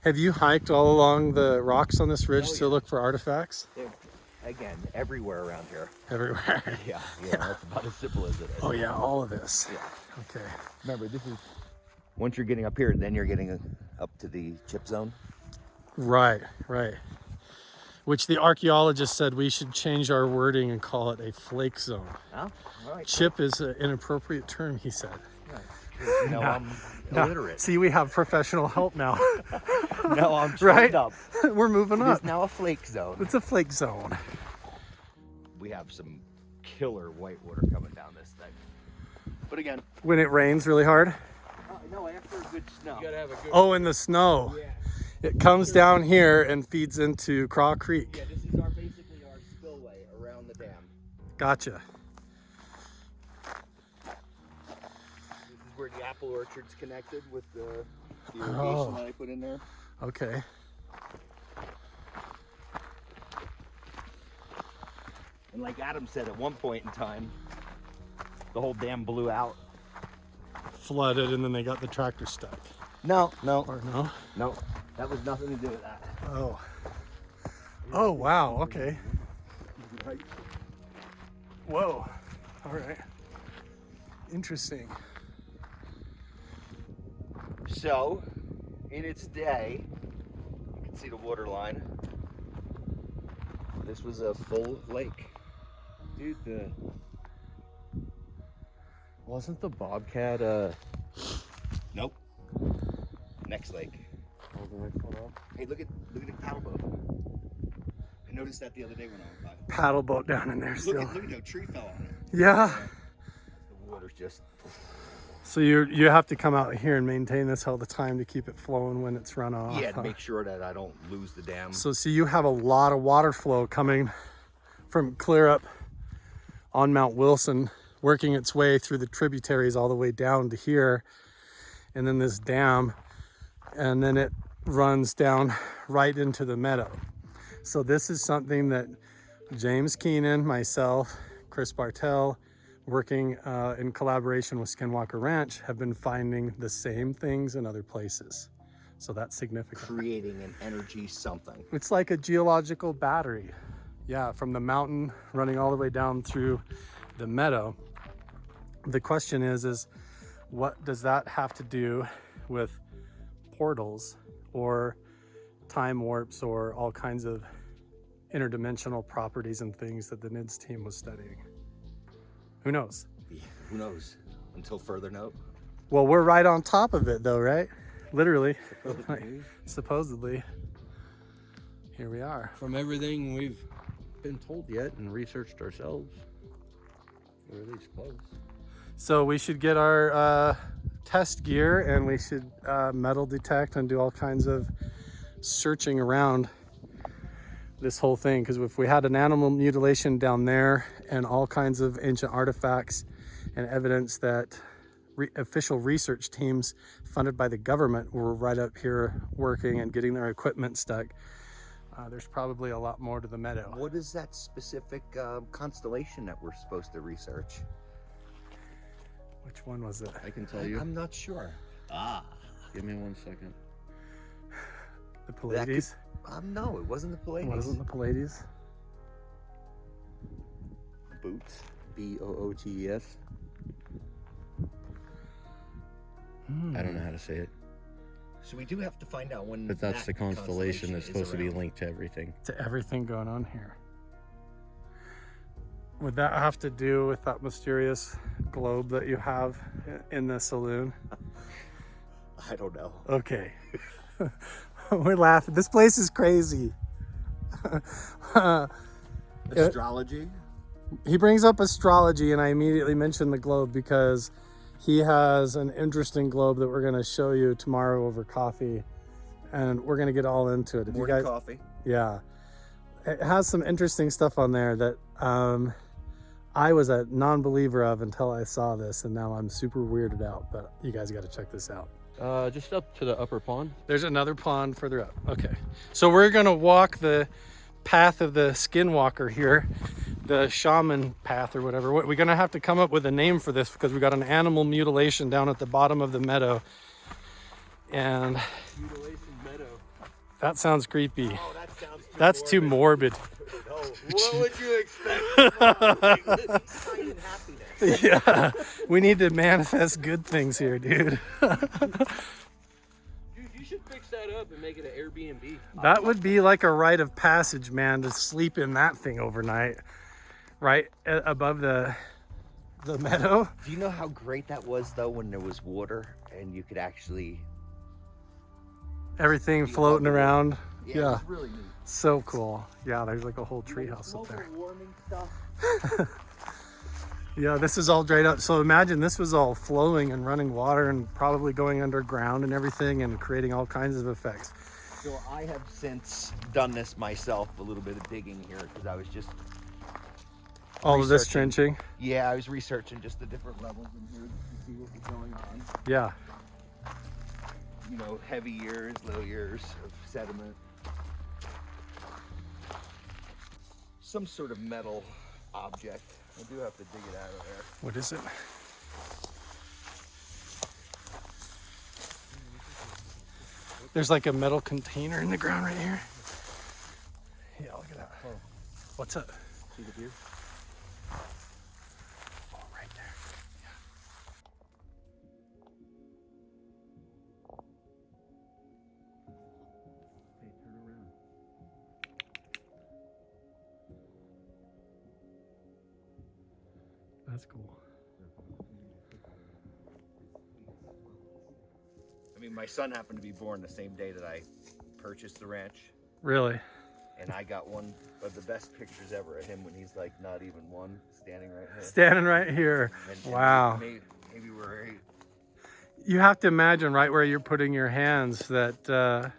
S2: Have you hiked all along the rocks on this ridge
S5: Oh,
S2: to
S5: yeah.
S2: look for artifacts?
S5: They're, again, everywhere around here.
S2: Everywhere.
S5: Yeah, that's about as simple as it is.
S2: Oh yeah, all of this.
S5: Yeah.
S2: Okay.
S5: Remember, this is, once you're getting up here, then you're getting up to the chip zone.
S2: Right, right. Which the archaeologist said we should change our wording and call it a flake zone.
S5: Oh, all right.
S2: Chip is an inappropriate term, he said.
S5: No, I'm illiterate.
S2: See, we have professional help now.
S5: No, I'm
S2: Right?
S5: straightened up.
S2: We're moving
S5: It is
S2: up.
S5: now a flake zone.
S2: It's a flake zone.
S5: We have some killer white water coming down this thing. But again,
S2: When it rains really hard.
S5: no, after a good snow.
S6: You gotta have a good.
S2: Oh, in the snow.
S5: Yeah.
S2: It comes down here and feeds into Craw Creek.
S5: Yeah, this is basically our spillway around the dam.
S2: Gotcha.
S5: This is where the apple orchard's connected with the irrigation
S2: Oh.
S5: that I put in there.
S2: Okay.
S5: And like Adam said, at one point in time, the whole dam blew out.
S2: Flooded and then they got the tractor stuck.
S5: No,
S2: Or no?
S5: no, that was nothing to do with that.
S2: Oh. Oh, wow. Okay.
S5: Right.
S2: Whoa. All right. Interesting.
S5: So, in its day, you can see the water line. This was a full lake.
S6: Dude, wasn't the Bobcat
S5: Nope. Next lake. Hey, look at the paddle boat. I noticed that the other day when I went by.
S2: Paddle boat down in there
S5: Look
S2: still.
S5: at how tree fell on it.
S2: Yeah.
S5: The water's just.
S2: So you have to come out here and maintain this all the time to keep it flowing when it's run off.
S5: Yeah, to
S2: huh?
S5: make sure that I don't lose the dam.
S2: So see, you have a lot of water flow coming from clear up on Mount Wilson, working its way through the tributaries all the way down to here, and then this dam, and then it runs down right into the meadow. So this is something that James Keenan, myself, Chris Bartell, working in collaboration with Skinwalker Ranch, have been finding the same things in other places. So that's significant.
S5: Creating an energy something.
S2: It's like a geological battery. Yeah, from the mountain running all the way down through the meadow. The question is what does that have to do with portals or time warps or all kinds of interdimensional properties and things that the NIDS team was studying? Who knows?
S5: Yeah, who knows? Until further note.
S2: Well, we're right on top of it though, right? Literally. Supposedly. Here we are.
S6: from everything we've been told yet and researched ourselves, or at least close.
S2: So we should get our test gear and we should metal detect and do all kinds of searching around this whole thing, because if we had an animal mutilation down there and all kinds of ancient artifacts and evidence that official research teams funded by the government were right up here working and getting their equipment stuck, there's probably a lot more to the meadow.
S5: What is that specific constellation that we're supposed to research?
S2: Which one was it?
S6: I can tell you.
S5: I'm not sure.
S6: Give me 1 second.
S2: The Pleiades?
S5: No, it wasn't the Pleiades.
S2: Wasn't the Pleiades?
S5: Boots.
S6: BOOTS. I don't know how to say it,
S5: So we do have to find out when.
S6: but that's the
S5: that
S6: constellation that's
S5: is
S6: supposed to be
S5: around.
S6: linked to everything.
S2: To everything going on here. Would that have to do with that mysterious globe that you have in the saloon?
S5: I don't know.
S2: Okay. We're laughing. This place is crazy.
S5: Astrology.
S2: He brings up astrology, and I immediately mention the globe because he has an interesting globe that we're going to show you tomorrow over coffee, and we're going to get all into it. If
S5: Morning
S2: you guys,
S5: coffee.
S2: yeah, it has some interesting stuff on there that I was a non-believer of until I saw this, and now I'm super weirded out. But you guys got to check this out.
S6: Just up to the upper pond.
S2: There's another pond further up. Okay, so we're gonna walk the path of the Skinwalker here, the shaman path or whatever. We're gonna have to come up with a name for this because we got an animal mutilation down at the bottom of the meadow, and
S6: Mutilation Meadow.
S2: that sounds creepy.
S5: Oh, that sounds
S2: That's too morbid.
S5: Oh, what would you expect? Exciting happiness.
S2: Yeah, we need to manifest good things here, dude.
S6: Dude, you should fix that up and make it an Airbnb.
S2: That would be like a rite of passage, man, to sleep in that thing overnight, right above the meadow.
S5: Do you know how great that was though when there was water and you could actually
S2: Everything floating around.
S5: it
S2: Yeah,
S5: was really neat.
S2: so cool. Yeah, there's like a whole treehouse up there.
S5: Global warming stuff.
S2: Yeah, this is all dried up. So imagine this was all flowing and running water and probably going underground and everything and creating all kinds of effects.
S5: So I have since done this myself, a little bit of digging here because I was just
S2: All of this
S5: researching.
S2: trenching.
S5: Yeah, I was researching just the different levels in here to see what was going on.
S2: Yeah.
S5: You know, heavy years, low years of sediment. Some sort of metal object. I do have to dig it out of there.
S2: What is it? There's like a metal container in the ground right here. Yeah, look at that.
S6: Oh.
S2: What's up?
S6: See the deer?
S2: Oh, right there.
S6: Hey, turn around.
S2: That's cool.
S5: I mean, my son happened to be born the same day that I purchased the ranch,
S2: Really?
S5: and I got one of the best pictures ever of him when he's like not even one, standing right here.
S2: Standing right here.
S5: And
S2: Wow.
S5: Maybe we're 8.
S2: You have to imagine right where you're putting your hands that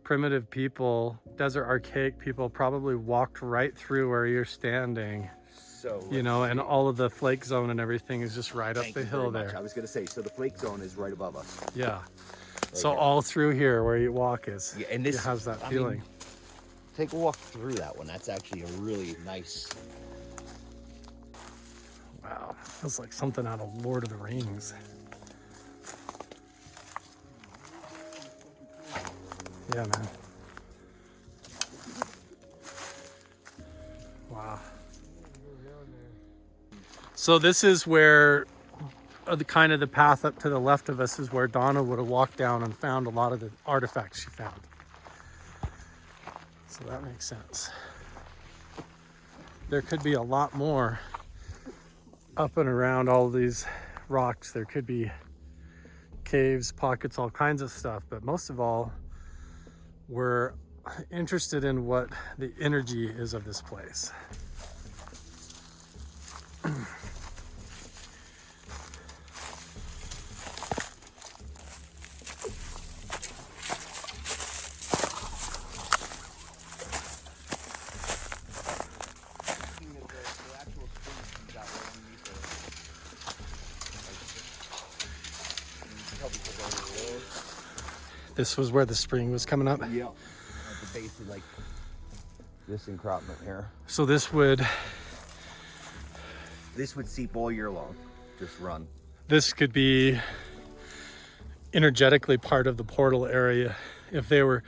S2: primitive people, desert archaic people probably walked right through where you're standing,
S5: So
S2: you know, and all of the flake zone and everything is just right up
S5: thank
S2: the
S5: you
S2: hill
S5: very much.
S2: there.
S5: I was gonna say, so the flake zone is right above us.
S2: Yeah. So
S5: here.
S2: all through here where you walk is,
S5: Yeah, and this
S2: it has that
S5: I
S2: feeling.
S5: mean, take a walk through that one. That's actually a really nice.
S2: Wow, feels like something out of Lord of the Rings. Yeah, man. Wow. So this is where the kind of the path up to the left of us is where Donna would have walked down and found a lot of the artifacts she found. So that makes sense. There could be a lot more up and around all these rocks. There could be caves, pockets, all kinds of stuff, but most of all, we're interested in what the energy is of this place. This was where the spring was coming up.
S5: Yeah. At the base of like this encroachment here.
S2: So this would
S5: seep all year long. Just run.
S2: this could be energetically part of the portal area if they were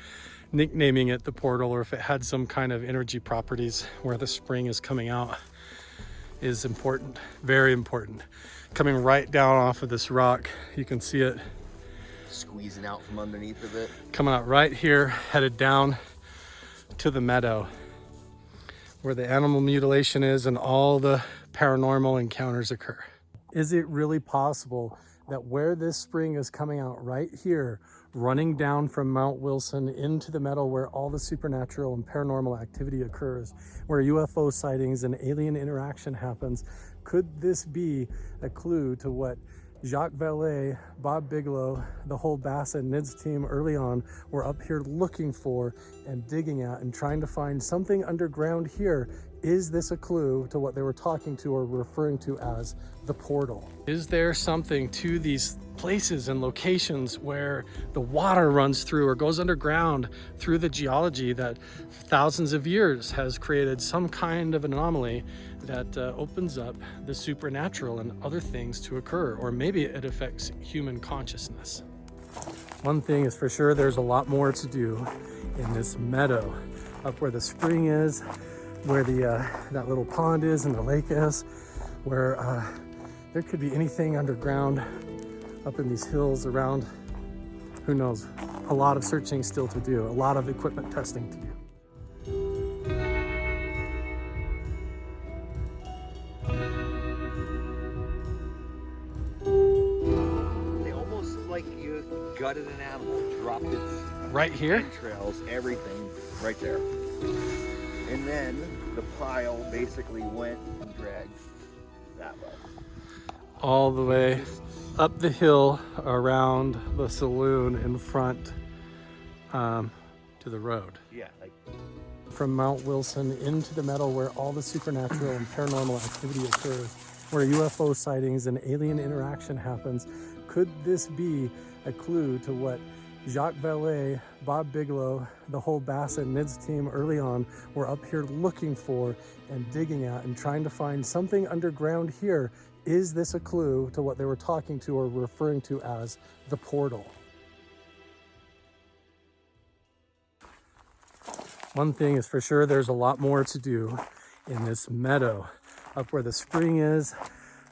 S2: nicknaming it the portal, or if it had some kind of energy properties where the spring is coming out is important, very important. Coming right down off of this rock, you can see it
S5: Squeezing out from underneath of it.
S2: coming out right here, headed down to the meadow where the animal mutilation is and all the paranormal encounters occur. Is it really possible that where this spring is coming out right here, running down from Mount Wilson into the Meadow where all the supernatural and paranormal activity occurs, where UFO sightings and alien interaction happens, could this be a clue to what Jacques Vallée, Bob Bigelow, the whole Bass and NIDS team early on were up here looking for and digging at and trying to find something underground here? Is this a clue to what they were talking to or referring to as the portal? Is there something to these places and locations where the water runs through or goes underground through the geology that thousands of years has created some kind of anomaly that opens up the supernatural and other things to occur? Or maybe it affects human consciousness. One thing is for sure, there's a lot more to do in this meadow, up where the spring is, where the that little pond is and the lake is, where there could be anything underground up in these hills around. Who knows? A lot of searching still to do, a lot of equipment testing to do.
S5: They almost like you gutted an animal, dropped its
S2: Right here?
S5: entrails, everything right there. And then the pile basically went and dragged that way.
S2: All the way up the hill around the saloon in front to the road.
S5: Yeah, like
S2: From Mount Wilson into the Meadow where all the supernatural and paranormal activity occurs, where UFO sightings and alien interaction happens. Could this be a clue to what Jacques Vallée, Bob Bigelow, the whole Bass and NIDS team early on were up here looking for and digging at and trying to find something underground here? Is this a clue to what they were talking to or referring to as the portal? One thing is for sure, there's a lot more to do in this meadow, up where the spring is,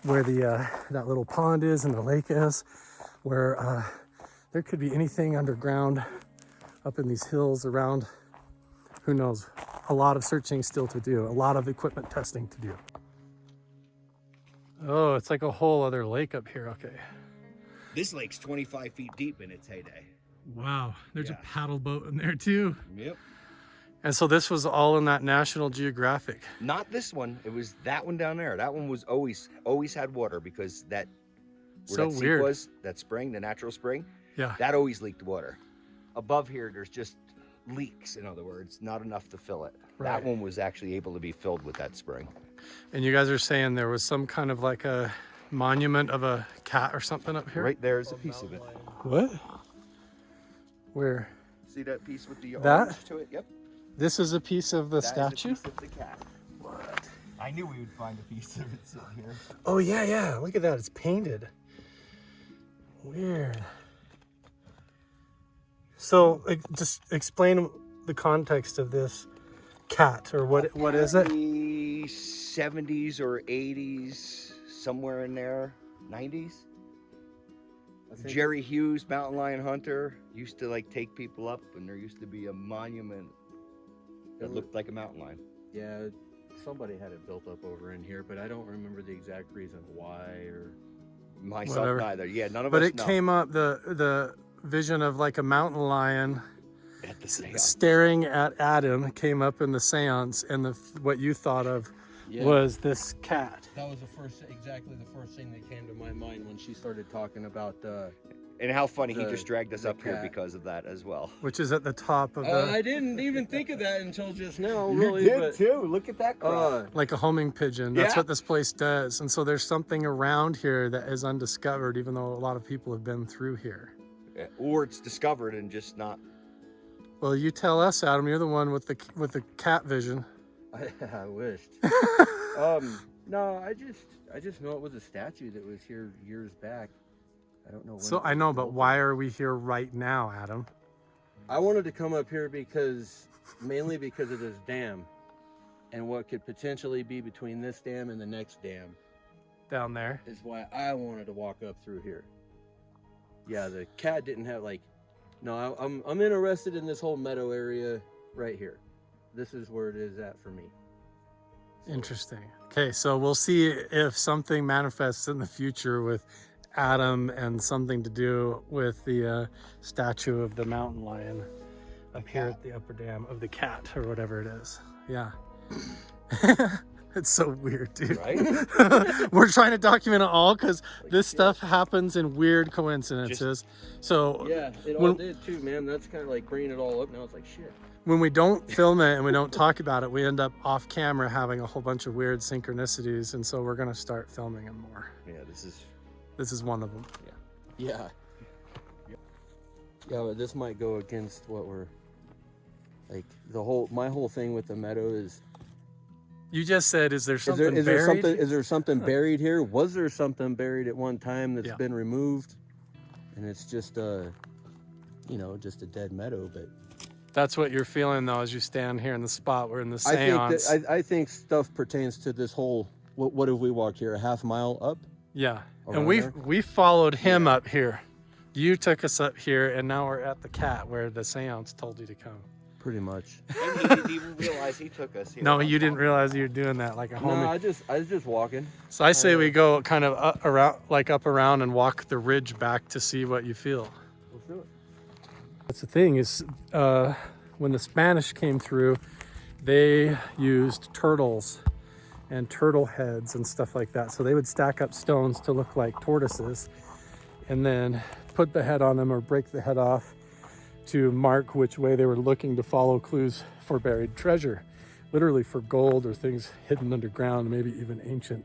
S2: where the that little pond is and the lake is, where there could be anything underground up in these hills around. Who knows? A lot of searching still to do, a lot of equipment testing to do. Oh, it's like a whole other lake up here. Okay.
S5: this lake's 25 feet deep in its heyday.
S2: Wow. There's
S5: Yeah.
S2: a paddle boat in there too.
S5: Yep.
S2: And so this was all in that National Geographic.
S5: Not this one. It was that one down there. That one was always had water because that where
S2: So
S5: that seep
S2: weird.
S5: was, that spring, the natural spring,
S2: Yeah.
S5: that always leaked water. Above here, there's just leaks. In other words, not enough to fill it.
S2: Right.
S5: That one was actually able to be filled with that spring.
S2: And you guys are saying there was some kind of like a monument of a cat or something up here?
S5: Right there's a piece of it.
S2: What? Where?
S5: See that piece with the
S2: That?
S5: orange to it? Yep.
S2: This is a piece of the
S5: That is a
S2: statue?
S5: piece of the cat. What? I knew we would find a piece of it sitting here.
S2: Oh yeah, yeah. Look at that. It's painted. Weird. So just explain the context of this cat, or what is it?
S5: The 70s or 80s, somewhere in there. 90s. Jerry Hughes, mountain lion hunter, used to like take people up, and there used to be a monument that looked like a mountain lion.
S6: Yeah, somebody had it built up over in here, but I don't remember the exact reason why or.
S5: Myself
S2: Whatever.
S5: neither. Yeah, none of
S2: But
S5: us
S2: it
S5: know.
S2: came up, the vision of like a mountain lion
S5: At the same.
S2: staring at Adam came up in the seance, and what you thought of was this cat.
S6: That was exactly the first thing that came to my mind when she started talking about
S5: And how funny he
S6: The-
S5: just dragged us
S6: the
S5: up here
S6: cat.
S5: because of that as well.
S2: Which is at the top of
S6: I
S2: the,
S6: didn't even think of that until just now,
S5: You
S6: really.
S5: did
S6: but,
S5: too. Look at that crap.
S2: like a homing pigeon. That's
S5: Yeah.
S2: what this place does. And so there's something around here that is undiscovered, even though a lot of people have been through here.
S5: Or it's discovered and just not.
S2: Well, you tell us, Adam. You're the one with the cat vision.
S6: I wished. No, I just know it was a statue that was here years back. I don't know when.
S2: So
S6: it
S2: I
S6: was
S2: know, but
S6: built.
S2: why are we here right now, Adam?
S6: I wanted to come up here mainly because of this dam and what could potentially be between this dam and the next dam
S2: Down there.
S6: is why I wanted to walk up through here. Yeah, the cat didn't have no, I'm interested in this whole meadow area right here. This is where it is at for me.
S2: Interesting. Okay, so we'll see if something manifests in the future with Adam and something to do with the statue of the mountain lion up here at the upper dam, of the cat or whatever it is. Yeah. It's so weird, dude.
S6: Right?
S2: We're trying to document it all because this stuff happens in weird coincidences. So
S6: Yeah, it all did too, man. That's kind of like bringing it all up. Now it's like shit.
S2: when we don't film it and we don't talk about it, we end up off camera having a whole bunch of weird synchronicities, and so we're gonna start filming them more.
S6: Yeah,
S2: This is one of them.
S6: yeah, but this might go against what we're like. My whole thing with the Meadow is.
S2: You just said, is there something
S6: Is
S2: buried?
S6: there something buried here? Was there something buried at one time that's been removed, and it's just just a dead meadow? But
S2: That's what you're feeling though as you stand here in the spot. We're in the
S6: I
S2: seance.
S6: think I think stuff pertains to this whole. What have we walked here? A half mile up?
S2: Yeah, and
S6: Around
S2: we
S6: there?
S2: followed him up here. You took us up here, and now we're at the cat where the seance told you to come.
S6: Pretty much.
S5: And he didn't even realize he took us here.
S2: No, you didn't realize you were doing that like a
S6: No,
S2: homie.
S6: I was just walking.
S2: So I say we go kind of up around and walk the ridge back to see what you feel.
S6: Let's do it.
S2: That's the thing is, when the Spanish came through, they used turtles and turtle heads and stuff like that. So they would stack up stones to look like tortoises and then put the head on them or break the head off to mark which way they were looking to follow clues for buried treasure, literally for gold or things hidden underground, maybe even ancient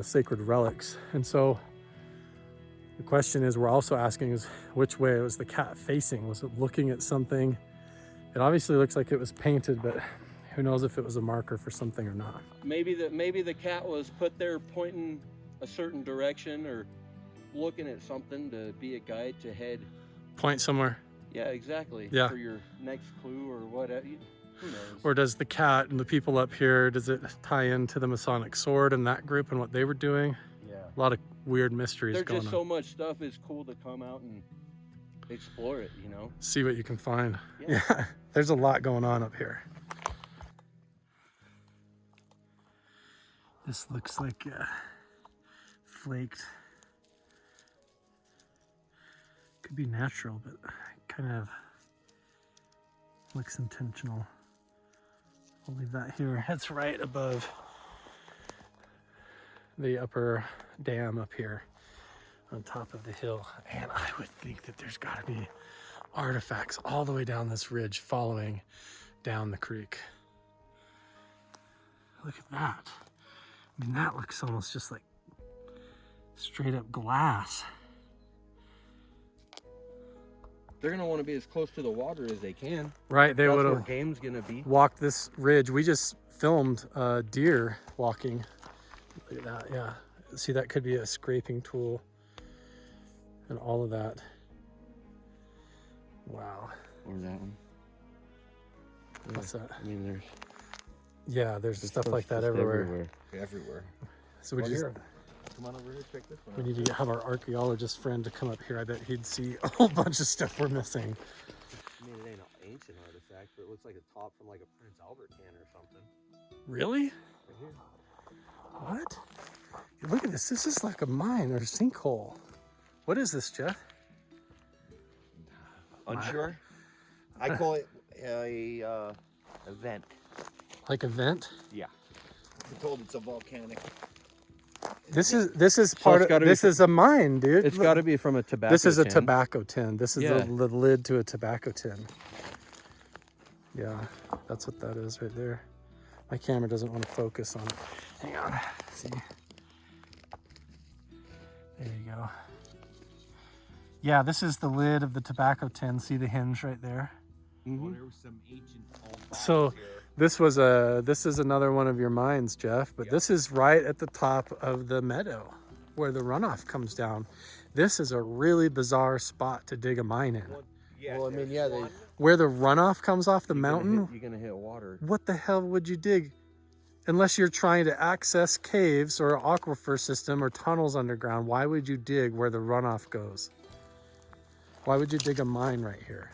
S2: sacred relics. And so the question is, we're also asking is which way was the cat facing? Was it looking at something? It obviously looks like it was painted, but who knows if it was a marker for something or not.
S6: Maybe the cat was put there pointing a certain direction or looking at something to be a guide to head.
S2: Point somewhere.
S6: Yeah, exactly.
S2: Yeah.
S6: For your next clue or whatever. Who knows?
S2: Or does the cat and the people up here, does it tie into the Masonic sword and that group and what they were doing?
S6: Yeah.
S2: A lot of weird mysteries
S6: There's
S2: going
S6: just
S2: on.
S6: so much stuff. It's cool to come out and explore it, you know?
S2: See what you can find.
S6: Yeah.
S2: Yeah, there's a lot going on up here. This looks like flaked. Could be natural, but kind of looks intentional. We'll leave that here. It's right above the upper dam up here on top of the hill. And I would think that there's got to be artifacts all the way down this ridge following down the creek. Look at that. I mean, that looks almost just like straight up glass.
S6: They're going to want to be as close to the water as they can.
S2: Right, they
S6: That's
S2: would
S6: where
S2: have
S6: game's going to be.
S2: walked this ridge. We just filmed deer walking. Look at that, yeah. See, that could be a scraping tool and all of that. Wow.
S6: Or that one.
S2: What's that?
S6: I mean, there's
S2: Yeah, stuff like that everywhere.
S6: Everywhere.
S2: So we
S6: Well,
S2: just
S6: here. Come on over here, check this one
S2: we
S6: out.
S2: need to have our archaeologist friend to come up here. I bet he'd see a whole bunch of stuff we're missing.
S6: I mean, it ain't an ancient artifact, but it looks like a top from like a Prince Albert can or something.
S2: Really?
S6: Right here.
S2: What? Look at this. This is like a mine or a sinkhole. What is this, Jeff?
S5: Unsure? I call it a vent.
S2: Like a vent?
S5: Yeah. I'm told it's a volcanic.
S2: This is
S6: So
S2: part
S6: it's
S2: of
S6: gotta be
S2: this is a mine, dude.
S6: It's
S2: Look.
S6: got to be from a tobacco
S2: This is a
S6: tin.
S2: tobacco tin. This is
S6: Yeah.
S2: the lid to a tobacco tin. Yeah, that's what that is right there. My camera doesn't want to focus on it. Hang on. Let's see. There you go. Yeah, this is the lid of the tobacco tin. See the hinge right there?
S6: Mhm.
S5: There was some ancient old
S2: So this is another one of your mines, Jeff, but this is right at the top of the meadow where the runoff comes down. This is a really bizarre spot to dig a mine in.
S5: Yeah,
S6: Well, I mean, yeah, they,
S2: Where the runoff comes off the mountain,
S6: you're gonna hit water.
S2: what the hell would you dig? Unless you're trying to access caves or an aquifer system or tunnels underground, why would you dig where the runoff goes? Why would you dig a mine right here?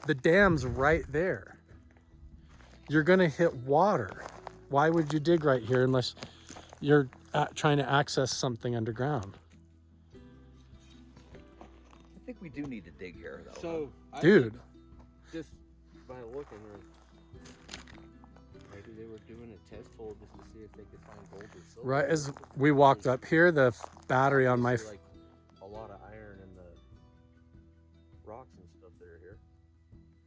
S2: The dam's right there. You're gonna hit water. Why would you dig right here unless you're trying to access something underground.
S5: I think we do need to dig here, though.
S6: So, I
S2: Dude,
S6: think just by looking, or maybe they were doing a test hole just to see if they could find gold or silver.
S2: right as we walked up here, the battery on my...
S6: Like a lot of iron in the rocks and stuff that are here.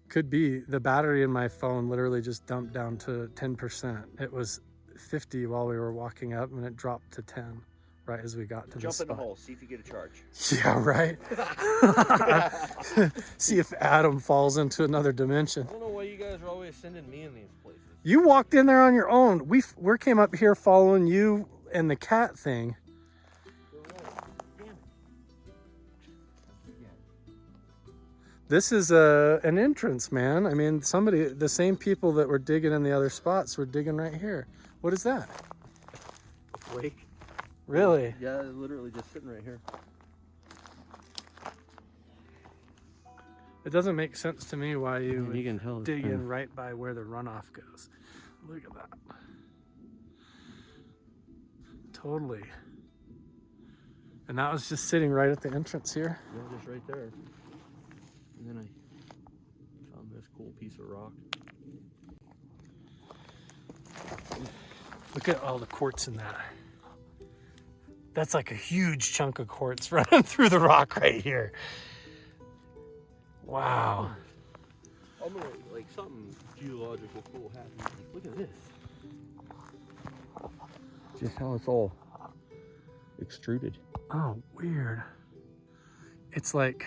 S2: Could be. The battery in my phone literally just dumped down to 10%. It was 50 while we were walking up, and it dropped to 10 right as we got to
S5: Jump
S2: the
S5: in the
S2: spot.
S5: hole, see if you get a charge.
S2: Yeah, right. See if Adam falls into another dimension.
S6: I don't know why you guys are always sending me in these places.
S2: You walked in there on your own. We came up here following you and the cat thing. This is an entrance, man. I mean, the same people that were digging in the other spots were digging right here. What is that?
S6: Flake?
S2: Really?
S6: Yeah, literally just sitting right here.
S2: It doesn't make sense to me why you would
S6: You can tell it's
S2: dig
S6: kind
S2: in
S6: of-
S2: right by where the runoff goes. Look at that. Totally. And that was just sitting right at the entrance here.
S6: Yeah, just right there. And then I found this cool piece of rock.
S2: Look at all the quartz in that. That's like a huge chunk of quartz running through the rock right here. Wow.
S6: I'm gonna, like, something geological cool happened. Like, look at this. Just how it's all extruded.
S2: Oh, weird. It's like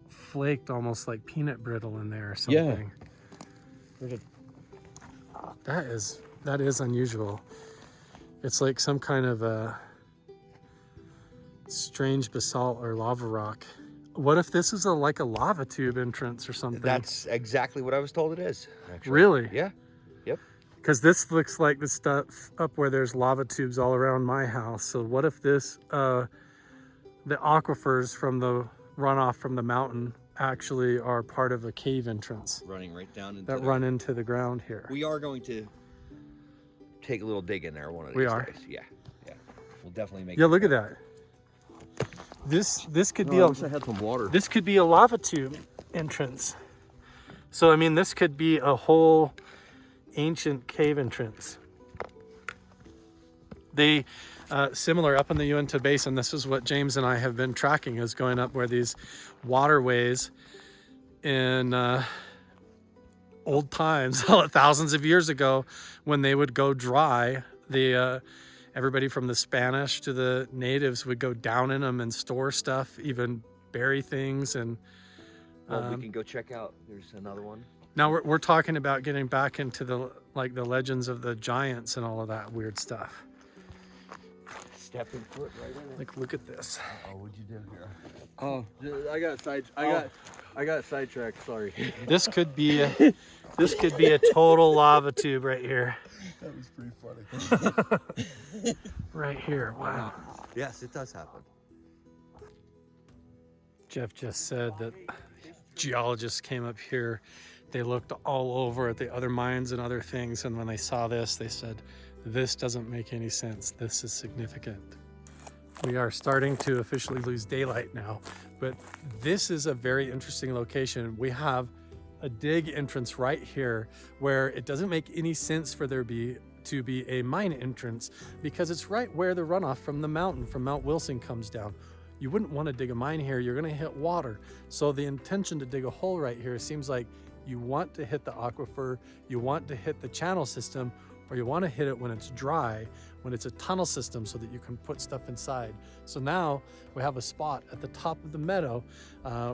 S2: flaked, almost like peanut brittle in there or something.
S6: There's
S2: That is unusual. It's like some kind of a strange basalt or lava rock. What if this is like a lava tube entrance or something?
S5: That's exactly what I was told it is. Actually.
S2: Really?
S5: Yeah. Yep.
S2: Because this looks like the stuff up where there's lava tubes all around my house. So what if this, the aquifers from the runoff from the mountain actually are part of a cave entrance
S5: Running right down into
S2: that run into the ground here?
S5: We are going to take a little dig in there one of these
S2: We are.
S5: days. Yeah. Yeah. We'll definitely make
S2: Yeah,
S5: it
S2: look at
S5: work.
S2: that. This could be
S6: I
S2: a
S6: wish I had some water.
S2: this could be a lava tube entrance. So I mean, this could be a whole ancient cave entrance. They similar up in the Uinta Basin. This is what James and I have been tracking, is going up where these waterways in old times, thousands of years ago, when they would go dry, everybody from the Spanish to the natives would go down in them and store stuff, even bury things. And
S5: Well, we can go check out. There's another one.
S2: now we're talking about getting back into the legends of the giants and all of that weird stuff.
S5: Stepping foot right in it.
S2: Like, look at this.
S5: Oh, what'd you do here?
S6: Oh, I got sidetracked. Sorry.
S2: This could be a total lava tube right here.
S5: That was pretty funny.
S2: Right here. Wow.
S5: Yes, it does happen.
S2: Jeff just said that geologists came up here. They looked all over at the other mines and other things, and when they saw this, they said, this doesn't make any sense. This is significant. We are starting to officially lose daylight now, but this is a very interesting location. We have a dig entrance right here where it doesn't make any sense for there to be a mine entrance, because it's right where the runoff from the mountain, from Mount Wilson, comes down. You wouldn't want to dig a mine here. You're going to hit water. So the intention to dig a hole right here seems like you want to hit the aquifer, you want to hit the channel system, or you want to hit it when it's dry, when it's a tunnel system, so that you can put stuff inside. So now we have a spot at the top of the meadow,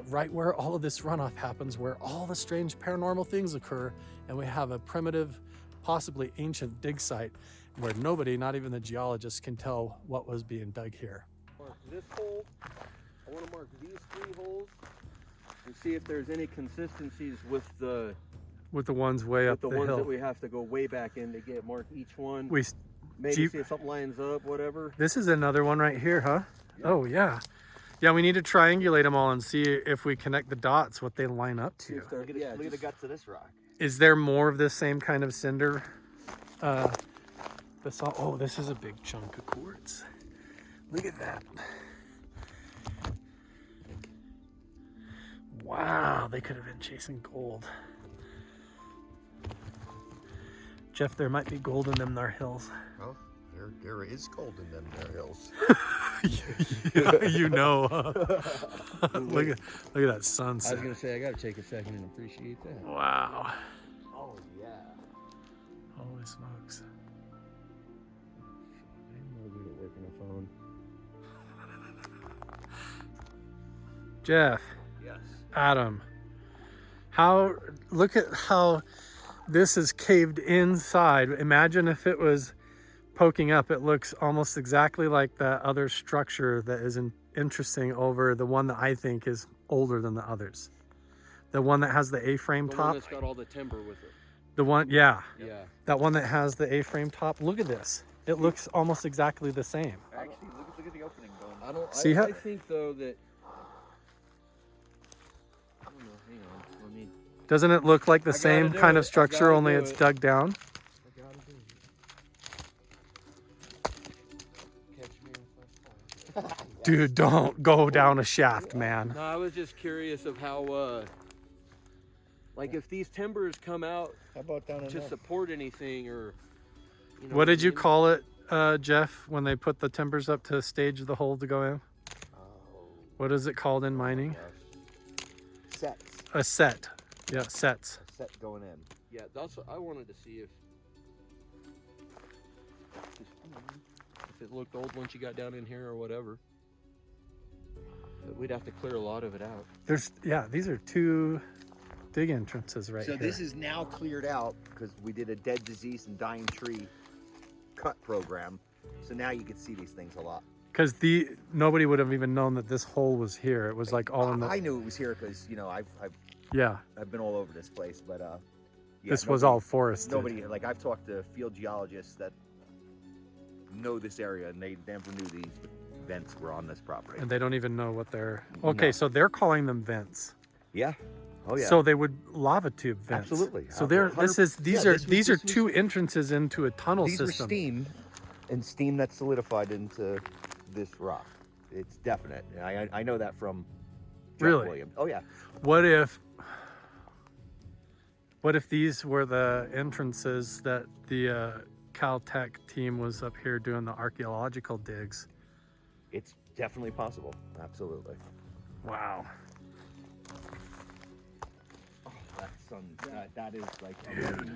S2: right where all of this runoff happens, where all the strange paranormal things occur, and we have a primitive, possibly ancient dig site where nobody, not even the geologists, can tell what was being dug here.
S6: Mark this hole. I want to mark these 3 holes and see if there's any consistencies with the
S2: ones way up the
S6: ones
S2: hill.
S6: that we have to go way back in to get. Mark each one. Maybe
S2: Jeep-
S6: see if something lines up, whatever.
S2: This is another one right here, huh? Oh, yeah. Yeah, we need to triangulate them all and see if we connect the dots, what they line up
S6: See
S2: to.
S6: if they're-
S5: Look at,
S6: yeah,
S5: look at the
S6: just-
S5: guts of this rock.
S2: Is there more of this same kind of cinder This all, oh, this is a big chunk of quartz. Look at that. Wow, they could have been chasing gold. Jeff, there might be gold in them there hills.
S9: Well, there is gold in them there hills.
S2: You know. Look at that sunset.
S6: I was gonna say I gotta take a second and appreciate that.
S2: Wow.
S5: Oh yeah.
S2: Holy smokes.
S6: I'm no good at working a phone.
S2: Jeff.
S5: Yes.
S2: Adam. Look at how this is caved inside. Imagine if it was poking up. It looks almost exactly like that other structure that is interesting over the one that I think is older than the others. The one that has the A-frame
S6: The
S2: top.
S6: one that's got all the timber with it.
S2: The one, yeah.
S6: Yeah.
S2: That one that has the A-frame top. Look at this. It looks almost exactly the same.
S5: Actually, look at the opening going.
S2: See how-
S6: I think though that. I don't know. Hang on. Let me.
S2: Doesn't it look like the
S6: gotta
S2: same
S6: do
S2: kind
S6: it.
S2: of
S6: I
S2: structure,
S6: gotta
S2: only
S6: do
S2: it's
S6: it.
S2: dug down?
S6: I gotta do it. Catch me if I fall.
S2: Dude, don't go down a shaft, man.
S6: No, I was just curious of how, like if these timbers come out
S9: How about down in
S6: to
S9: there?
S6: support anything or. You know
S2: What did you
S6: I mean?
S2: call it, Jeff, when they put the timbers up to stage the hole to go in? What is it called in mining?
S5: Sets.
S2: A set. Yeah, sets.
S5: Set going in.
S6: Yeah, that's what I wanted to see if it looked old once you got down in here or whatever. But we'd have to clear a lot of it out.
S2: These are two dig entrances right
S5: So
S2: here.
S5: this is now cleared out because we did a dead, diseased, and dying tree cut program. So now you can see these things a lot.
S2: Because nobody would have even known that this hole was here. It was like all in the...
S5: I knew it was here because I've
S2: Yeah,
S5: been all over this place, but yeah,
S2: this was all forested.
S5: Nobody I've talked to field geologists that know this area, and they never knew these vents were on this property.
S2: And they don't even know what they're... Okay,
S5: No.
S2: so they're calling them vents.
S5: Yeah. Oh yeah.
S2: So they would lava tube vents.
S5: Absolutely.
S2: So these
S5: 100%
S2: are two entrances into a tunnel
S5: these
S2: system.
S5: were steam, and steam that's solidified into this rock. It's definite. I know that from Jeff
S2: Really?
S5: Williams. Oh yeah.
S2: What if these were the entrances that the Caltech team was up here doing the archaeological digs?
S5: It's definitely possible. Absolutely.
S2: Wow.
S5: Oh, that is like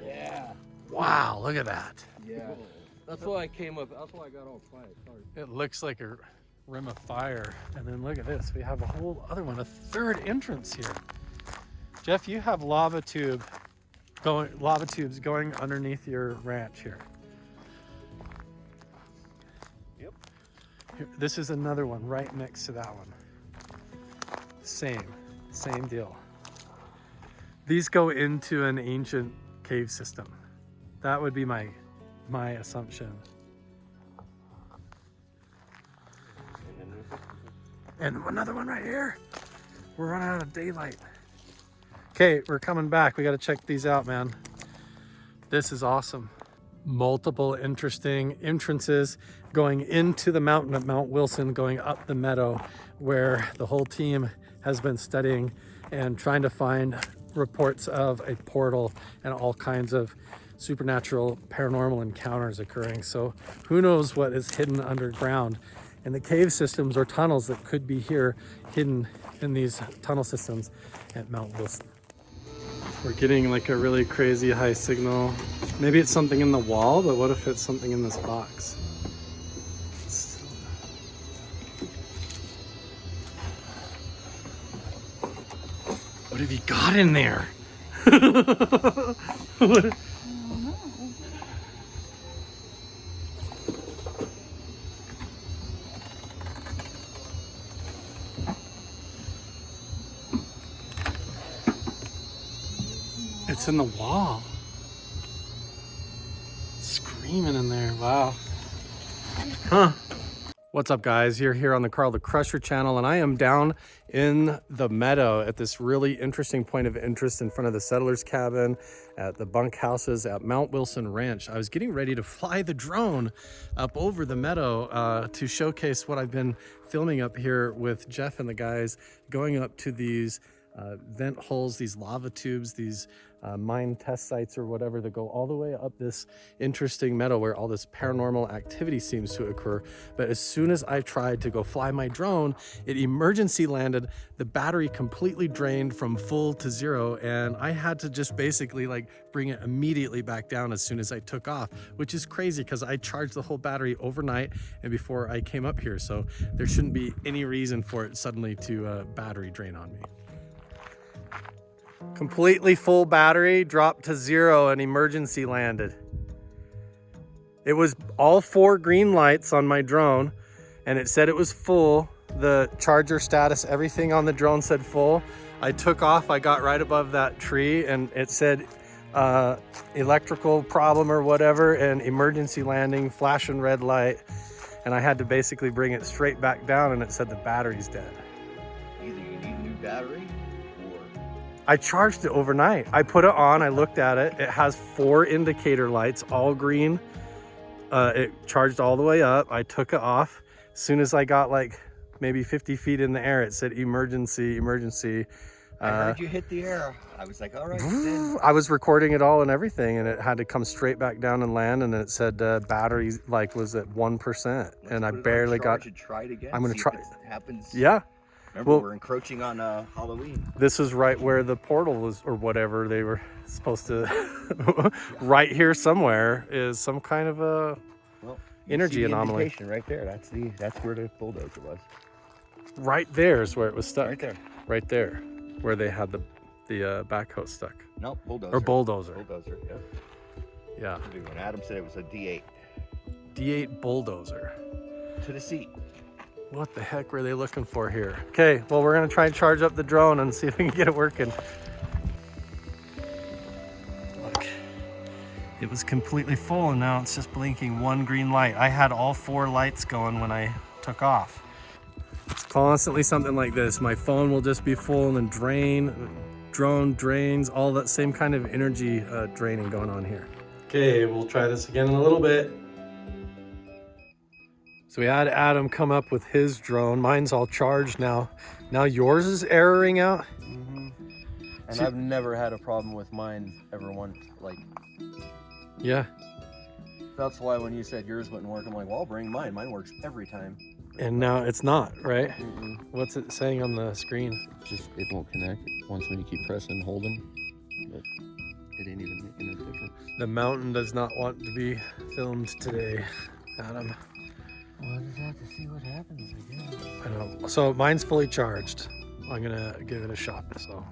S6: Yeah.
S2: Wow, look at that.
S6: Yeah. That's why I came up. That's why I got all quiet. Sorry.
S2: It looks like a rim of fire. And then look at this. We have a whole other one, a third entrance here. Jeff, you have lava tubes going underneath your ranch here.
S5: Yep.
S2: This is another one right next to that one. Same deal. These go into an ancient cave system. That would be my assumption. And another one right here. We're running out of daylight. Okay, we're coming back. We got to check these out, man. This is awesome. Multiple interesting entrances going into the mountain at Mount Wilson, going up the meadow, where the whole team has been studying and trying to find reports of a portal and all kinds of supernatural paranormal encounters occurring. So who knows what is hidden underground in the cave systems or tunnels that could be here hidden in these tunnel systems at Mount Wilson. We're getting like a really crazy high signal. Maybe it's something in the wall, but what if it's something in this box? What have you got in there? What? It's in the wall. Screaming in there. Wow. Huh. What's up, guys? You're here on the Carl the Crusher channel, and I am down in the Meadow at this really interesting point of interest in front of the settlers cabin, at the bunk houses at Mount Wilson Ranch. I was getting ready to fly the drone up over the Meadow to showcase what I've been filming up here with Jeff and the guys, going up to these vent holes, these lava tubes, these mine test sites or whatever that go all the way up this interesting meadow where all this paranormal activity seems to occur. But as soon as I tried to go fly my drone, it emergency landed. The battery completely drained from full to zero, and I had to just basically like bring it immediately back down as soon as I took off, which is crazy because I charged the whole battery overnight and before I came up here. So there shouldn't be any reason for it suddenly to battery drain on me. Completely full battery, dropped to zero, and emergency landed. It was all 4 green lights on my drone, and it said it was full. The charger status, everything on the drone said full. I took off, I got right above that tree, and it said electrical problem or whatever, and emergency landing, flashing red light. And I had to basically bring it straight back down, and it said the battery's dead.
S9: Either you need a new battery,
S2: I charged it overnight. I put it on, I looked at it. It has 4 indicator lights, all green. It charged all the way up. I took it off. As soon as I got like maybe 50 feet in the air, it said emergency, emergency.
S9: I heard you hit the air. I was like, all right.
S2: I was recording it all and everything, and it had to come straight back down and land, and it said battery like was at 1%, and I barely got.
S9: Try it again.
S2: I'm gonna try.
S9: It happens.
S2: Yeah.
S9: Remember,
S2: well,
S9: we're encroaching on Halloween.
S2: This is right where the portal was, or whatever they were supposed to. Right here somewhere is some kind of a energy anomaly.
S9: Right there. That's where the bulldozer was.
S2: Right there is where it was stuck.
S9: Right there.
S2: Right there, where they had the backhoe stuck.
S9: No, bulldozer.
S2: Or bulldozer.
S9: Bulldozer. Yeah.
S2: Yeah.
S9: When Adam said it was a D8.
S2: D8 bulldozer.
S9: To the seat.
S2: What the heck were they looking for here? Okay, well, we're gonna try and charge up the drone and see if we can get it working. Look, it was completely full and now it's just blinking 1 green light. I had all 4 lights going when I took off. It's constantly something like this. My phone will just be full and then drone drains, all that same kind of energy draining going on here. Okay, we'll try this again in a little bit. So we had Adam come up with his drone. Mine's all charged now. Now yours is erroring out?
S6: Mm-hmm. And I've never had a problem with mine ever once. Like,
S2: yeah.
S6: That's why when you said yours wouldn't work, I'm like, well, I'll bring mine. Mine works every time.
S2: And now it's not, right?
S6: Mm-mm.
S2: What's it saying on the screen?
S6: Just, it won't connect. It wants me to keep pressing and holding. But it ain't even making a difference.
S2: The mountain does not want to be filmed today, Adam.
S6: Well, I just have to see what happens, I guess.
S2: I know. So mine's fully charged. I'm gonna give it a shot. So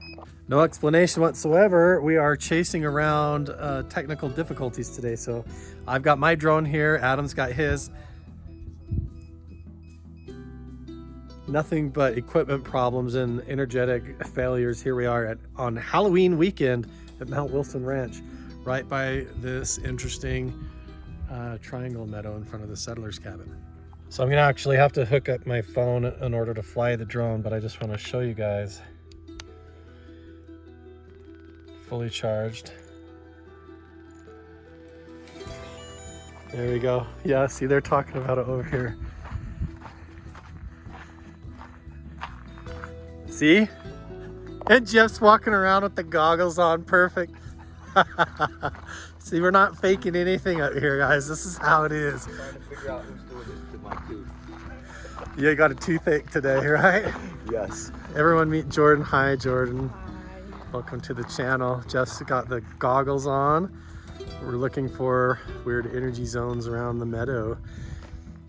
S2: no explanation whatsoever. We are chasing around technical difficulties today. So I've got my drone here. Adam's got his. Nothing but equipment problems and energetic failures. Here we are on Halloween weekend at Mount Wilson Ranch, right by this interesting triangle meadow in front of the settlers cabin. So I'm gonna actually have to hook up my phone in order to fly the drone, but I just want to show you guys. Fully charged. There we go. Yeah, see, they're talking about it over here. See? And Jeff's walking around with the goggles on, perfect. See, we're not faking anything up here, guys. This is how it is.
S9: I'm trying to figure out who's doing this to my tooth.
S2: You got a toothache today, right?
S9: Yes.
S2: Everyone meet Jordan. Hi, Jordan. Welcome to the channel. Jeff's got the goggles on. We're looking for weird energy zones around the meadow.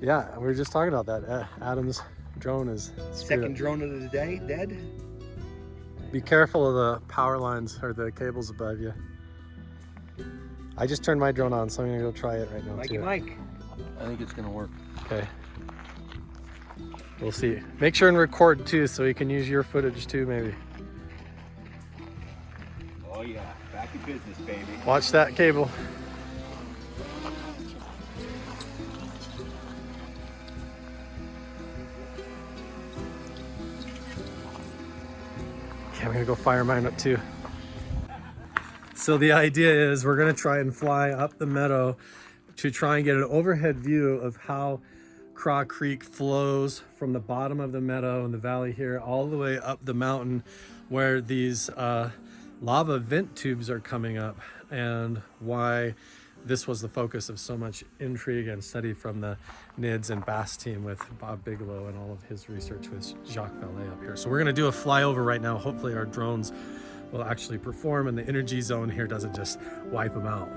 S2: Yeah, we were just talking about that. Adam's drone is
S9: Second drone of the day, dead.
S2: Be careful of the power lines or the cables above you. I just turned my drone on, so I'm gonna go try it right now.
S9: Mikey
S2: too.
S9: Mike.
S6: I think it's gonna work.
S2: Okay. We'll see. Make sure and record too, so you can use your footage too, maybe.
S9: Oh yeah, back in business, baby.
S2: Watch that cable. I'm gonna go fire mine up too. So the idea is we're gonna try and fly up the meadow to try and get an overhead view of how Craw Creek flows from the bottom of the meadow in the valley here all the way up the mountain where these lava vent tubes are coming up, and why this was the focus of so much intrigue and study from the NIDS and BASS team with Bob Bigelow and all of his research with Jacques Vallée up here. So we're gonna do a flyover right now. Hopefully our drones will actually perform and the energy zone here doesn't just wipe them out.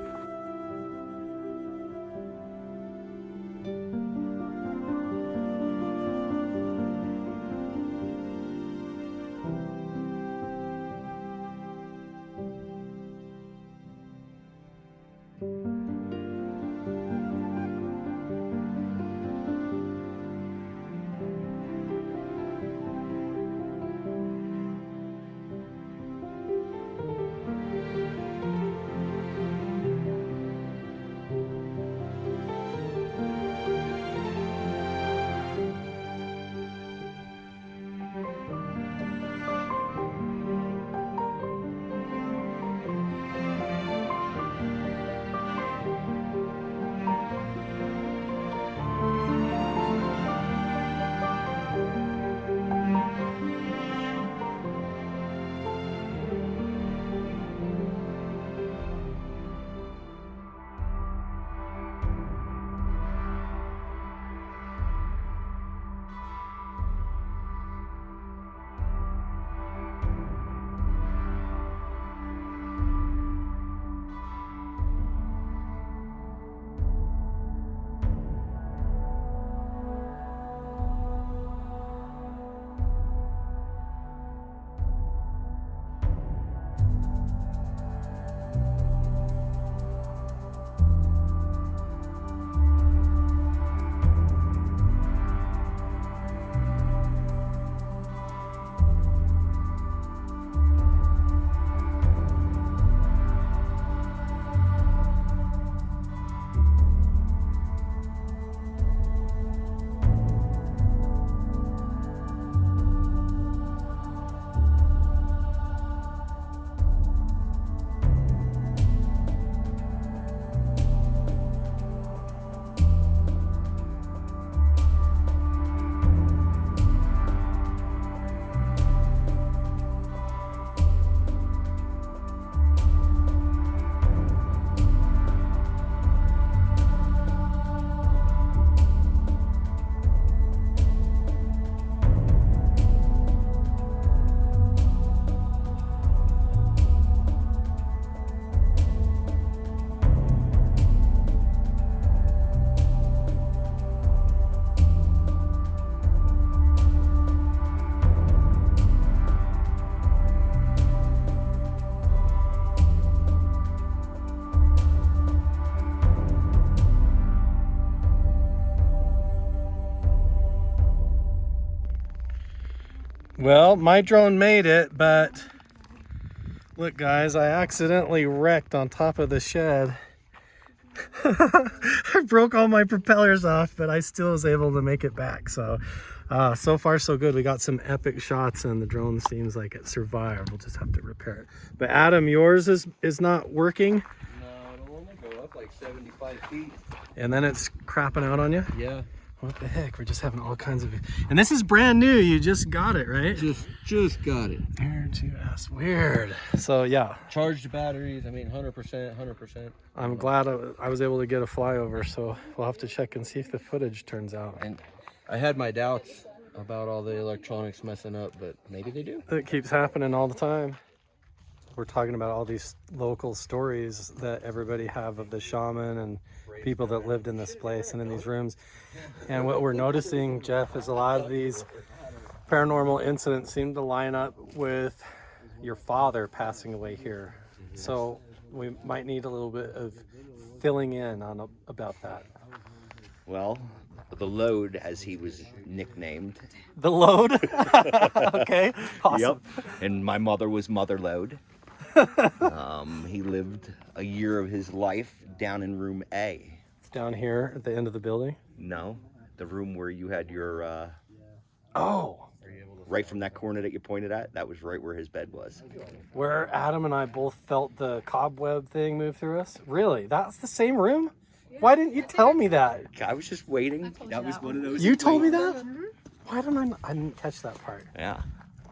S2: Well, my drone made it, but look guys, I accidentally wrecked on top of the shed. I broke all my propellers off, but I still was able to make it back. So, so far so good. We got some epic shots and the drone seems like it survived. We'll just have to repair it. But Adam, yours is not working?
S6: No, it'll only go up like 75 feet.
S2: And then it's crapping out on you?
S6: Yeah.
S2: What the heck? We're just having all kinds of... And this is brand new. You just got it, right?
S6: Just got it.
S2: Air to us. Weird. So yeah.
S6: Charged batteries. I mean, 100%.
S2: I'm glad I was able to get a flyover. So we'll have to check and see if the footage turns out.
S6: And I had my doubts about all the electronics messing up, but maybe they do.
S2: It keeps happening all the time. We're talking about all these local stories that everybody have of the shaman and people that lived in this place and in these rooms. And what we're noticing, Jeff, is a lot of these paranormal incidents seem to line up with your father passing away here. So we might need a little bit of filling in on about that.
S5: Well, the Load, as he was nicknamed.
S2: The Load? Okay, awesome.
S5: Yep. And my mother was Mother Load. He lived a year of his life down in room A.
S2: Down here at the end of the building?
S5: No, the room where you had your
S2: Oh.
S6: Are you able to
S5: right from that corner that you pointed at, that was right where his bed was.
S2: Where Adam and I both felt the cobweb thing move through us? Really? That's the same room? Why didn't you tell me that?
S5: I was just waiting. That was one of those.
S2: You told me that? Why didn't I didn't catch that part.
S5: Yeah.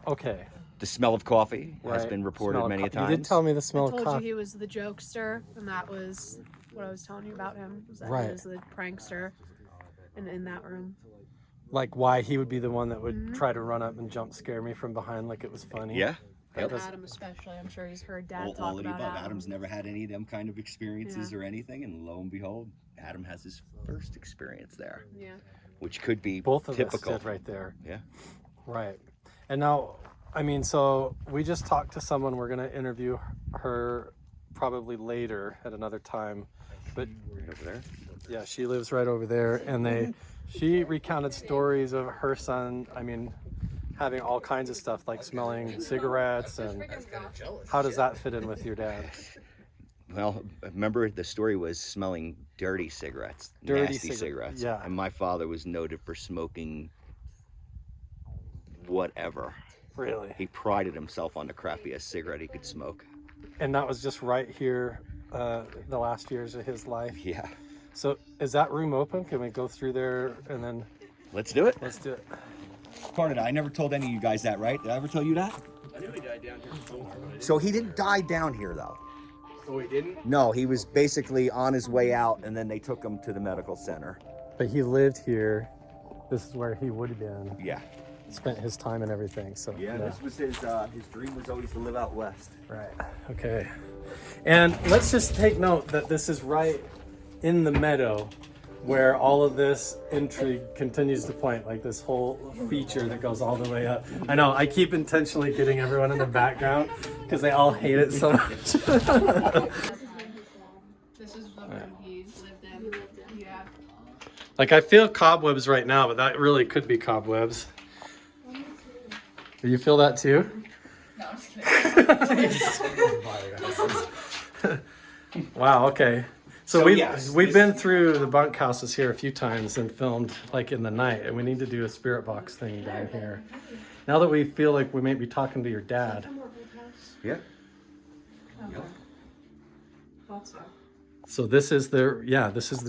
S2: Okay.
S5: The smell of coffee has
S2: Right.
S5: been reported
S2: Smell of
S5: many times.
S2: You did tell me the smell
S10: I
S2: of
S10: told
S2: coffee.
S10: you he was the jokester, and that was what I was telling you about him. Was that
S2: Right.
S10: He was the prankster in that room.
S2: Like why he would be the one that would try to run up and jump scare me from behind like it was funny.
S5: Yeah.
S10: And Adam especially. I'm sure he's heard Dad
S5: All
S10: talk
S5: of the
S10: about
S5: above.
S10: Adam.
S5: Adam's never had any of them kind of experiences or anything, and lo and behold, Adam has his first experience there.
S10: Yeah.
S5: Which could be
S2: Both of
S5: typical.
S2: us did right there.
S5: Yeah.
S2: Right. And now, I mean, so we just talked to someone. We're going to interview her probably later at another time. But
S5: Right over there.
S2: yeah, she lives right over there. And she recounted stories of her son, I mean, having all kinds of stuff like smelling cigarettes. And how does that fit in with your dad?
S5: Well, remember the story was smelling dirty cigarettes, nasty cigarettes.
S2: Yeah.
S5: And my father was noted for smoking whatever.
S2: Really?
S5: He prided himself on the crappiest cigarette he could smoke.
S2: And that was just right here, the last years of his life.
S5: Yeah.
S2: So is that room open? Can we go through there and then
S5: Let's do it.
S2: let's do it?
S9: Carter, I never told any of you guys that, right? Did I ever tell you that?
S6: I knew he died down here somewhere.
S9: So he didn't die down here, though.
S6: Oh, he didn't?
S9: No, he was basically on his way out, and then they took him to the medical center.
S2: But he lived here. This is where he would have been.
S9: Yeah.
S2: Spent his time and everything. So
S9: Yeah, this was his dream was always to live out west.
S2: right. Okay. And let's just take note that this is right in the meadow where all of this intrigue continues to point, like this whole feature that goes all the way up. I know, I keep intentionally getting everyone in the background because they all hate it so much.
S10: This is the room he lived in. Yeah.
S2: Like I feel cobwebs right now, but that really could be cobwebs. Do you feel that too?
S10: No, I'm just kidding.
S2: Wow, okay. So
S9: yes,
S2: we've been through the bunkhouses here a few times and filmed like in the night, and we need to do a spirit box thing down here. Now that we feel like we may be talking to your dad.
S5: Yeah.
S2: So this is the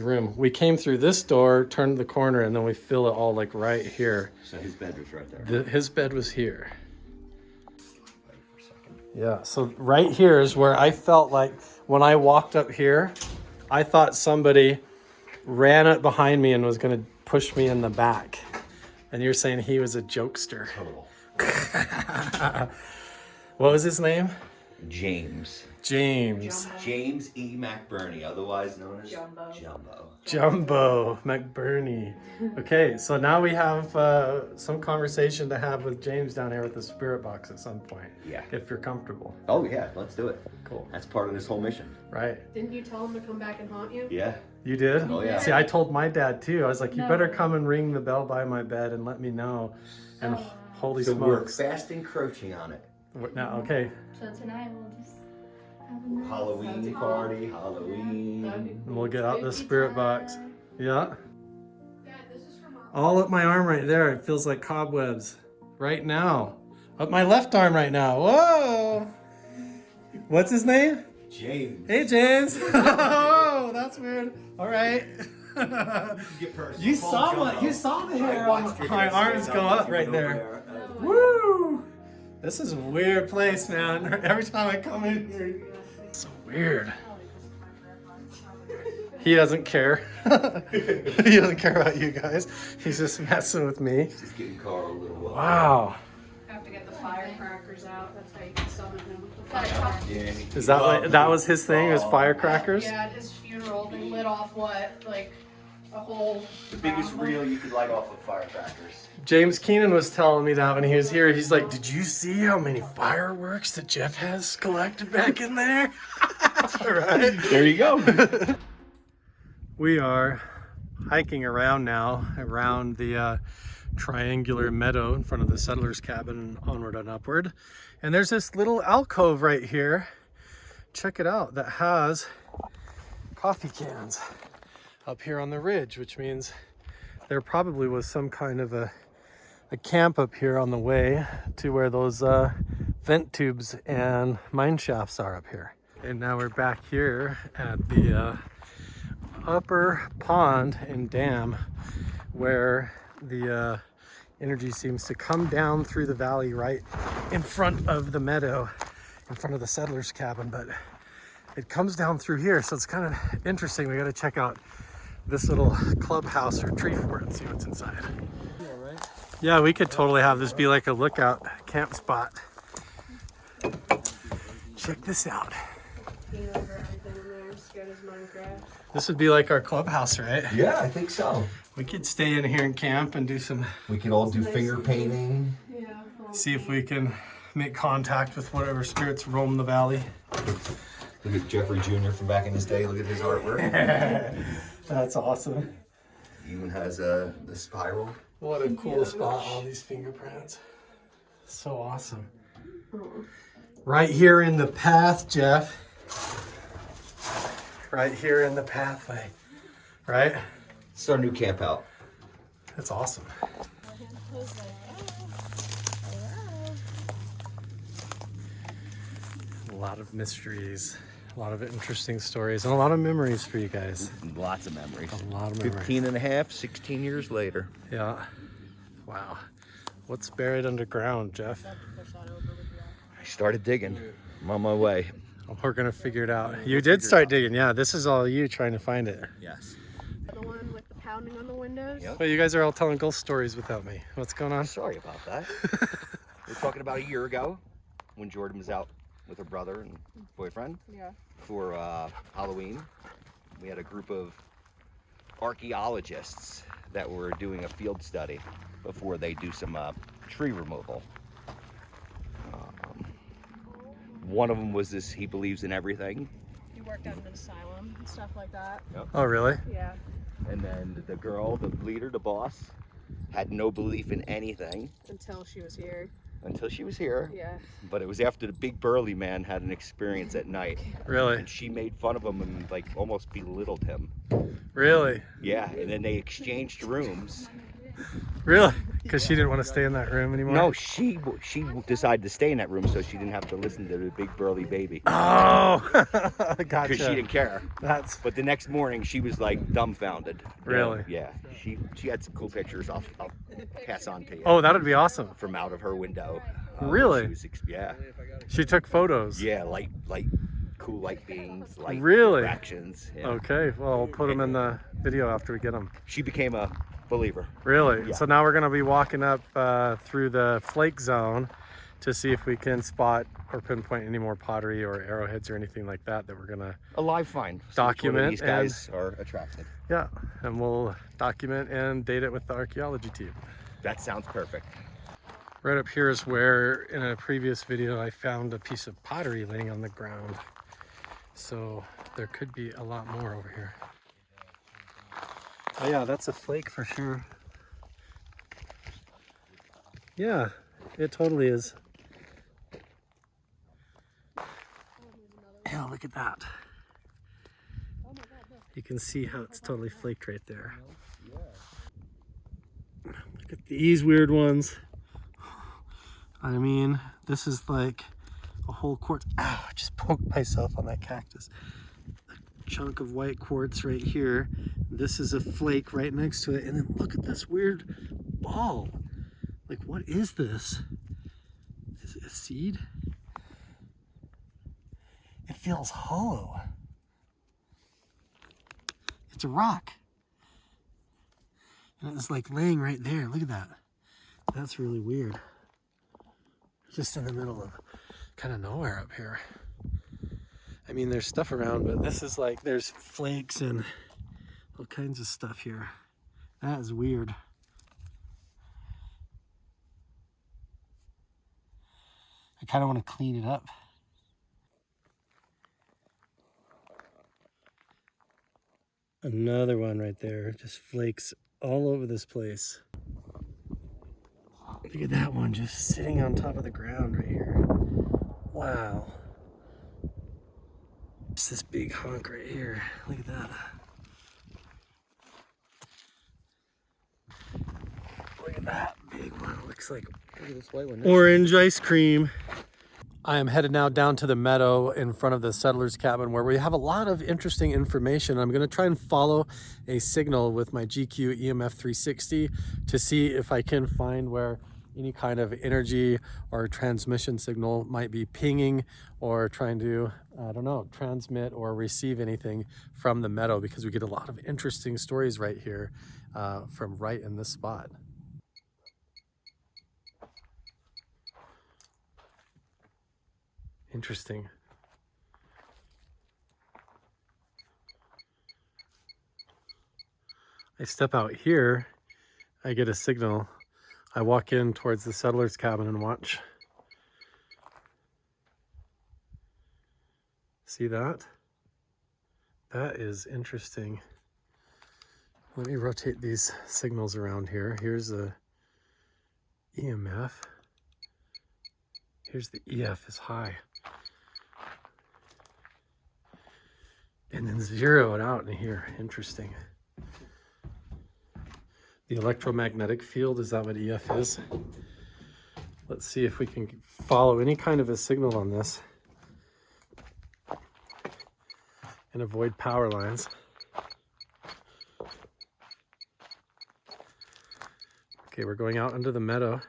S2: room. We came through this door, turned the corner, and then we feel it all like right here.
S5: So his bed was right there.
S2: His bed was here. Yeah, so right here is where I felt like when I walked up here, I thought somebody ran up behind me and was going to push me in the back. And you're saying he was a jokester. What was his name?
S5: James.
S2: James.
S5: James E. McBurney, otherwise known as
S10: Jumbo.
S2: Jumbo McBurney. Okay, so now we have some conversation to have with James down here with the spirit box at some point.
S5: Yeah.
S2: If you're comfortable.
S5: Oh yeah, let's do it.
S2: Cool.
S5: That's part of this whole mission.
S2: Right.
S10: Didn't you tell him to come back and haunt you?
S5: Yeah.
S2: You did?
S5: Oh, yeah.
S2: See, I told my dad too. I was like, you
S10: No.
S2: better come and ring the bell by my bed and let me know. And holy
S5: So we're
S2: smokes.
S5: fast encroaching on it.
S2: Now, okay.
S11: So tonight we'll just have a nice
S5: Halloween party, Halloween.
S2: And we'll get out the spirit box. Yeah. All up my arm right there. It feels like cobwebs. Right now. Up my left arm right now. Whoa. What's his name?
S5: James.
S2: Hey, James. Oh, that's weird. All right. You saw the hair on my arms go up right there. Woo! This is a weird place, man. Every time I come in here, it's so weird. He doesn't care. He doesn't care about you guys. He's just messing with me.
S5: Just getting Carl a little while.
S2: Wow.
S10: Have to get the firecrackers out. That's how you can summon him with the firecrackers.
S5: Yeah.
S2: Is that what, that was his thing? Was firecrackers?
S10: Yeah, at his funeral, they lit off like a whole.
S5: The biggest reel you could light off with firecrackers.
S2: James Keenan was telling me that when he was here. He's like, "Did you see how many fireworks that Jeff has collected back in there?" Right.
S5: There you go.
S2: We are hiking around now, around the triangular meadow in front of the settler's cabin, onward and upward. And there's this little alcove right here. Check it out, that has coffee cans up here on the ridge, which means there probably was some kind of a a camp up here on the way to where those vent tubes and mine shafts are up here. And now we're back here at the upper pond and dam where the energy seems to come down through the valley right in front of the meadow, in front of the settler's cabin, but it comes down through here, so it's kind of interesting. We got to check out this little clubhouse or tree fort and see what's inside. Yeah, we could totally have this be like a lookout camp spot. Check this out. This would be like our clubhouse, right?
S9: Yeah, I think so.
S2: We could stay in here and camp and do some...
S9: We could all do finger painting.
S2: See if we can make contact with whatever spirits roam the valley.
S9: Look at Jeffrey Jr. from back in his day. Look at his artwork.
S2: That's awesome.
S9: He even has the spiral.
S2: What a cool spot, all these fingerprints. So awesome. Right here in the path, Jeff. Right here in the pathway. Right?
S9: It's our new camp out.
S2: That's awesome. A lot of mysteries, a lot of interesting stories, and a lot of memories for you guys.
S9: Lots of memories.
S2: A lot of memories.
S9: 15 and a half, 16 years later.
S2: Yeah. Wow. What's buried underground, Jeff?
S9: I started digging. I'm on my way.
S2: We're going to figure it out. You did start digging. Yeah, this is all you trying to find it.
S9: Yes.
S10: The one with the pounding on the windows.
S9: Yep.
S2: But you guys are all telling ghost stories without me. What's going on?
S9: Sorry about that. We're talking about a year ago when Jordan was out with her brother and boyfriend for Halloween. We had a group of archaeologists that were doing a field study before they do some tree removal. One of them was this, he believes in everything.
S10: He worked at an asylum and stuff like that.
S9: Yep.
S2: Oh, really?
S10: Yeah.
S9: And then the girl, the leader, the boss, had no belief in anything.
S10: Until she was here.
S9: Until she was here.
S10: Yeah.
S9: But it was after the big burly man had an experience at night.
S2: Really?
S9: And she made fun of him and like almost belittled him.
S2: Really?
S9: Yeah, and then they exchanged rooms.
S2: Really? Because she didn't want to stay in that room anymore?
S9: No, she decided to stay in that room so she didn't have to listen to the big burly baby.
S2: Oh, gotcha.
S9: Because she didn't care.
S2: That's...
S9: But the next morning she was like dumbfounded.
S2: Really?
S9: Yeah. She had some cool pictures. I'll pass on to you.
S2: Oh, that would be awesome.
S9: From out of her window.
S2: Really?
S9: Yeah.
S2: She took photos.
S9: Yeah, cool light beings, light
S2: really?
S9: refractions. Yeah.
S2: Okay, well, I'll put them in the video after we get them.
S9: She became a believer.
S2: Really?
S9: Yeah.
S2: So now we're going to be walking up through the flake zone to see if we can spot or pinpoint any more pottery or arrowheads or anything like that we're going to
S9: a live find.
S2: Document.
S9: These guys are attracted.
S2: Yeah, and we'll document and date it with the archaeology team.
S9: That sounds perfect.
S2: Right up here is where, in a previous video, I found a piece of pottery laying on the ground. So there could be a lot more over here. Oh yeah, that's a flake for sure. Yeah, it totally is. Yeah, look at that. You can see how it's totally flaked right there. Look at these weird ones. I mean, this is like a whole quartz. Ow, I just poked myself on that cactus. A chunk of white quartz right here. This is a flake right next to it. And then look at this weird ball. Like, what is this? Is it a seed? It feels hollow. It's a rock. And it's like laying right there. Look at that. That's really weird. Just in the middle of kind of nowhere up here. I mean, there's stuff around, but this is like, there's flakes and all kinds of stuff here. That is weird. I kind of want to clean it up. Another one right there, just flakes all over this place. Look at that one just sitting on top of the ground right here. Wow. It's this big hunk right here. Look at that. Look Look at that big one. Looks like
S6: Look at this white one.
S2: orange ice cream. I am headed now down to the meadow in front of the settler's cabin where we have a lot of interesting information. I'm going to try and follow a signal with my GQ EMF 360 to see if I can find where any kind of energy or transmission signal might be pinging or trying to, I don't know, transmit or receive anything from the meadow, because we get a lot of interesting stories right here from right in this spot. Interesting. I step out here, I get a signal. I walk in towards the settler's cabin and watch. See that? That is interesting. Let me rotate these signals around here. Here's the EMF. Here's the EF is high. And then zero it out in here. Interesting. The electromagnetic field, is that what EF is? Let's see if we can follow any kind of a signal on this and avoid power lines. Okay, we're going out into the meadow.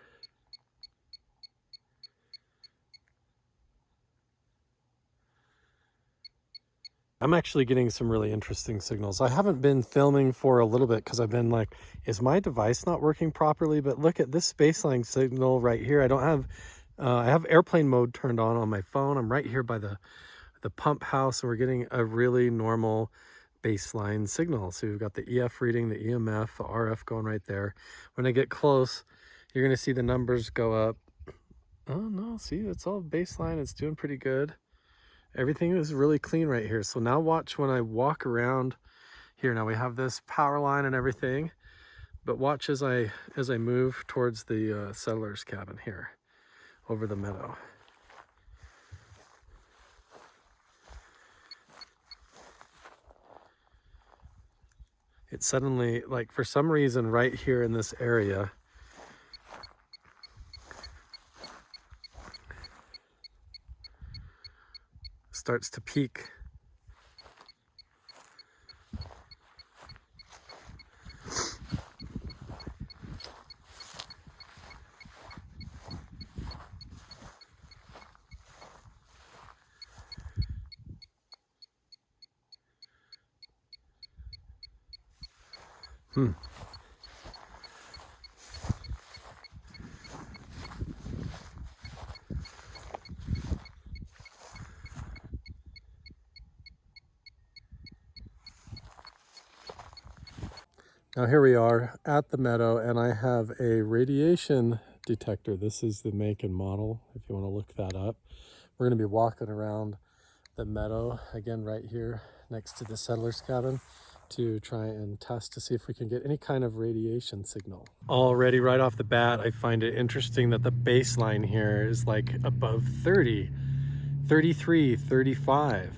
S2: I'm actually getting some really interesting signals. I haven't been filming for a little bit because I've been like, is my device not working properly? But look at this baseline signal right here. I don't have, I have airplane mode turned on my phone. I'm right here by the pump house, and we're getting a really normal baseline signal. So we've got the EF reading, the EMF, the RF going right there. When I get close, you're gonna see the numbers go up. Oh no, see, it's all baseline. It's doing pretty good. Everything is really clean right here. So now watch when I walk around here. Now we have this power line and everything, but watch as I move towards the settler's cabin here over the meadow. It suddenly, like for some reason right here in this area, starts to peak. Now here we are at the meadow, and I have a radiation detector. This is the make and model, if you want to look that up. We're going to be walking around the meadow, again right here next to the settler's cabin, to try and test to see if we can get any kind of radiation signal. Already right off the bat, I find it interesting that the baseline here is like above 30, 33, 35.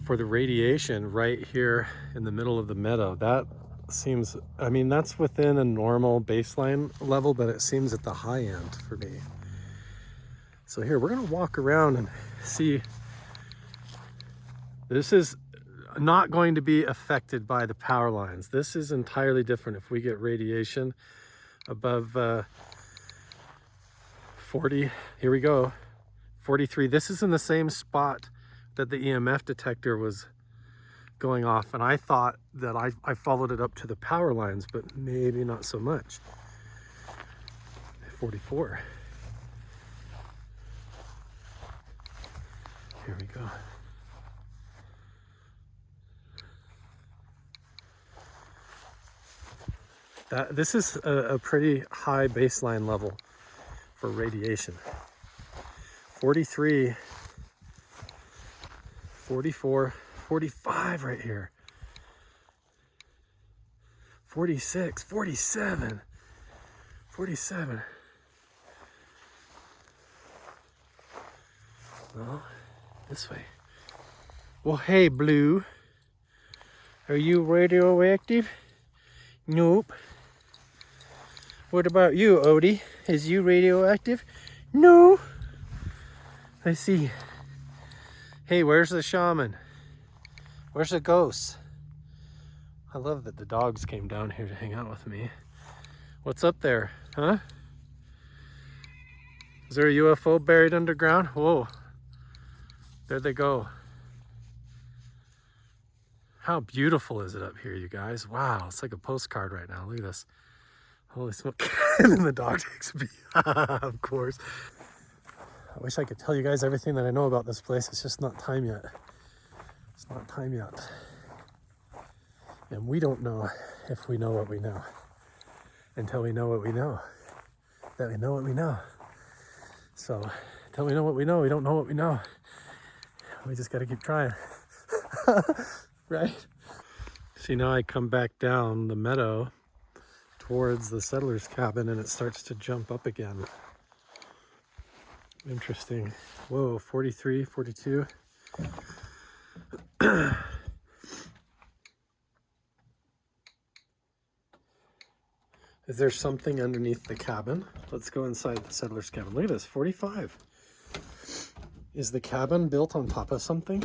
S2: For the radiation right here in the middle of the meadow. That seems, I mean, that's within a normal baseline level, but it seems at the high end for me. So here, we're gonna walk around and see. This is not going to be affected by the power lines. This is entirely different. If we get radiation above 40, here we go, 43. This is in the same spot that the EMF detector was going off, and I thought that I followed it up to the power lines, but maybe not so much. 44. Here we go. This is a pretty high baseline level for radiation. 43, 44, 45 right here. 46, 47, 47. Well, this way. Well, hey, Blue. Are you radioactive? Nope. What about you, Odie? Is you radioactive? No. I see. Hey, where's the shaman? Where's the ghost? I love that the dogs came down here to hang out with me. What's up there, huh? Is there a UFO buried underground? Whoa. There they go. How beautiful is it up here, you guys? Wow, it's like a postcard right now. Look at this. Holy smoke. And then the dog takes me. Of course. I wish I could tell you guys everything that I know about this place. It's just not time yet. It's not time yet. And we don't know if we know what we know until we know what we know. That we know what we know. So until we know what we know, we don't know what we know. We just got to keep trying. Right? See, now I come back down the meadow towards the settler's cabin and it starts to jump up again. Interesting. Whoa, 43, 42. Is there something underneath the cabin? Let's go inside the settler's cabin. Look at this, 45. Is the cabin built on top of something?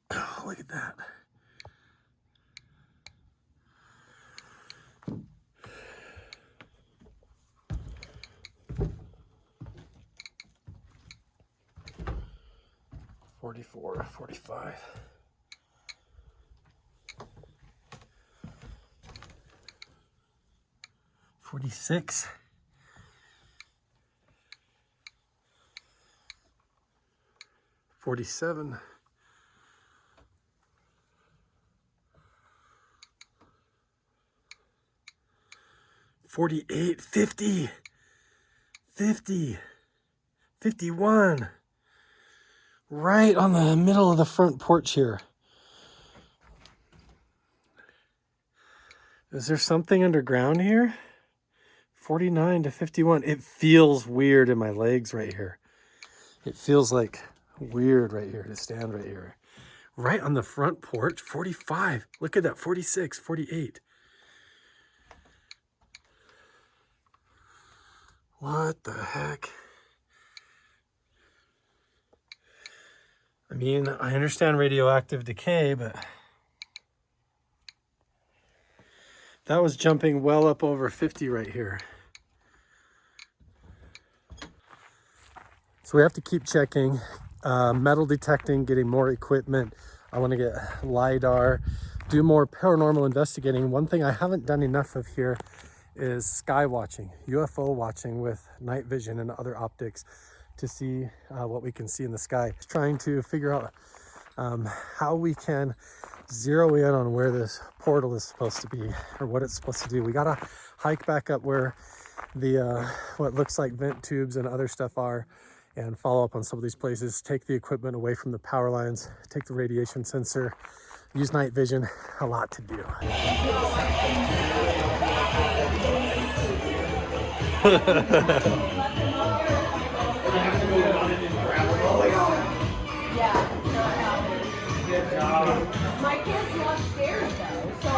S2: Oh, look at that. $44, $45. $46. $47. $48, $50, $50, $51. Right on the middle of the front porch here. Is there something underground here? 49 to 51. It feels weird in my legs right here. It feels like weird right here to stand right here. Right on the front porch, 45. Look at that, 46, 48. What the heck? I mean, I understand radioactive decay, but that was jumping well up over 50 right here. So we have to keep checking, metal detecting, getting more equipment. I want to get LiDAR, do more paranormal investigating. One thing I haven't done enough of here is sky watching, UFO watching with night vision and other optics to see what we can see in the sky. Trying to figure out how we can zero in on where this portal is supposed to be or what it's supposed to do. We gotta hike back up where the what looks like vent tubes and other stuff are and follow up on some of these places, take the equipment away from the power lines, take the radiation sensor, use night vision, a lot to do.
S10: My kids love stairs though, so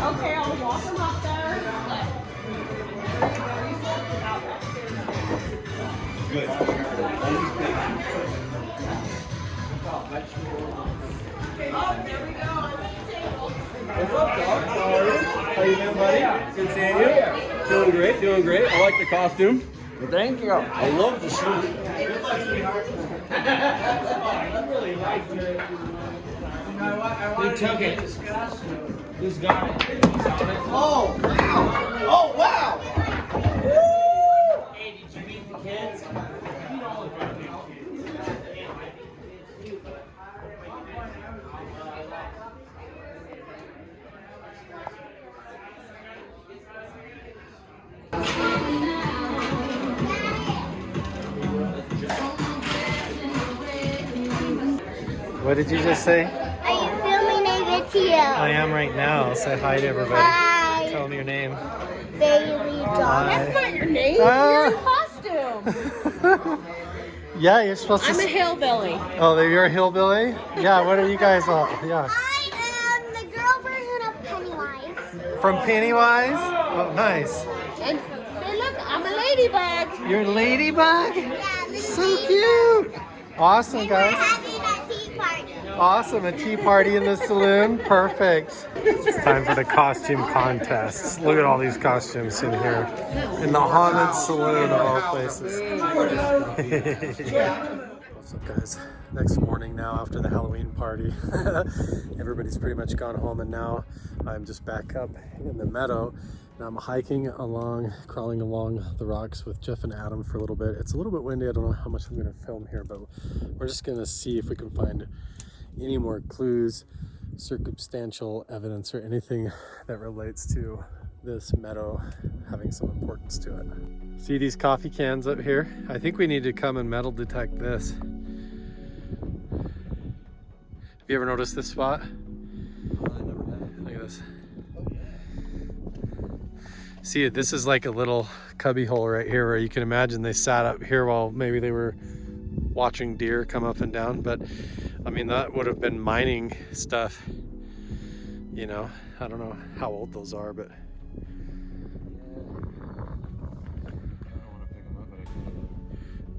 S10: okay, I'll walk them up there. Good. Oh, there we go.
S6: What's up, dog? How are you? How you doing, buddy? Good seeing you. Doing great, doing great. I like the costume.
S9: Well, thank you. I love the suit.
S1: I really liked it.
S9: Who took it?
S1: Who's got it?
S9: Oh, wow. Oh, wow.
S1: Hey, did you meet the kids?
S2: What did you just say?
S11: Are you filming a video?
S2: I am right now. Say hi to everybody.
S11: Hi.
S2: Tell them your name.
S11: Bailey John.
S10: That's not your name.
S2: Ah.
S10: You're in costume.
S2: Yeah, you're supposed to.
S10: I'm a hillbilly.
S2: Oh, you're a hillbilly? Yeah, what are you guys all? Yeah.
S11: I am the girl version of Pennywise.
S2: From Pennywise? Oh, nice.
S10: And say, look, I'm a ladybug.
S2: You're a ladybug?
S11: Yeah, the
S2: So cute. Awesome,
S11: We're
S2: guys.
S11: having a tea party.
S2: Awesome, a tea party in the saloon. Perfect. It's time for the costume contests. Look at all these costumes in here. In the haunted saloon of all places. What's up, guys? Next morning now after the Halloween party. Everybody's pretty much gone home, and now I'm just back up in the meadow. And I'm hiking along, crawling along the rocks with Jeff and Adam for a little bit. It's a little bit windy. I don't know how much I'm going to film here, but we're just going to see if we can find any more clues, circumstantial evidence, or anything that relates to this meadow having some importance to it. See these coffee cans up here? I think we need to come and metal detect this. Have you ever noticed this spot? Look at this. See, this is like a little cubby hole right here where you can imagine they sat up here while maybe they were watching deer come up and down. But I mean, that would have been mining stuff, you know. I don't know how old those are, but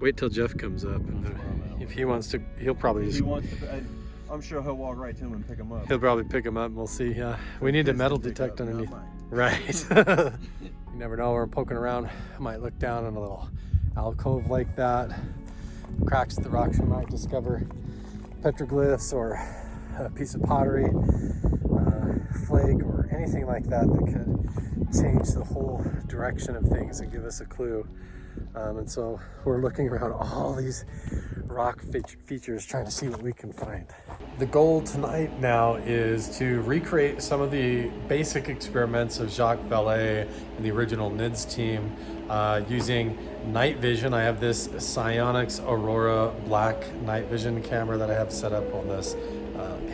S2: wait till Jeff comes up, and if he wants to, he'll probably just,
S6: I'm sure he'll walk right to him and pick him up.
S2: he'll probably pick him up, and we'll see. Yeah, we need to metal detect underneath. Right. You never know, we're poking around. I might look down in a little alcove like that. Cracks the rocks, we might discover petroglyphs or a piece of pottery, flake, or anything like that that could change the whole direction of things and give us a clue. And so we're looking around all these rock features trying to see what we can find. The goal tonight now is to recreate some of the basic experiments of Jacques Vallée and the original NIDS team using night vision. I have this Psionics Aurora black night vision camera that I have set up on this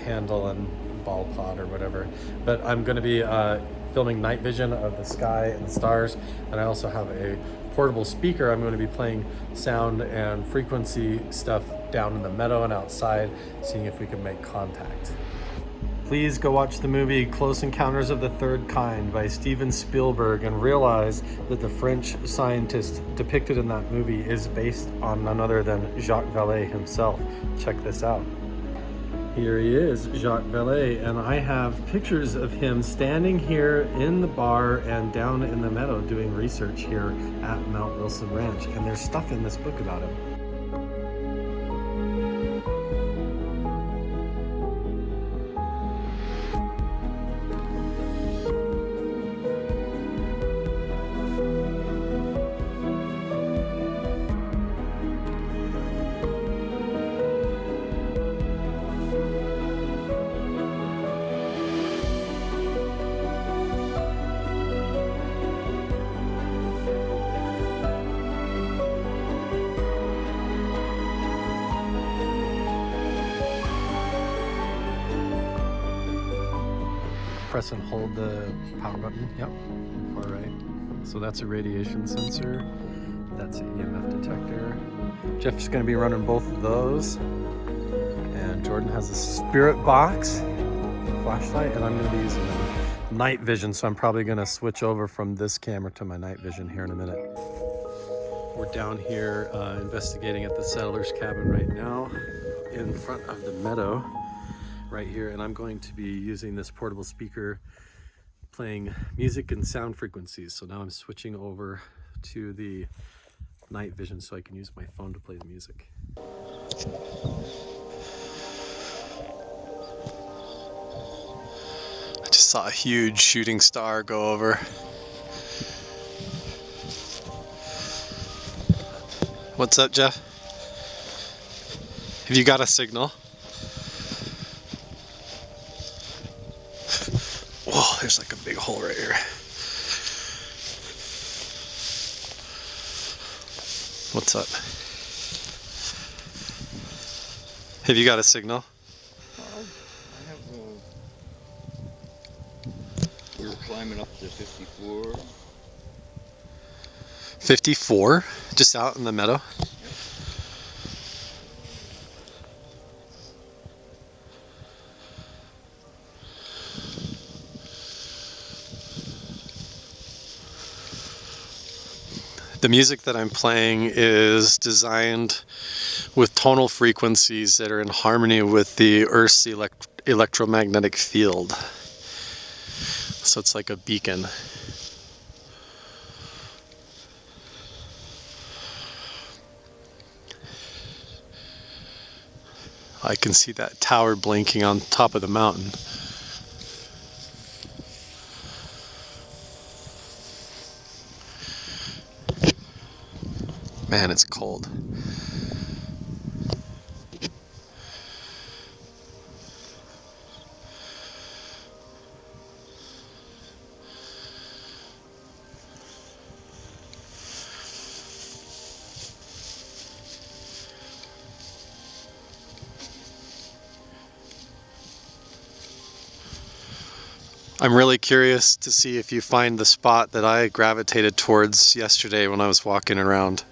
S2: handle and ball pod or whatever. But I'm going to be filming night vision of the sky and the stars, and I also have a portable speaker. I'm going to be playing sound and frequency stuff down in the meadow and outside, seeing if we can make contact. Please go watch the movie Close Encounters of the Third Kind by Steven Spielberg and realize that the French scientist depicted in that movie is based on none other than Jacques Vallée himself. Check this out. Here he is, Jacques Vallée, and I have pictures of him standing here in the bar and down in the meadow doing research here at Mount Wilson Ranch, and there's stuff in this book about him. Press and hold the power button. Yep, far right. So that's a radiation sensor. That's an EMF detector. Jeff's going to be running both of those. And Jordan has a spirit box, flashlight, and I'm going to be using night vision. So I'm probably going to switch over from this camera to my night vision here in a minute. We're down here investigating at the settler's cabin right now in front of the meadow. Right here, and I'm going to be using this portable speaker playing music and sound frequencies. So now I'm switching over to the night vision so I can use my phone to play the music. I just saw a huge shooting star go over. What's up, Jeff? Have you got a signal? Whoa, there's like a big hole right here. What's up? Have you got a signal?
S6: climbing up to 54.
S2: 54? Just out in the meadow? The music that I'm playing is designed with tonal frequencies that are in harmony with the Earth's electromagnetic field. So it's like a beacon. I can see that tower blinking on top of the mountain. Man, it's cold. I'm really curious to see if you find the spot that I gravitated towards yesterday when I was walking around.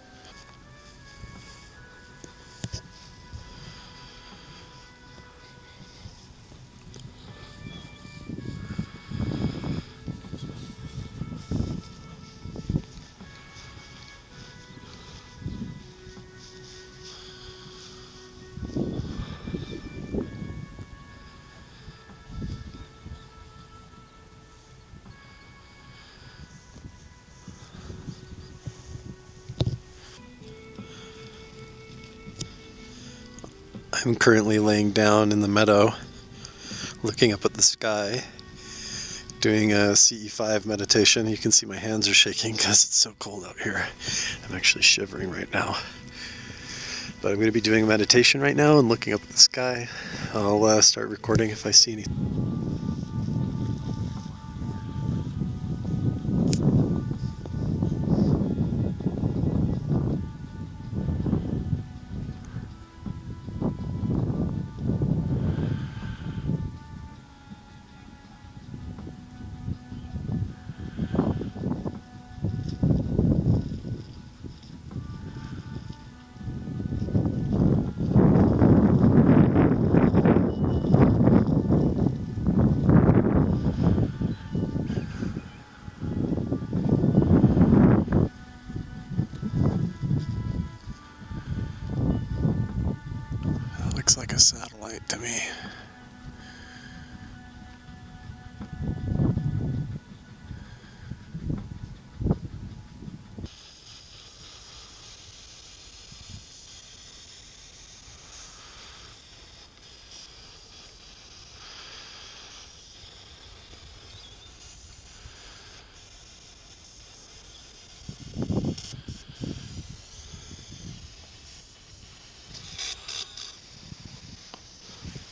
S2: I'm currently laying down in the meadow, looking up at the sky, doing a CE5 meditation. You can see my hands are shaking because it's so cold out here. I'm actually shivering right now. But I'm going to be doing a meditation right now and looking up at the sky. I'll start recording if I see anything. Looks like a satellite to me.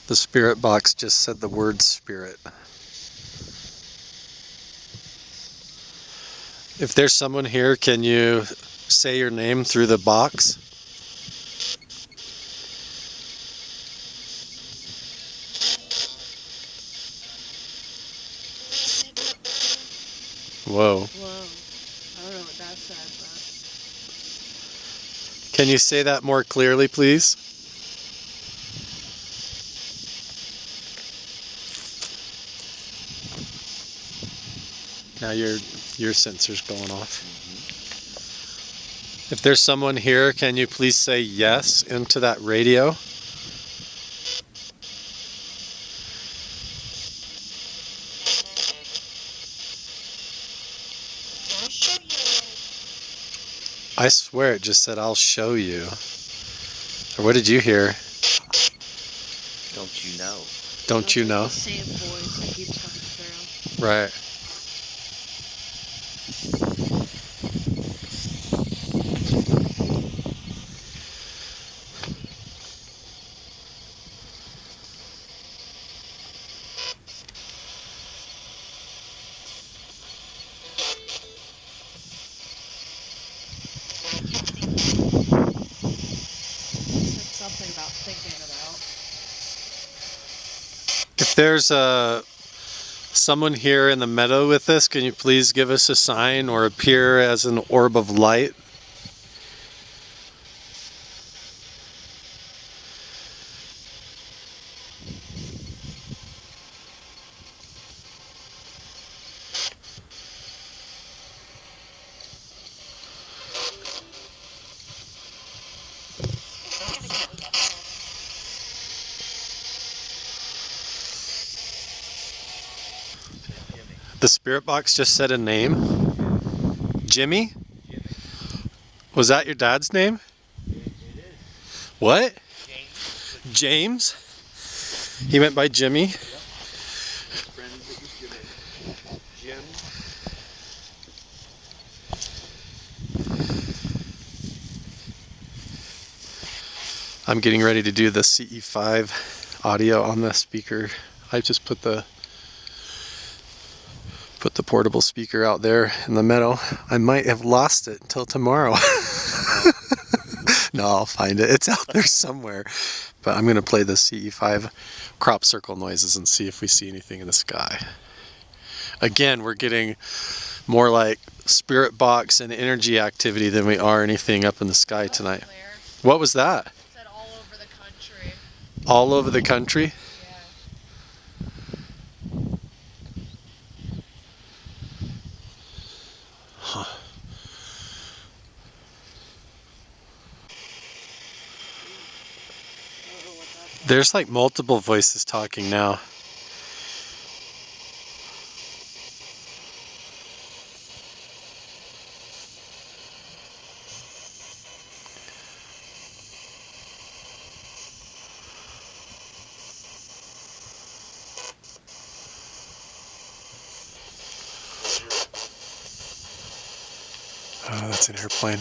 S2: The spirit box just said the word spirit. If there's someone here, can you say your name through the box? Whoa.
S10: Whoa. I don't know what that said, but.
S2: Can you say that more clearly, please? Now your sensor's going off. If there's someone here, can you please say yes into that radio? I swear it just said, I'll show you. Or what did you hear?
S9: Don't you know?
S2: Don't you know?
S10: The same voice I keep talking through.
S2: Right.
S10: Something about thinking about.
S2: If there's Someone here in the meadow with us, can you please give us a sign or appear as an orb of light? The spirit box just said a name. Jimmy? Was that your dad's name?
S5: It is.
S2: What?
S5: James.
S2: James? He went by Jimmy?
S5: Yep. Friends, it was Jimmy. Jim.
S2: I'm getting ready to do the CE5 audio on the speaker. I just put the portable speaker out there in the meadow. I might have lost it until tomorrow. No, I'll find it. It's out there somewhere. But I'm going to play the CE5 crop circle noises and see if we see anything in the sky. Again, we're getting more like spirit box and energy activity than we are anything up in the sky tonight. What was that?
S10: Said all over the country.
S2: All over the country? Huh. There's like multiple voices talking now. Oh, that's an airplane.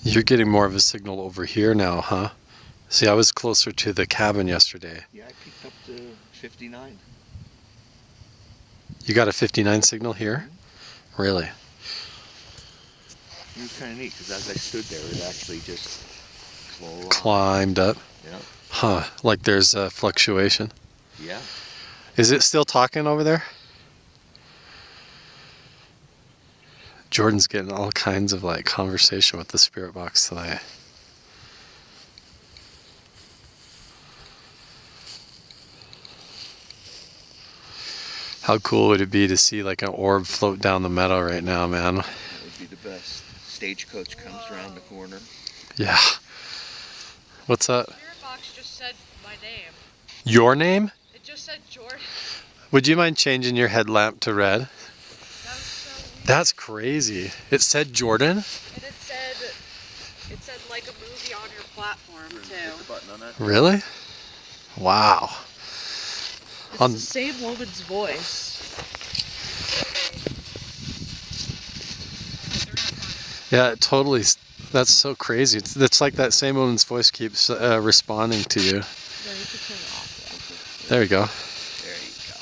S2: You're getting more of a signal over here now, huh? See, I was closer to the cabin yesterday.
S5: Yeah, I picked up to 59.
S2: You got a 59 signal here? Really?
S5: It was kind of neat because as I stood there, it actually just
S2: Climbed up?
S5: Yeah.
S2: Huh, like there's a fluctuation.
S5: Yeah.
S2: Is it still talking over there? Jordan's getting all kinds of like conversation with the spirit box tonight. How cool would it be to see like an orb float down the meadow right now, man?
S5: That would be the best. Stagecoach comes around the corner.
S2: Yeah. What's that?
S10: Spirit box just said my name.
S2: Your name?
S10: It just said Jordan.
S2: Would you mind changing your headlamp to red?
S10: That was so weird.
S2: That's crazy. It said Jordan?
S10: And it said like a movie on your platform too.
S5: Hit the button on that.
S2: Really? Wow.
S10: It's the same woman's voice.
S2: Yeah, it totally. That's so crazy. It's like that same woman's voice keeps responding to you.
S10: Yeah, you can turn it off.
S2: There you go.
S5: There you go.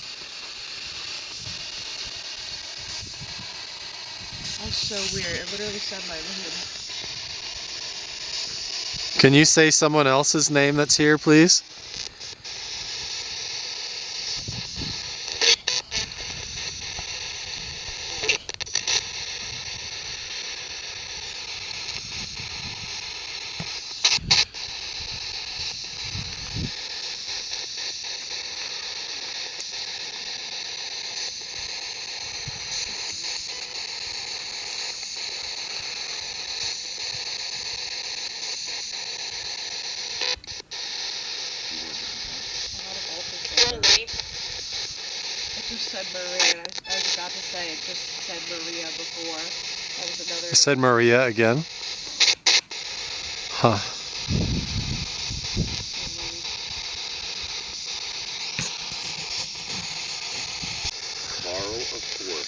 S10: That's so weird. It literally said my name.
S2: Can you say someone else's name that's here, please?
S10: It just said Maria, and I was about to say it just said Maria before. That was another.
S2: It said Maria again. Huh.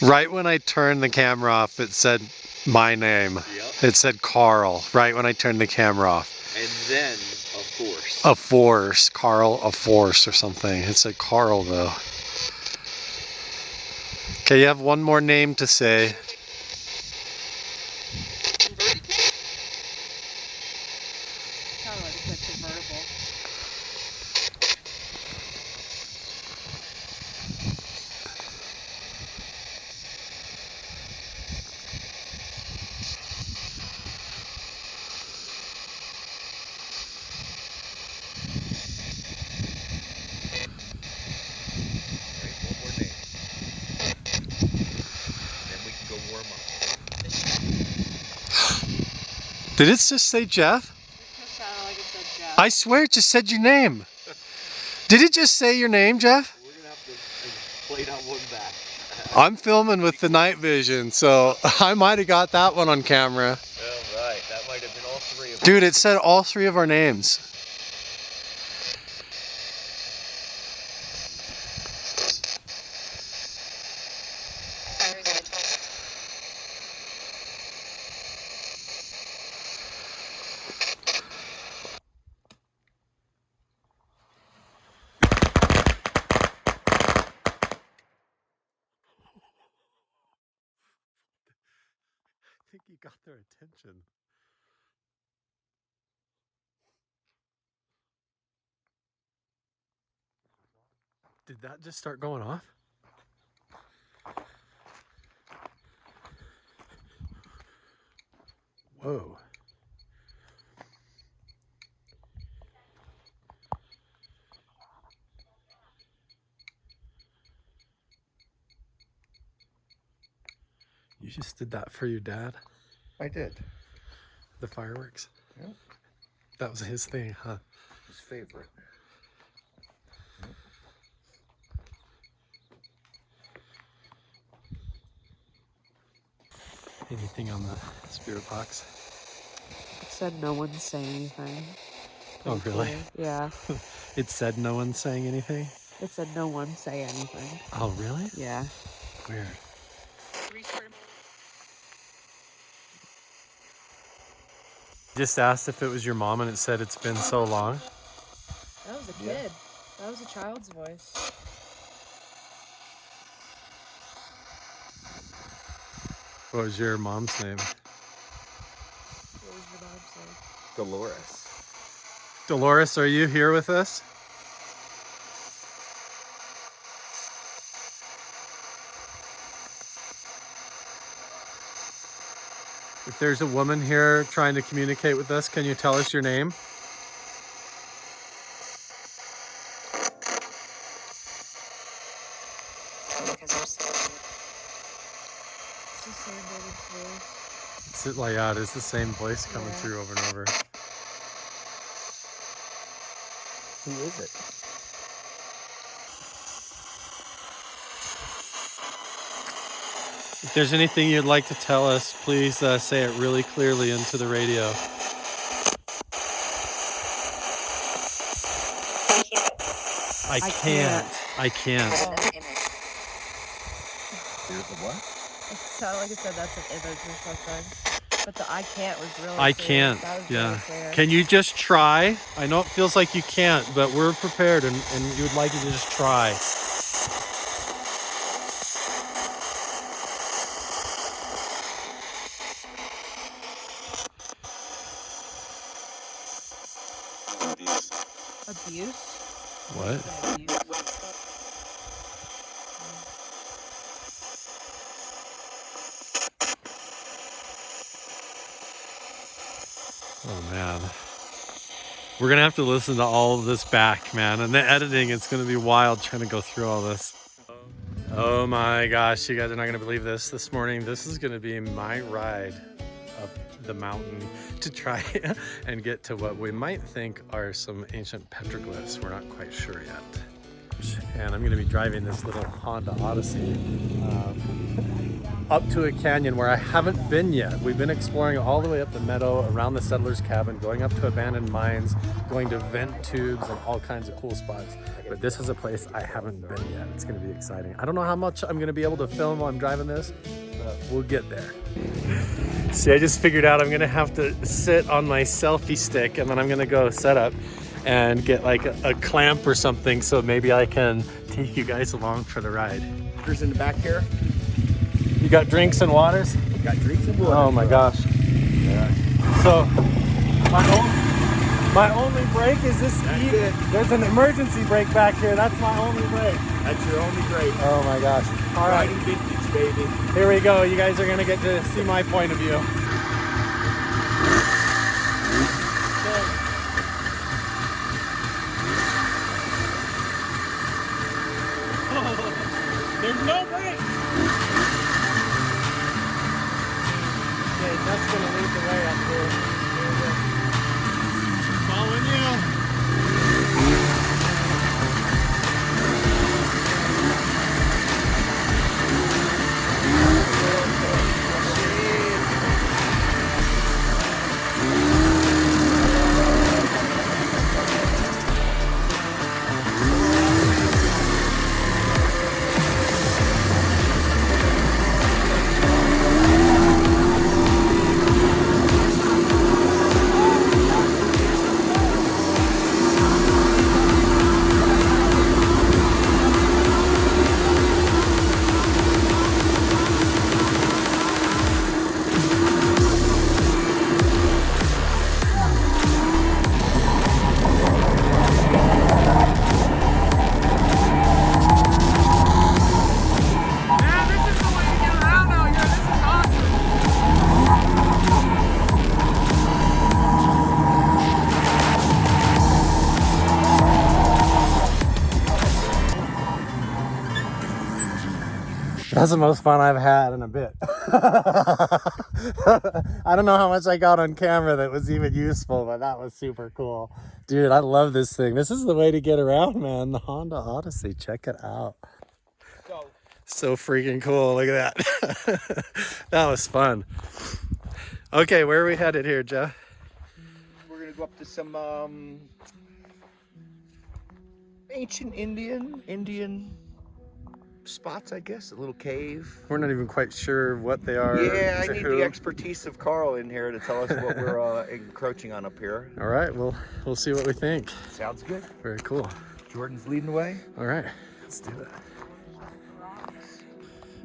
S2: Right when I turned the camera off, it said my name.
S5: Yep.
S2: It said Carl, right when I turned the camera off.
S5: And then a force.
S2: A force, Carl, a force or something. It said Carl though. Okay, you have one more name to say. Did it just say Jeff?
S10: It just sounded like it said Jeff.
S2: I swear it just said your name. Did it just say your name, Jeff?
S9: We're gonna have to play that one back.
S2: I'm filming with the night vision, so I might have got that one on camera.
S9: Oh, right. That might have been all three of them.
S2: Dude, it said all three of our names. I think you got their attention. Did that just start going off? Whoa. You just did that for your dad?
S9: I did.
S2: The fireworks?
S9: Yep.
S2: That was his thing, huh?
S9: His favorite.
S2: Anything on the spirit box?
S10: It said no one's saying anything.
S2: Oh, really?
S10: Yeah.
S2: It said no one's saying anything?
S10: It said no one say anything.
S2: Oh, really?
S10: Yeah.
S2: Weird. Just asked if it was your mom and it said it's been so long.
S10: That was a kid. That was a child's voice.
S2: What was your mom's name?
S10: What was your mom's name?
S9: Dolores.
S2: Dolores, are you here with us? If there's a woman here trying to communicate with us, can you tell us your name? It's like, yeah, it is the same voice coming through over and over.
S9: Who is it?
S2: If there's anything you'd like to tell us, please say it really clearly into the radio. I can't. I can't.
S9: There's a what?
S10: It sounded like it said that's an image or something. But the I can't was really
S2: I
S10: clear.
S2: can't.
S10: That was
S2: Yeah.
S10: really clear.
S2: Can you just try? I know it feels like you can't, but we're prepared and you would like you to just try.
S10: Abuse?
S2: What?
S10: Abuse.
S2: Oh man. We're gonna have to listen to all of this back, man. And the editing, it's gonna be wild trying to go through all this. Oh my gosh, you guys are not gonna believe this. This morning, this is gonna be my ride up the mountain to try and get to what we might think are some ancient petroglyphs. We're not quite sure yet. And I'm gonna be driving this little Honda Odyssey up to a canyon where I haven't been yet. We've been exploring all the way up the Meadow, around the settler's cabin, going up to abandoned mines, going to vent tubes and all kinds of cool spots. But this is a place I haven't been yet. It's gonna be exciting. I don't know how much I'm gonna be able to film while I'm driving this, but we'll get there. See, I just figured out I'm gonna have to sit on my selfie stick and then I'm gonna go set up and get like a clamp or something so maybe I can take you guys along for the ride.
S9: Who's in the back here?
S2: You got drinks and waters?
S9: Got drinks and waters.
S2: Oh my gosh.
S9: Yeah.
S2: So my only break is this. There's an emergency brake back here. That's my only break.
S9: That's your only break.
S2: Oh my gosh. All right.
S9: Riding vintage, baby.
S2: Here we go. You guys are gonna get to see my point of view. There's no break. Okay, that's gonna lead the way up here. That's the most fun I've had in a bit. I don't know how much I got on camera that was even useful, but that was super cool. Dude, I love this thing. This is the way to get around, man. The Honda Odyssey. Check it out. So freaking cool. Look at that. That was fun. Okay, where are we headed here, Jeff?
S9: We're gonna go up to some ancient Indian spots, I guess. A little cave.
S2: We're not even quite sure what they are.
S9: Yeah, I
S2: to
S9: need
S2: who.
S9: the expertise of Carl in here to tell us what we're encroaching on up here.
S2: All right, we'll see what we think.
S9: Sounds good.
S2: Very cool.
S9: Jordan's leading the way.
S2: All right, let's do it.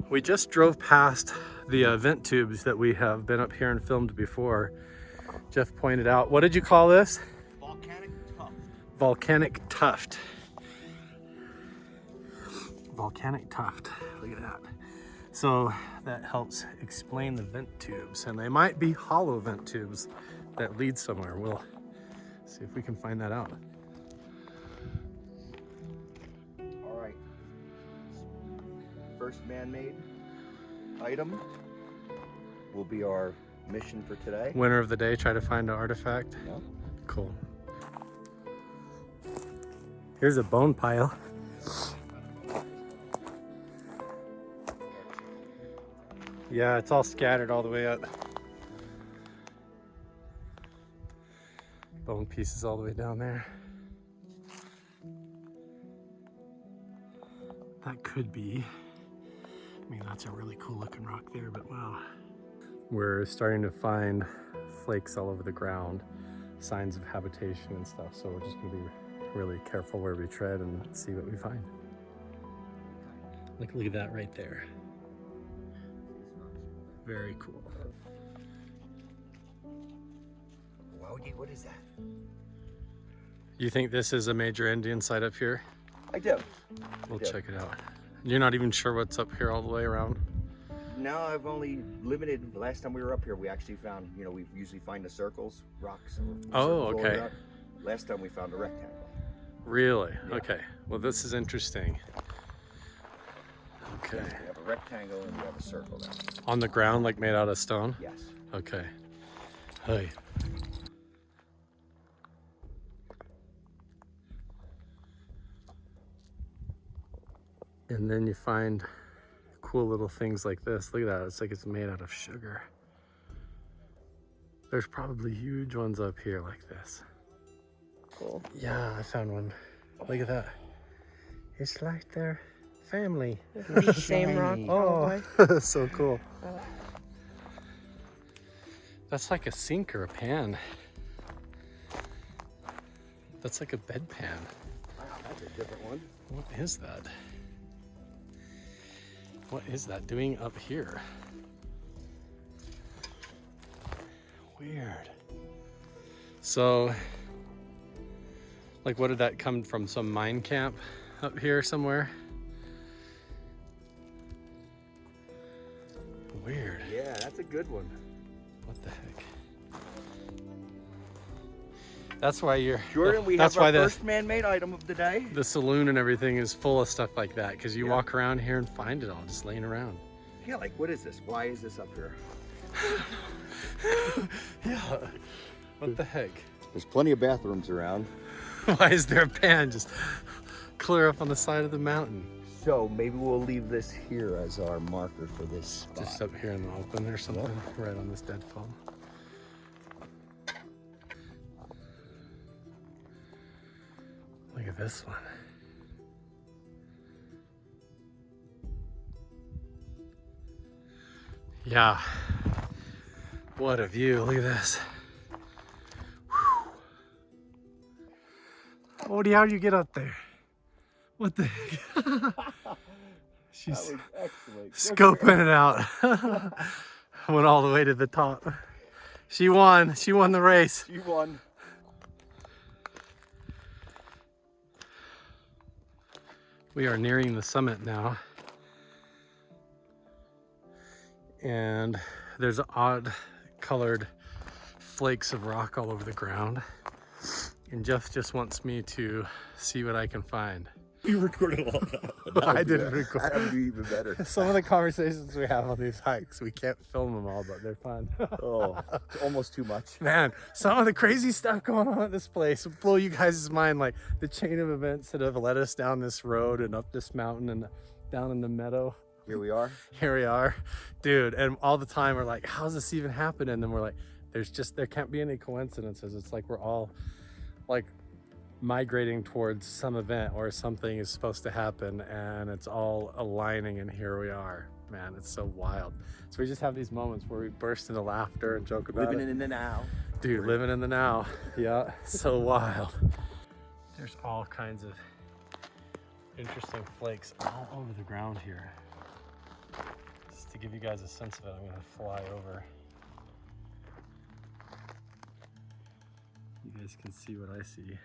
S2: We just drove past the vent tubes that we have been up here and filmed before. Jeff pointed out, what did you call this?
S9: Volcanic tuft.
S2: Volcanic tuft. Volcanic tuft, look at that. So that helps explain the vent tubes, and they might be hollow vent tubes that lead somewhere. We'll see if we can find that out.
S9: All right. First man-made item will be our mission for today.
S2: Winner of the day, try to find an artifact.
S9: Yeah.
S2: Cool. Here's a bone pile. Yeah, it's all scattered all the way up. Bone pieces all the way down there. That could be, I mean, that's a really cool looking rock there, but wow. We're starting to find flakes all over the ground, signs of habitation and stuff, so we're just gonna be really careful where we tread and see what we find. Look at that right there. Very cool.
S9: Wow, what is that?
S2: You think this is a major Indian site up here?
S9: I do.
S2: We'll check it out. You're not even sure what's up here all the way around?
S9: No, I've only limited. The last time we were up here, we actually found, you know, we usually find the circles, rocks.
S2: Oh,
S9: circles
S2: okay.
S9: Last time we found a rectangle.
S2: Really?
S9: Yeah.
S2: Okay. Well, this is interesting. Okay.
S9: We have a rectangle and we have a circle there.
S2: On the ground, like made out of stone?
S9: Yes.
S2: Okay. Hey. And then you find cool little things like this. Look at that. It's like it's made out of sugar. There's probably huge ones up here like this.
S9: Cool.
S2: Yeah, I found one. Look at that. It's like their family.
S10: The same rock.
S2: Oh, so cool. That's like a sink or a pan. That's like a bedpan.
S9: Wow, that's a different one.
S2: What is that? What is that doing up here? Weird. So, like, what did that come from? Some mine camp up here somewhere? Weird.
S9: Yeah, that's a good one.
S2: What the heck? That's why you're...
S9: Jordan, we
S2: that's
S9: have
S2: why
S9: our first man-made item of the day.
S2: the saloon and everything is full of stuff like that, because you walk around here and find it all just laying around.
S9: Yeah, like, what is this? Why is this up here?
S2: Yeah. What the heck?
S9: There's plenty of bathrooms around.
S2: Why is there a pan just clear up on the side of the mountain?
S9: So maybe we'll leave this here as our marker for this spot.
S2: Just up here in the open or something, right on this deadfall. Look at this one. Yeah. What a view. Look at this. Whew. Odie, how'd you get up there? What the heck? She's
S9: excellent.
S2: scoping it out. Went all the way to the top. She won. She won the race.
S9: You won.
S2: We are nearing the summit now. And there's odd colored flakes of rock all over the ground. And Jeff just wants me to see what I can find.
S12: You recorded all that.
S2: I didn't record.
S12: That would be even better.
S2: Some of the conversations we have on these hikes, we can't film them all, but they're fun.
S12: Oh, it's almost too much.
S2: Man, some of the crazy stuff going on at this place will blow you guys' mind, like the chain of events that have led us down this road and up this mountain and down in the meadow.
S12: Here we are.
S2: Here we are, dude. And all the time we're like, how's this even happen? And then we're like, there can't be any coincidences. It's like we're all like migrating towards some event or something is supposed to happen, and it's all aligning, and here we are. Man, it's so wild. So we just have these moments where we burst into laughter and joke about
S12: Living in the now.
S2: Dude, living in the now. Yeah, so wild. There's all kinds of interesting flakes all over the ground here. Just to give you guys a sense of it, I'm gonna fly over. You guys can see what I see.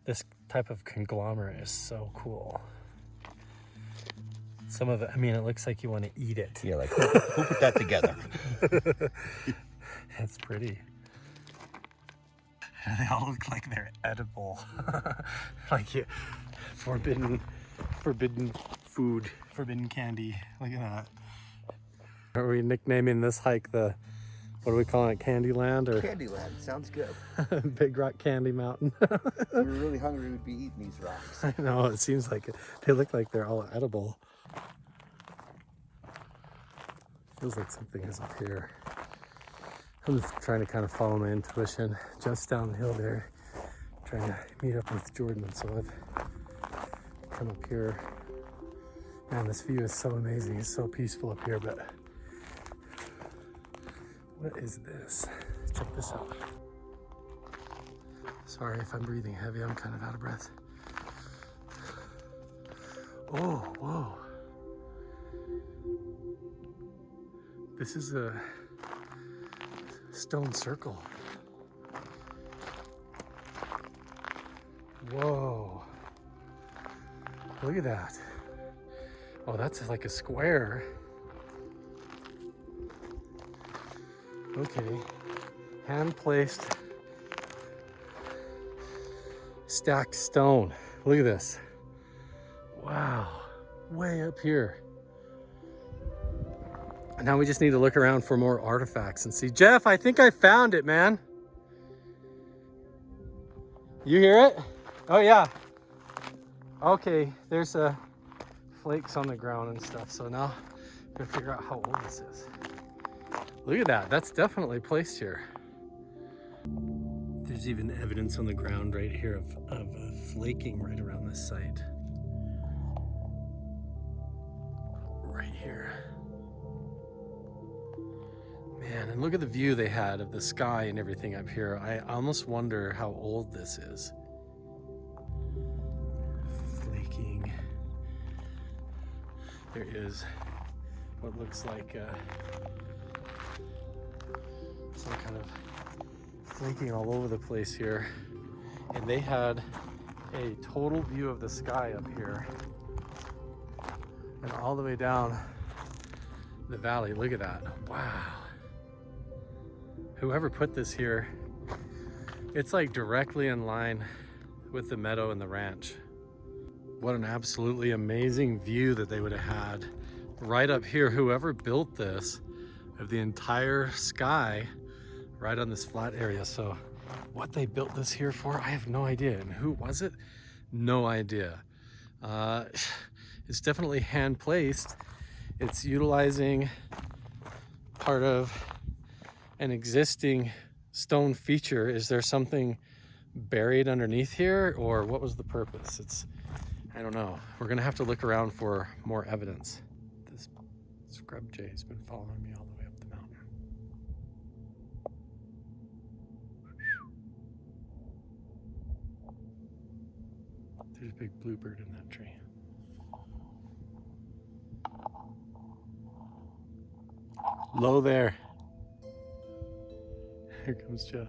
S2: This type of conglomerate is so cool. Some of it, I mean, it looks like you want to eat it.
S12: Yeah, like who put that together?
S2: It's pretty. They all look like they're edible. Like you, forbidden food, forbidden candy. Look at that. Are we nicknaming this hike the, what are we calling it, Candyland or?
S12: Candyland, sounds good.
S2: Big Rock Candy Mountain.
S12: If we were really hungry, we'd be eating these rocks.
S2: I know, it seems like it. They look like they're all edible. Feels like something is up here. I'm just trying to kind of follow my intuition. Just down the hill there, trying to meet up with Jordan. So I've come up here. Man, this view is so amazing. It's so peaceful up here, but what is this? Check this out. Sorry if I'm breathing heavy, I'm kind of out of breath. Oh, whoa. This is a stone circle. Whoa. Look at that. Oh, that's like a square. Okay. Hand-placed stacked stone. Look at this. Wow. Way up here. And now we just need to look around for more artifacts and see. Jeff, I think I found it, man. You hear it? Oh yeah. Okay, there's flakes on the ground and stuff. So now I'm gonna figure out how old this is. Look at that, that's definitely placed here. There's even evidence on the ground right here of flaking right around this site. Right here. Man, and look at the view they had of the sky and everything up here. I almost wonder how old this is. Flaking. There is what looks like some kind of flaking all over the place here. And they had a total view of the sky up here and all the way down the valley. Look at that. Wow. Whoever put this here, it's like directly in line with the meadow and the ranch. What an absolutely amazing view that they would have had right up here. Whoever built this, of the entire sky right on this flat area. So What they built this here for, I have no idea. And who was it? No idea. It's definitely hand placed. It's utilizing part of an existing stone feature. Is there something buried underneath here, or what was the purpose? I don't know. We're gonna have to look around for more evidence. This scrub jay has been following me all the way up the mountain. There's a big bluebird in that tree. Low there. Here comes Jeff.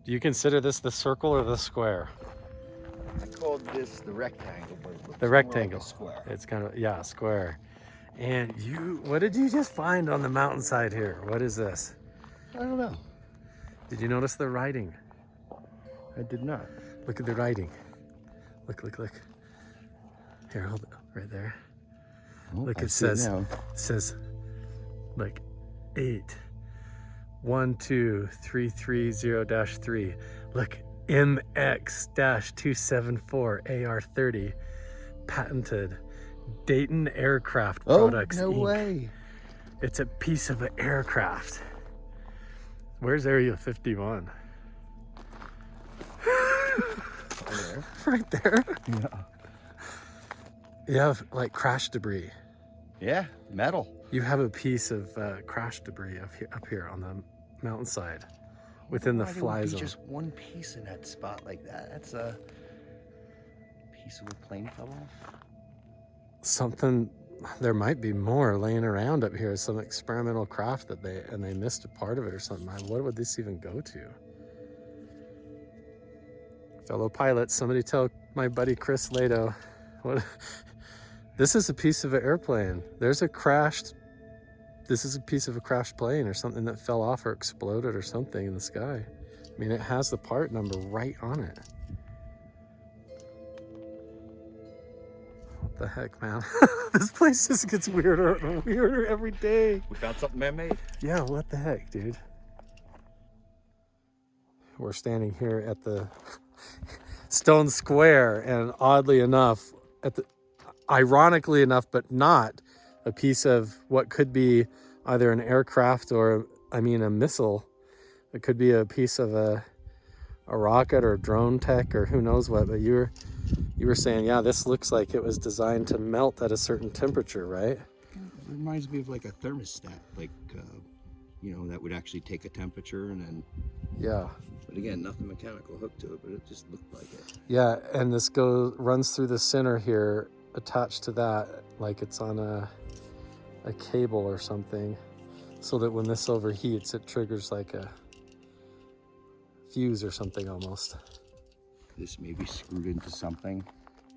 S2: Do you consider this the circle or the square?
S12: I called this the rectangle, but it looks
S2: The
S12: more
S2: rectangle.
S12: like a square.
S2: It's kind of, yeah, square. And what did you just find on the mountainside here? What is this?
S12: I don't know.
S2: Did you notice the writing?
S12: I did not.
S2: Look at the writing. Look. Here, hold it right there.
S12: Oh,
S2: Look,
S12: I
S2: it
S12: see it
S2: says,
S12: now.
S2: like 8-12330-3. Look, MX-274 AR30, patented, Dayton Aircraft Products
S12: no
S2: Inc.
S12: way.
S2: It's a piece of an aircraft. Where's Area 51?
S12: There.
S2: Right there.
S12: Yeah.
S2: You have like crash debris.
S12: Yeah, metal.
S2: You have a piece of crash debris up here on the mountainside, within the
S12: Why there
S2: fly
S12: would be
S2: zone.
S12: just one piece in that spot like that. That's a piece of a plane fell off.
S2: Something. There might be more laying around up here. Some experimental craft that they missed a part of it or something. What would this even go to? Fellow pilots, somebody tell my buddy Chris Lato, what? This is a piece of an airplane. This is a piece of a crashed plane or something that fell off or exploded or something in the sky. I mean, it has the part number right on it. What the heck, man? This place just gets weirder and weirder every day.
S12: We found something man-made.
S2: Yeah, what the heck, dude? We're standing here at the stone square, and oddly enough, ironically enough, but not, a piece of what could be either an aircraft or, a missile. It could be a piece of a rocket or drone tech or who knows what, but you were saying, yeah, this looks like it was designed to melt at a certain temperature, right?
S12: It reminds me of like a thermostat, like, that would actually take a temperature and then...
S2: Yeah.
S12: But again, nothing mechanical hooked to it, but it just looked like it.
S2: Yeah, and this runs through the center here, attached to that, like it's on a cable or something, so that when this overheats, it triggers like a fuse or something almost.
S12: This may be screwed into something,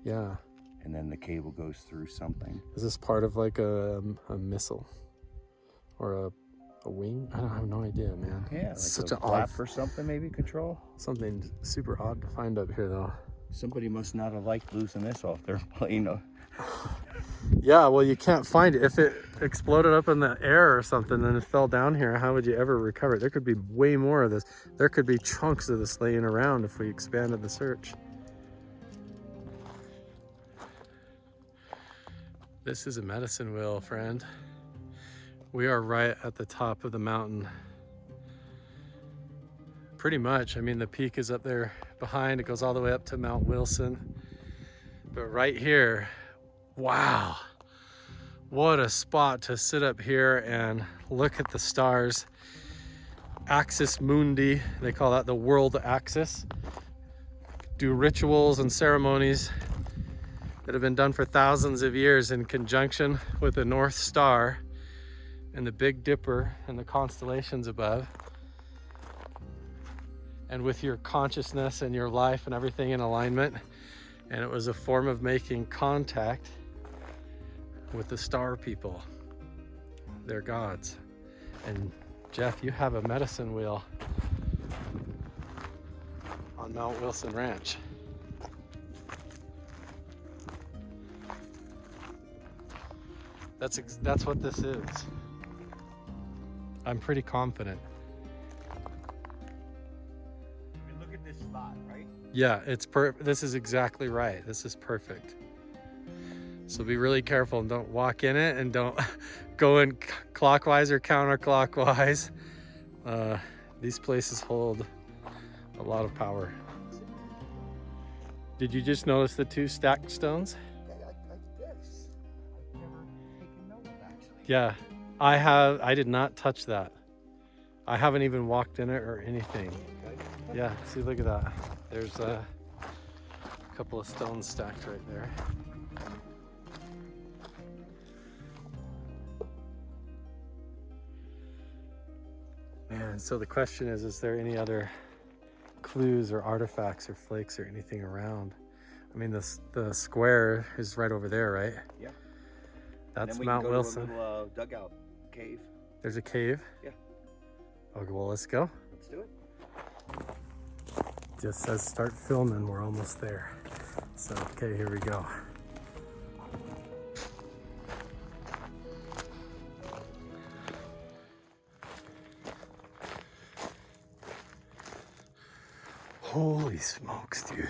S2: Yeah.
S12: and then the cable goes through something.
S2: Is this part of like a missile or a wing? I have no idea, man.
S12: Yeah, like
S2: It's such
S12: a
S2: an
S12: flap
S2: odd,
S12: or something, maybe control.
S2: something super odd to find up here though.
S12: Somebody must not have liked losing this off their plane.
S2: Yeah, well, you can't find it. If it exploded up in the air or something and it fell down here, how would you ever recover it? There could be way more of this. There could be chunks of this laying around if we expanded the search. This is a medicine wheel, friend. We are right at the top of the mountain. Pretty much. I mean, the peak is up there behind. It goes all the way up to Mount Wilson. But right here, wow, what a spot to sit up here and look at the stars. Axis Mundi, they call that the world axis. Do rituals and ceremonies that have been done for thousands of years in conjunction with the North Star and the Big Dipper and the constellations above. And with your consciousness and your life and everything in alignment. And it was a form of making contact with the star people, their gods. And Jeff, you have a medicine wheel on Mount Wilson Ranch. That's what this is. I'm pretty confident. Yeah, this is exactly right. This is perfect. So be really careful and don't walk in it and don't go in clockwise or counterclockwise. These places hold a lot of power. Did you just notice the 2 stacked stones? Yeah, I did not touch that. I haven't even walked in it or anything. Yeah, see, look at that. There's a couple of stones stacked right there. Man, so the question is there any other clues or artifacts or flakes or anything around? I mean, the square is right over there, right?
S9: Yeah.
S2: That's
S9: then we
S2: Mount
S9: can go
S2: Wilson.
S9: To a little dugout cave.
S2: There's a cave?
S9: Yeah.
S2: Okay, well, let's go.
S9: Let's do it.
S2: Just says start filming. We're almost there. So, okay, here we go. Holy smokes, dude.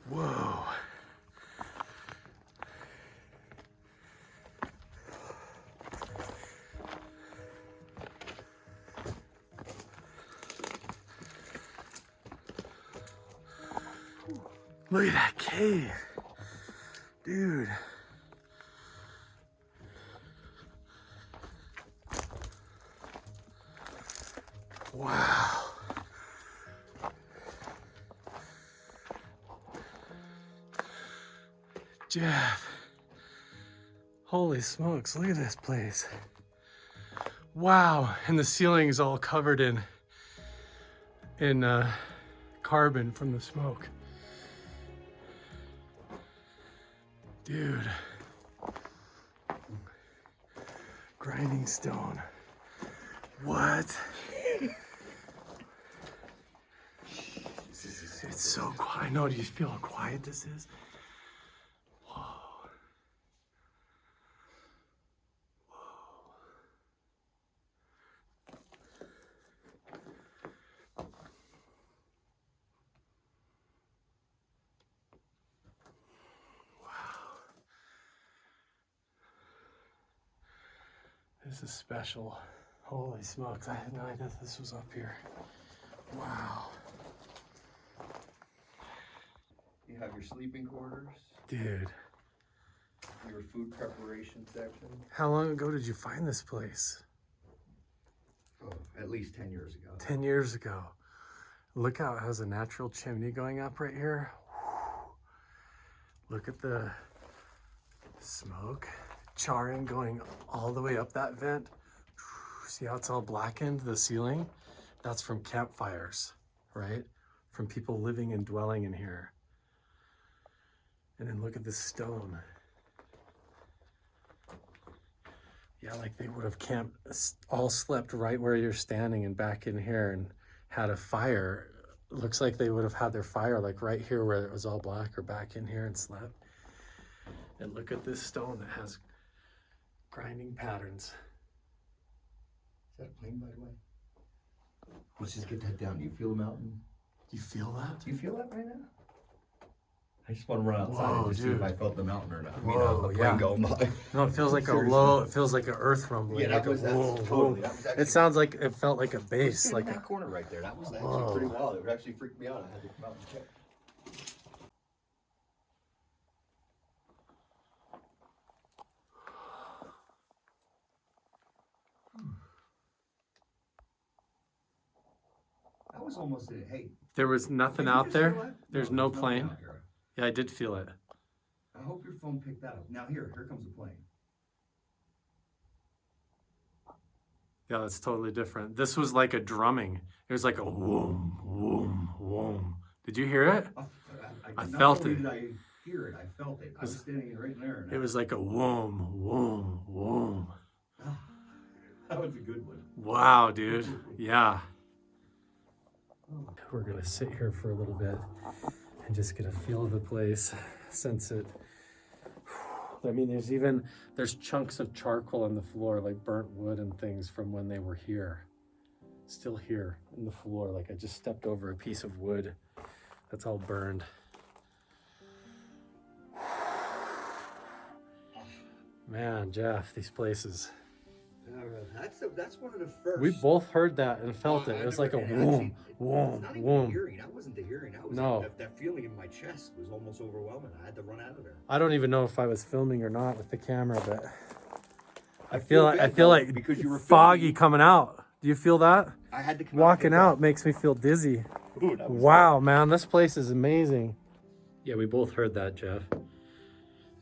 S2: Whoa. Look at that cave, dude. Wow. Jeff. Holy smokes, look at this place. Wow, and the ceiling is all covered in carbon from the smoke. Dude. Grinding stone. What? It's so quiet. I know, do you feel how quiet this is? Whoa. This is special. Holy smokes, I had no idea this was up here. Wow.
S9: You have your sleeping quarters.
S2: Dude.
S9: Your food preparation section.
S2: How long ago did you find this place?
S9: Oh, at least 10 years ago.
S2: 10 years ago. Look how it has a natural chimney going up right here. Look at the smoke charring going all the way up that vent. See how it's all blackened, the ceiling? That's from campfires, right? From people living and dwelling in here. And then look at this stone. Yeah, like they would have camped, all slept right where you're standing and back in here and had a fire. It looks like they would have had their fire like right here where it was all black or back in here and slept. And look at this stone that has grinding patterns.
S9: Is that a plane, by the way? Let's just get that down. Do you feel the mountain?
S2: You feel that?
S9: Do you feel that right now? I just want to run outside
S2: Whoa,
S9: and see if I felt the mountain or not. I mean,
S2: Whoa,
S9: the plane
S2: yeah.
S9: going by.
S2: No, it feels like
S9: Seriously.
S2: a low, it feels like an earth rumbling.
S9: Yeah,
S2: like
S9: that's
S2: whoa,
S9: totally.
S2: whoa.
S9: That was actually,
S2: It sounds like, it felt like a bass.
S9: in
S2: Like
S9: that
S2: a,
S9: corner right there. That was actually
S2: Whoa.
S9: pretty wild. It would actually freak me out. I had to come out and check. That was almost a, hey.
S2: there was nothing
S9: Did you
S2: out
S9: just feel
S2: there.
S9: that?
S2: There's
S9: No,
S2: no
S9: there's nothing
S2: plane.
S9: out here.
S2: Yeah, I did feel it.
S9: I hope your phone picked that up. Now here comes the plane.
S2: Yeah, that's totally different. This was like a drumming. It was like a whoom, whoom, whoom. Did you hear it? I
S9: not
S2: felt
S9: only
S2: it.
S9: Did I hear it? I felt it. I was standing right there. And
S2: It was like a whoom, whoom, whoom.
S9: that was a good one.
S2: Wow, dude. Yeah. We're gonna sit here for a little bit and just get a feel of the place, sense it. I mean, there's chunks of charcoal on the floor, like burnt wood and things from when they were here. Still here in the floor, like I just stepped over a piece of wood That's all burned. Man, Jeff, these places.
S12: That's one of the first.
S2: We both heard that and felt it. It was like a whoom, whoom,
S12: It's not even
S2: whoom.
S12: the hearing. That wasn't the hearing. That was
S2: No.
S12: that feeling in my chest was almost overwhelming. I had to run out of there.
S2: I don't even know if I was filming or not with the camera, but I feel like
S12: because you were
S2: foggy
S12: filming.
S2: coming out. Do you feel that?
S12: I had to come
S2: Walking
S12: out.
S2: out makes me feel dizzy.
S12: Ooh, that was
S2: Wow, man, this place is amazing. Yeah, we both heard that, Jeff.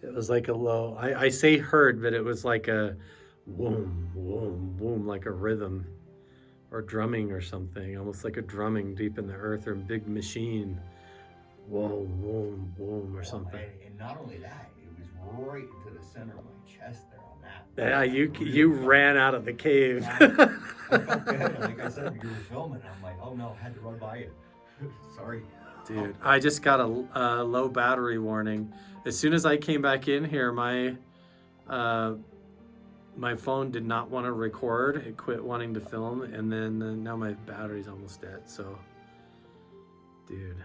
S2: It was like a low, I say heard, but it was like a whoom, whoom, whoom, like a rhythm or drumming or something, almost like a drumming deep in the earth or a big machine. Whoom, whoom, whoom or something.
S12: And not only that, it was right into the center of my chest there on that.
S2: Yeah, you ran out of the cave.
S12: I felt bad. Like I said, you were filming. I'm like, oh no, I had to run by you. Sorry.
S2: Dude, I just got a low battery warning. As soon as I came back in here, my phone did not want to record. It quit wanting to film, and then now my battery's almost dead. So, dude,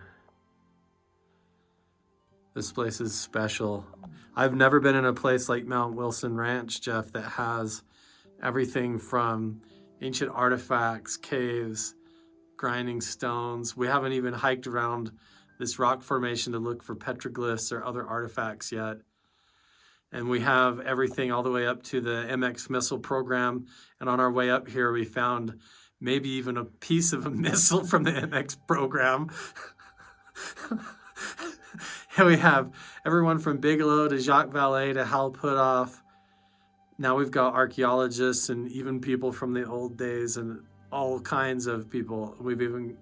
S2: this place is special. I've never been in a place like Mount Wilson Ranch, Jeff, that has everything from ancient artifacts, caves, grinding stones. We haven't even hiked around this rock formation to look for petroglyphs or other artifacts yet. And we have everything all the way up to the MX missile program. And on our way up here, we found maybe even a piece of a missile from the MX program. And we have everyone from Bigelow to Jacques Vallée to Hal Puthoff. Now we've got archaeologists and even people from the old days and all kinds of people.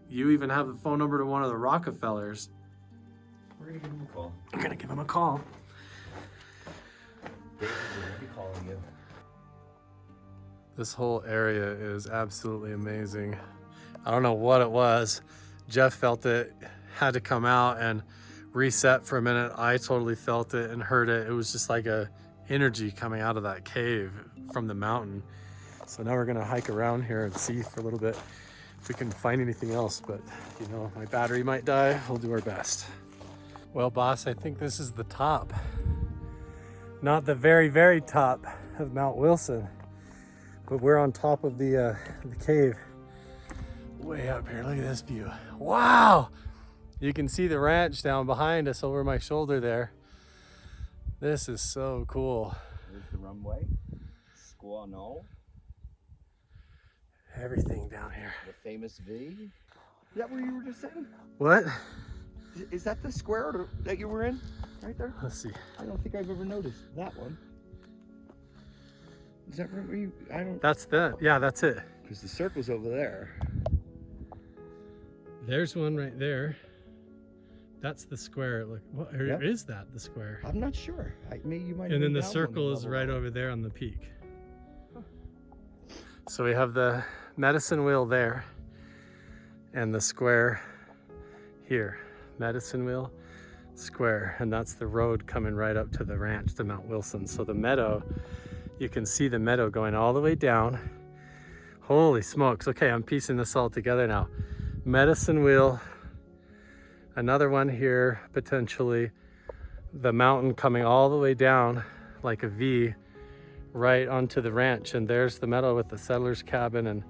S2: You even have the phone number to one of the Rockefellers.
S12: We're gonna give him a call.
S2: I'm gonna give him a call.
S12: David, we're gonna be calling you.
S2: This whole area is absolutely amazing. I don't know what it was. Jeff felt it, had to come out and reset for a minute. I totally felt it and heard it. It was just like a energy coming out of that cave from the mountain. So now we're gonna hike around here and see for a little bit if we can find anything else, but you know, my battery might die. We'll do our best. Well, boss, I think this is the top. Not the very, very top of Mount Wilson, but we're on top of the cave. Way up here, look at this view. Wow! You can see the ranch down behind us over my shoulder there. This is so cool.
S12: There's the runway. Squaw Knoll.
S2: Everything down here.
S12: The famous V. Is that where you were just sitting?
S2: What?
S12: Is that the square that you were in? Right there?
S2: Let's see.
S12: I don't think I've ever noticed that one. Is that right where you, I don't.
S2: That's yeah, that's it.
S12: Because the circle's over there.
S2: There's one right there. That's the square. Look, what
S12: Yep.
S2: is that? The square.
S12: I'm not sure. Maybe you might.
S2: And then the
S12: have moved down
S2: circle
S12: one
S2: is
S12: level.
S2: right over there on the peak. So we have the medicine wheel there and the square here. Medicine wheel, square, and that's the road coming right up to the ranch to Mount Wilson. So the meadow, you can see the meadow going all the way down. Holy smokes. Okay, I'm piecing this all together now. Medicine wheel, another one here, potentially. The mountain coming all the way down like a V right onto the ranch, and there's the meadow with the settler's cabin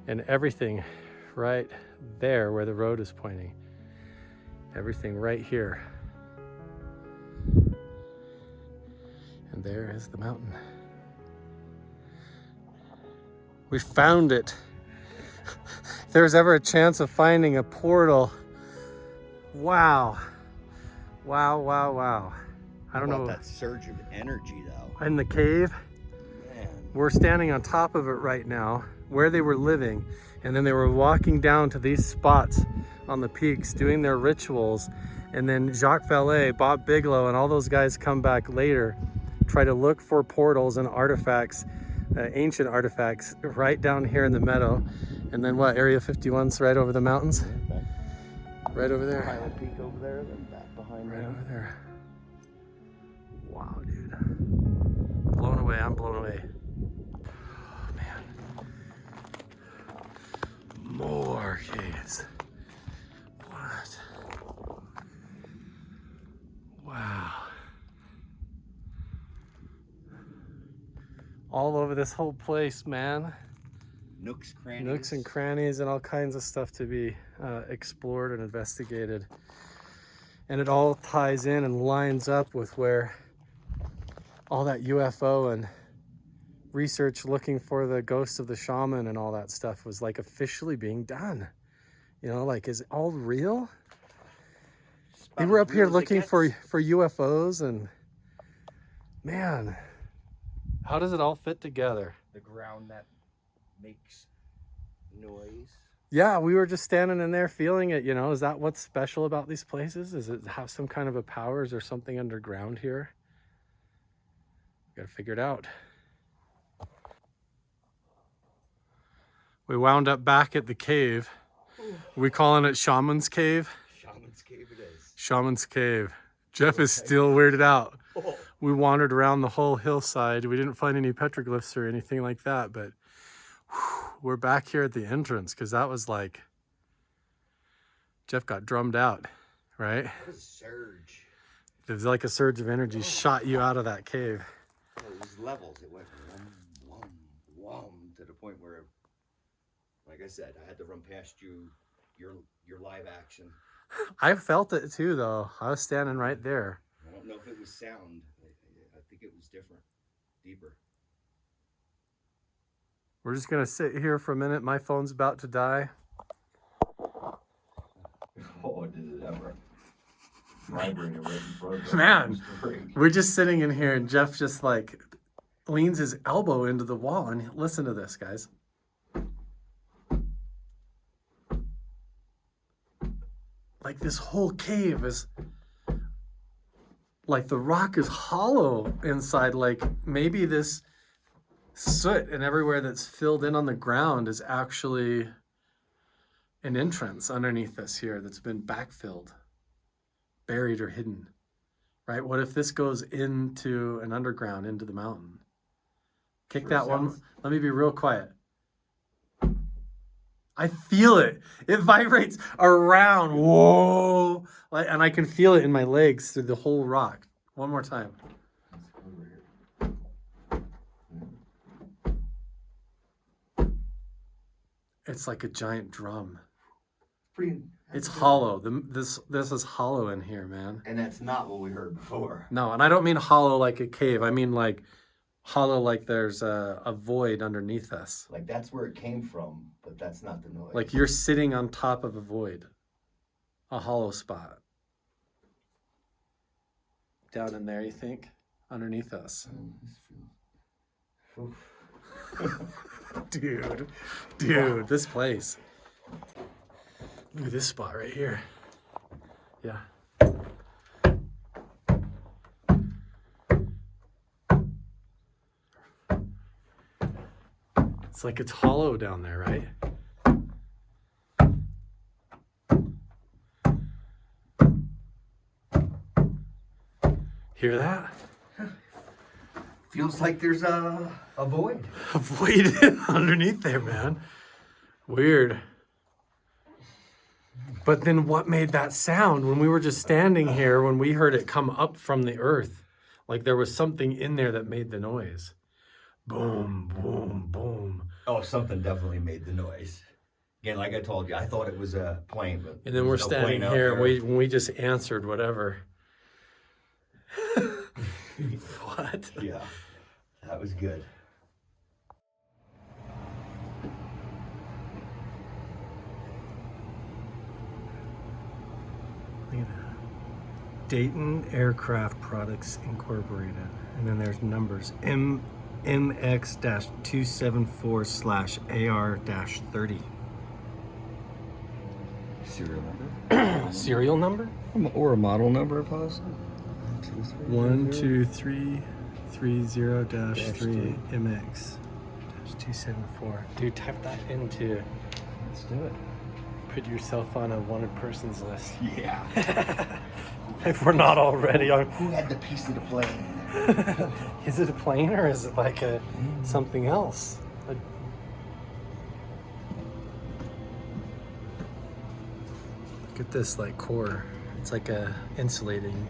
S2: and everything right there where the road is pointing. Everything right here. And there is the mountain. We found it. If there was ever a chance of finding a portal. Wow. Wow, wow, wow. I don't know.
S12: That surge of energy though.
S2: In the cave,
S12: Man.
S2: we're standing on top of it right now, where they were living. And then they were walking down to these spots on the peaks doing their rituals, and then Jacques Vallée, Bob Bigelow, and all those guys come back later, try to look for portals and artifacts, ancient artifacts, right down here in the meadow. And then what, Area 51's right over the mountains? Right over there.
S12: Pilot Peak over there, then back behind
S2: Right
S12: there.
S2: over there. Wow, dude. Blown away, I'm blown away. Oh, man. More caves. What? all over this whole place, man.
S5: Nooks, crannies.
S2: Nooks and crannies and all kinds of stuff to be explored and investigated. And it all ties in and lines up with where all that UFO and research looking for the ghost of the shaman and all that stuff was like officially being done. You know, like, is it all real? They were up here looking for UFOs, and man, how does it all fit together?
S5: The ground that makes noise.
S2: Yeah, we were just standing in there feeling it, you know. Is that what's special about these places? Is it have some kind of a power? Is there something underground here? Gotta figure it out. We wound up back at the cave. We calling it Shaman's Cave?
S5: Shaman's Cave it is.
S2: Shaman's Cave. Jeff is still weirded out. We wandered around the whole hillside. We didn't find any petroglyphs or anything like that, but whew, we're back here at the entrance because that was like, Jeff got drummed out, right?
S5: It was a surge.
S2: It was like a surge of energy shot you out of that cave.
S5: It was levels. It went whum, to the point where, like I said, I had to run past you, your live action.
S2: I felt it too, though. I was standing right there.
S5: I don't know if it was sound. I think it was different, deeper.
S2: We're just gonna sit here for a minute. My phone's about to die.
S5: Oh, did it ever? Vibrating right in front of
S2: Man, we're just sitting in here and Jeff just like leans his elbow into the wall and listen to this, guys. Like this whole cave is like the rock is hollow inside. Like maybe this soot and everywhere that's filled in on the ground is actually an entrance underneath us here that's been backfilled, buried or hidden, right? What if this goes into an underground, into the mountain? Kick that one. Let me be real quiet. I feel it. It vibrates around. Whoa. Like, and I can feel it in my legs through the whole rock. One more time. It's like a giant drum. It's hollow. This is hollow in here, man.
S5: And that's not what we heard before.
S2: No, and I don't mean hollow like a cave. I mean like hollow like there's a void underneath us.
S5: Like that's where it came from, but that's not the noise.
S2: Like you're sitting on top of a void. A hollow spot. Down in there, you think? Underneath us. Dude, this place. Look at this spot right here. Yeah. It's like it's hollow down there, right? Hear that?
S5: Feels like there's a void.
S2: A void underneath there, man. Weird. But then what made that sound when we were just standing here, when we heard it come up from the earth? Like there was something in there that made the noise. Boom, boom, boom.
S5: Oh, something definitely made the noise. Again, like I told you, I thought it was a plane. But
S2: and then we're standing here and we just answered whatever. What?
S5: Yeah, that was good.
S2: Look at that. Dayton Aircraft Products Incorporated. And then there's numbers. MX-274/AR-30.
S12: Serial number?
S2: Serial number?
S12: Or a model number, possibly?
S2: 12330-3 MX-274. Dude, type that into.
S12: Let's do it.
S2: Put yourself on a wanted persons list.
S5: Yeah.
S2: If we're not already on.
S5: Who had the piece of the plane?
S2: Is it a plane or is it like a something else? Look at this like core. It's like a insulating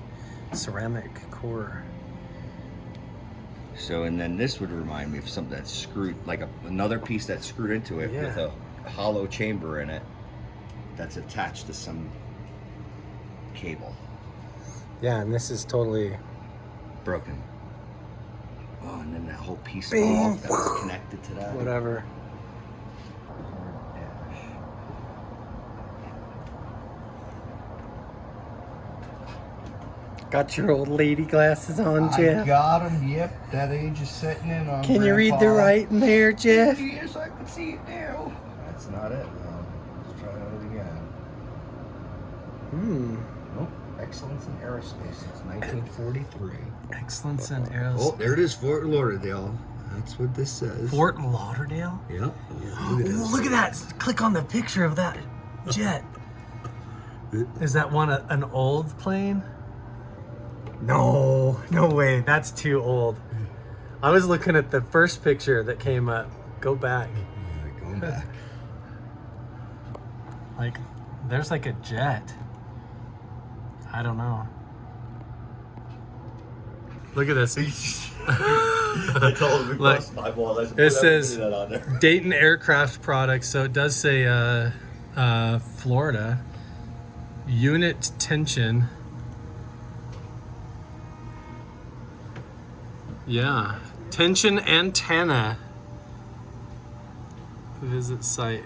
S2: ceramic core.
S9: So, and then this would remind me of something that's screwed, like another piece that's screwed into it with a hollow chamber in it that's attached to some cable.
S2: Yeah, and this is totally
S9: broken. Oh, and then that whole piece fell off that was connected to that.
S2: whatever. Got your old lady glasses on, Jeff?
S12: I got them, yep. That age is setting in on
S2: Can you read the
S12: Grandpa.
S2: writing there, Jeff?
S12: Yes, I can see it now. That's not it, though. Let's try it again. Nope. Excellence in Aerospace since 1943.
S2: Excellence in aerospace.
S12: Oh, there it is, Fort Lauderdale. That's what this says.
S2: Fort Lauderdale?
S12: Yep. Yeah,
S2: Look at that. Click on the picture of that jet. Is that one an old plane? No, no way. That's too old. I was looking at the first picture that came up. Go back.
S12: Alright, going back.
S2: Like, there's like a jet. I don't know. Look at this.
S9: I told him
S2: Look,
S9: my ball.
S2: it says Dayton Aircraft Products, so it does say Florida. Unit tension. Yeah, tension antenna. Visit site.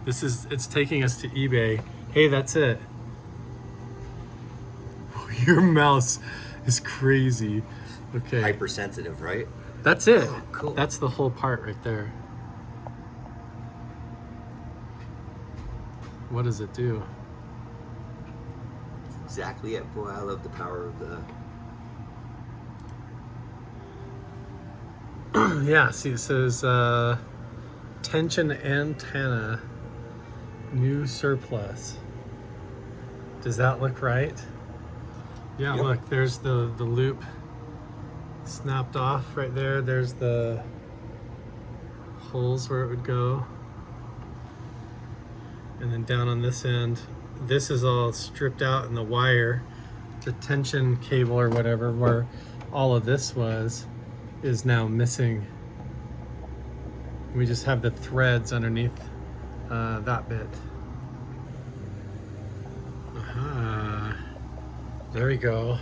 S2: It's taking us to eBay. Hey, that's it. Your mouse is crazy. Okay.
S9: Hypersensitive, right?
S2: That's it.
S9: Oh, cool.
S2: That's the whole part right there. What does it do?
S9: Exactly it. Boy, I love the power of the...
S2: Yeah, see, it says tension antenna, new surplus. Does that look right? Yeah,
S12: Yep.
S2: Look, there's the loop snapped off right there. There's the holes where it would go. And then down on this end, this is all stripped out, and the wire, the tension cable or whatever, where all of this was, is now missing. We just have the threads underneath that bit. Aha. There we go.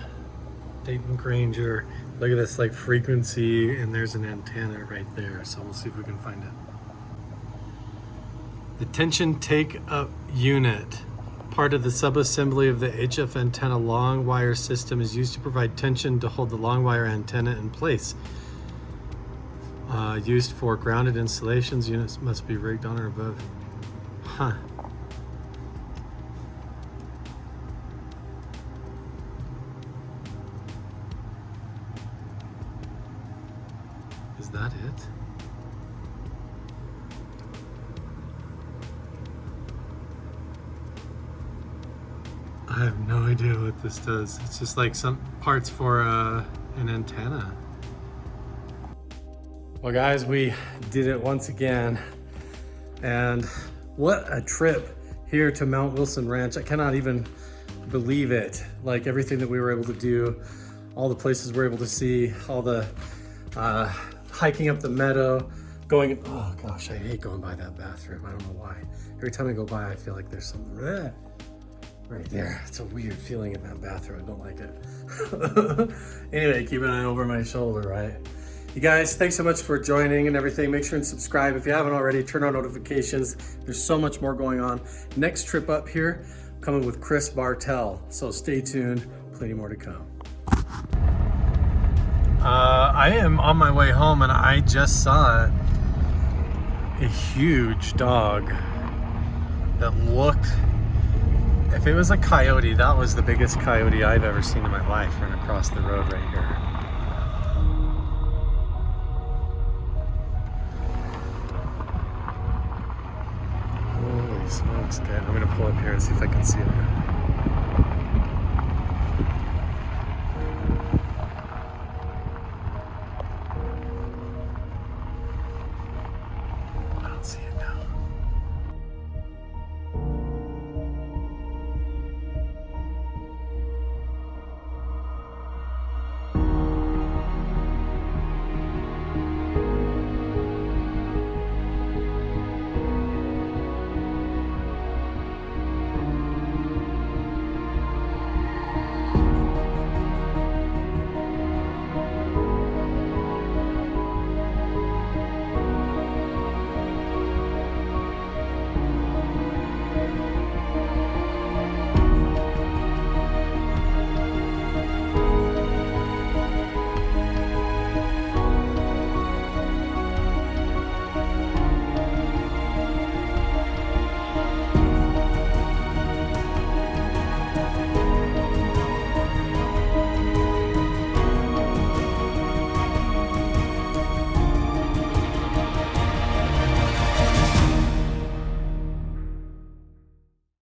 S2: Dayton Granger. Look at this like frequency, and there's an antenna right there. So we'll see if we can find it. The tension take-up unit, part of the subassembly of the HF antenna long wire system, is used to provide tension to hold the long wire antenna in place. Used for grounded installations, units must be rigged on or above. Huh. Is that it? I have no idea what this does. It's just like some parts for an antenna. Well guys, we did it once again. And what a trip here to Mount Wilson Ranch. I cannot even believe it. Like everything that we were able to do, all the places we were able to see, all the hiking up the meadow, going, oh gosh, I hate going by that bathroom. I don't know why. Every time I go by, I feel like there's something right there. It's a weird feeling in that bathroom. I don't like it. Anyway, keep an eye over my shoulder, right? You guys, thanks so much for joining and everything. Make sure and subscribe. If you haven't already, turn on notifications. There's so much more going on. Next trip up here, coming with Chris Bartell. So stay tuned, plenty more to come. I am on my way home and I just saw a huge dog that looked, if it was a coyote, that was the biggest coyote I've ever seen in my life, run across the road right here. Holy smokes, okay, I'm gonna pull up here and see if I can see it.